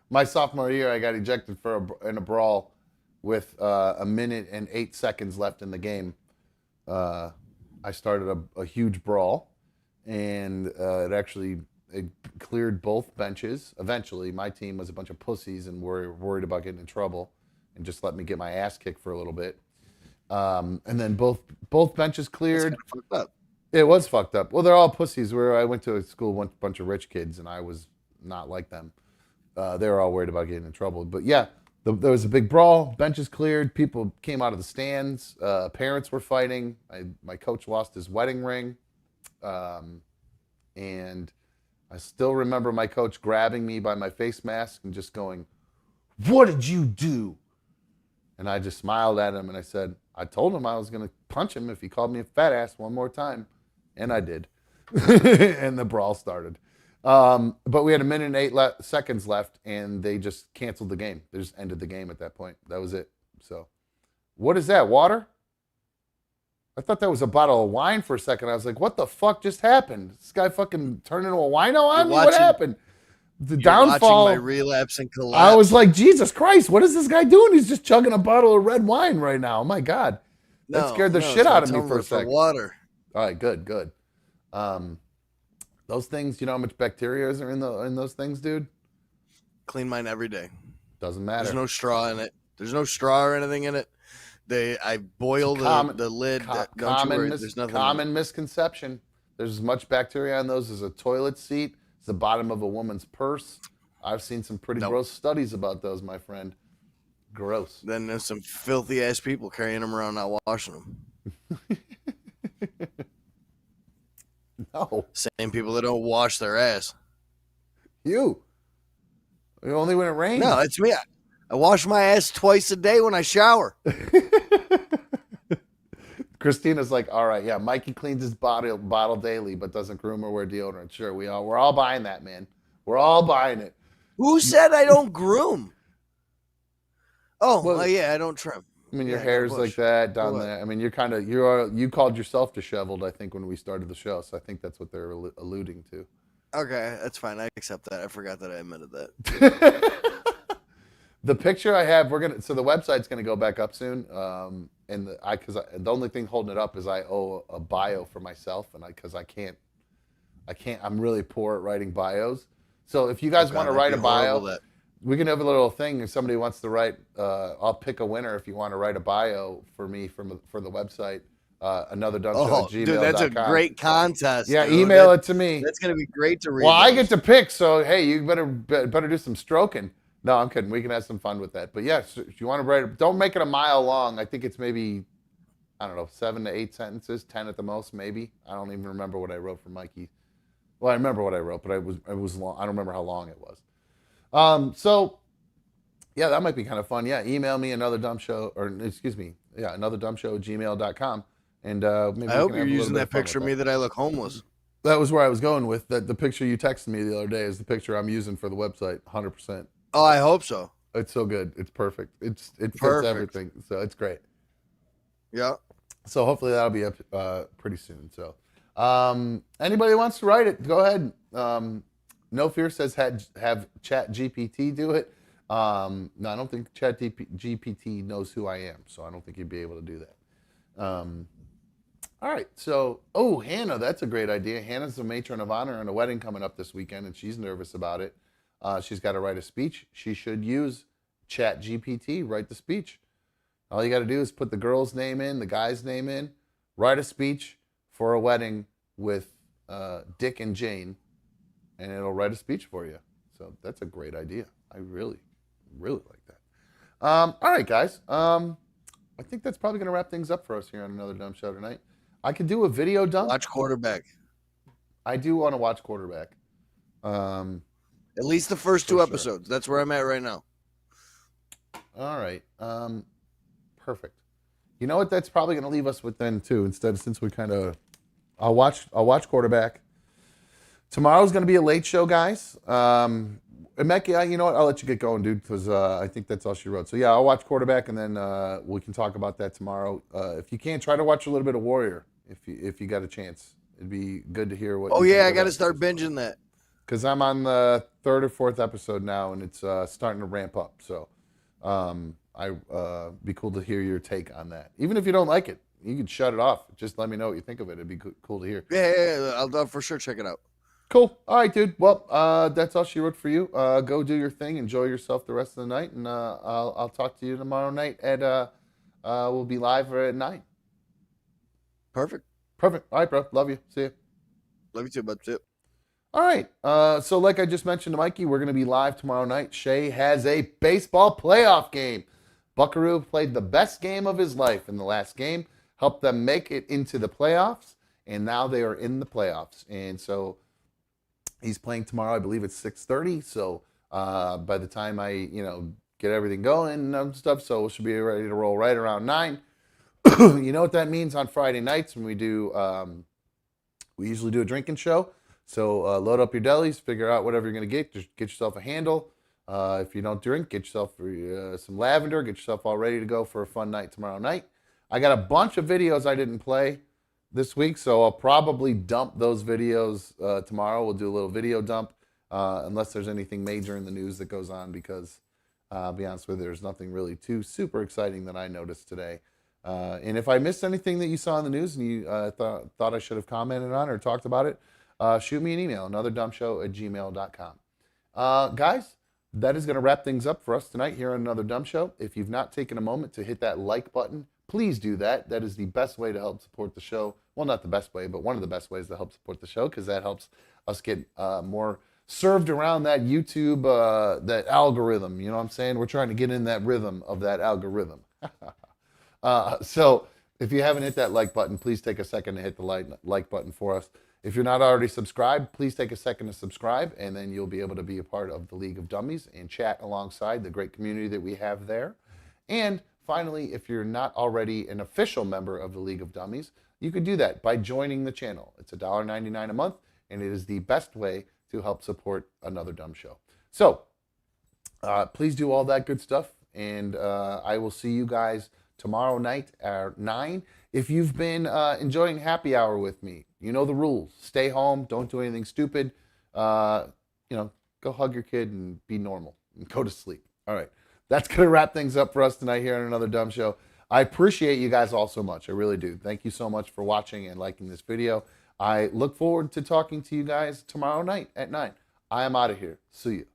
My sophomore year, I got ejected in a brawl with 1 minute and 8 seconds left in the game. I started a huge brawl, and it cleared both benches. Eventually, my team was a bunch of pussies and were worried about getting in trouble and just let me get my ass kicked for a little bit. And then both benches cleared. That's kinda fucked up. It was fucked up. Well, they're all pussies. I went to a school with a bunch of rich kids, and I was not like them. they were all worried about getting in trouble. But yeah, there was a big brawl. Benches cleared. People came out of the stands. Parents were fighting. My coach lost his wedding ring. And I still remember my coach grabbing me by my face mask and just going, "What did you do?" And I just smiled at him and I said, I told him I was going to punch him if he called me a fat ass one more time. And I did. And the brawl started. But we had 1 minute and 8 seconds left, and they just canceled the game. They just ended the game at that point. That was it. So, what is that, water? I thought that was a bottle of wine for a second. I was like, what the fuck just happened? This guy fucking turned into a wino on me? What happened? The downfall. Watching my relapse and collapse. I was like, Jesus Christ, what is this guy doing? He's just chugging a bottle of red wine right now. Oh my God. That scared the shit out of me for a second. Water. All right, good. Those things, you know how much bacteria are in those things, dude? Clean mine every day. Doesn't matter. There's no straw in it. There's no straw or anything in it. I boil the lid. Don't you worry. There's nothing. Common misconception. There's as much bacteria on those as a toilet seat. It's the bottom of a woman's purse. I've seen some pretty gross studies about those, my friend. Gross. Then there's some filthy ass people carrying them around, not washing them. No. Same people that don't wash their ass. You. Only when it rains. No, it's me. I wash my ass twice a day when I shower. Christina's like, all right, yeah, Mikey cleans his bottle daily, but doesn't groom or wear deodorant. Sure, we're all buying that, man. We're all buying it. Who said I don't groom? Oh, yeah, I don't trim. I mean, your hair's like that down there. I mean, you called yourself disheveled, I think, when we started the show. So I think that's what they're alluding to. Okay, that's fine. I accept that. I forgot that I admitted that. The picture I have, so the website's gonna go back up soon. And the only thing holding it up is I owe a bio for myself, and because I can't. I'm really poor at writing bios. So if you guys want to write a bio, we can have a little thing. If somebody wants to write, I'll pick a winner if you want to write a bio for me for the website. Anotherdumbshow@gmail.com. Dude, that's a great contest. Yeah, email it to me. That's gonna be great to read. Well, I get to pick, so hey, you better do some stroking. No, I'm kidding. We can have some fun with that. But yes, if you want to write it, don't make it a mile long. I think it's maybe, I don't know, 7 to 8 sentences, 10 at the most, maybe. I don't even remember what I wrote for Mikey. Well, I remember what I wrote, but it was long. I don't remember how long it was. So yeah, that might be kind of fun. Yeah, email me anotherdumbshow@gmail.com, and maybe I hope you're using that picture of me that I look homeless. That was where I was going with that. The picture you texted me the other day is the picture I'm using for the website, 100%. Oh, I hope so. It's so good. It's perfect. It fits perfect. Everything. So it's great. Yeah. So hopefully that'll be up pretty soon. So anybody wants to write it, go ahead. No Fear says have Chat GPT do it. No, I don't think Chat GPT knows who I am, so I don't think he'd be able to do that. All right. So, Hannah, that's a great idea. Hannah's the matron of honor on a wedding coming up this weekend, and she's nervous about it. She's got to write a speech. She should use Chat GPT, write the speech. All you got to do is put the girl's name in, the guy's name in, write a speech for a wedding with Dick and Jane, and it'll write a speech for you. So that's a great idea. I really, really like that. All right, guys. I think that's probably going to wrap things up for us here on Another Dumb Show tonight. I could do a video dump. Watch quarterback. I do want to watch quarterback. At least the first 2 episodes. That's where I'm at right now. All right. Perfect. You know what? That's probably going to leave us with then too. Since we kind of, I'll watch quarterback. Tomorrow's going to be a late show, guys. And Mikey, you know what? I'll let you get going, dude, because I think that's all she wrote. So yeah, I'll watch quarterback, and then we can talk about that tomorrow. If you can't, try to watch a little bit of Warrior if you got a chance. It'd be good to hear what. Oh yeah, I got to start binging that. Because I'm on the 3rd or 4th episode now, and it's starting to ramp up. So be cool to hear your take on that. Even if you don't like it, you can shut it off. Just let me know what you think of it. It'd be cool to hear. Yeah, I'll for sure check it out. Cool. All right, dude. Well, that's all she wrote for you. Go do your thing. Enjoy yourself the rest of the night, and I'll talk to you tomorrow night we'll be live at 9. Perfect. All right, bro. Love you. See you. Love you too, bud. See you. All right. So like I just mentioned to Mikey, we're going to be live tomorrow night. Shea has a baseball playoff game. Buckaroo played the best game of his life in the last game, helped them make it into the playoffs, and now they are in the playoffs. And so he's playing tomorrow. I believe it's 6:30. So by the time I, get everything going and stuff, so we should be ready to roll right around 9. You know what that means on Friday nights when we do, we usually do a drinking show. So load up your delis, figure out whatever you're going to get. Just get yourself a handle. If you don't drink, get yourself some lavender. Get yourself all ready to go for a fun night tomorrow night. I got a bunch of videos I didn't play this week, so I'll probably dump those videos tomorrow. We'll do a little video dump unless there's anything major in the news that goes on because, I'll be honest with you, there's nothing really too super exciting that I noticed today. And if I missed anything that you saw in the news and you thought I should have commented on or talked about it, shoot me an email, anotherdumbshow@gmail.com. Guys, that is going to wrap things up for us tonight here on Another Dumb Show. If you've not taken a moment to hit that like button, please do that. That is the best way to help support the show. Well, not the best way, but one of the best ways to help support the show because that helps us get more served around that YouTube, that algorithm. You know what I'm saying? We're trying to get in that rhythm of that algorithm. So if you haven't hit that like button, please take a second to hit the like button for us. If you're not already subscribed, please take a second to subscribe, and then you'll be able to be a part of the League of Dummies and chat alongside the great community that we have there. And finally, if you're not already an official member of the League of Dummies, you could do that by joining the channel. It's $1.99 a month, and it is the best way to help support Another Dumb Show. So please do all that good stuff, and I will see you guys tomorrow night at 9. If you've been enjoying happy hour with me, you know the rules. Stay home. Don't do anything stupid. Go hug your kid and be normal and go to sleep. All right. That's going to wrap things up for us tonight here on Another Dumb Show. I appreciate you guys all so much. I really do. Thank you so much for watching and liking this video. I look forward to talking to you guys tomorrow night at 9. I am out of here. See you.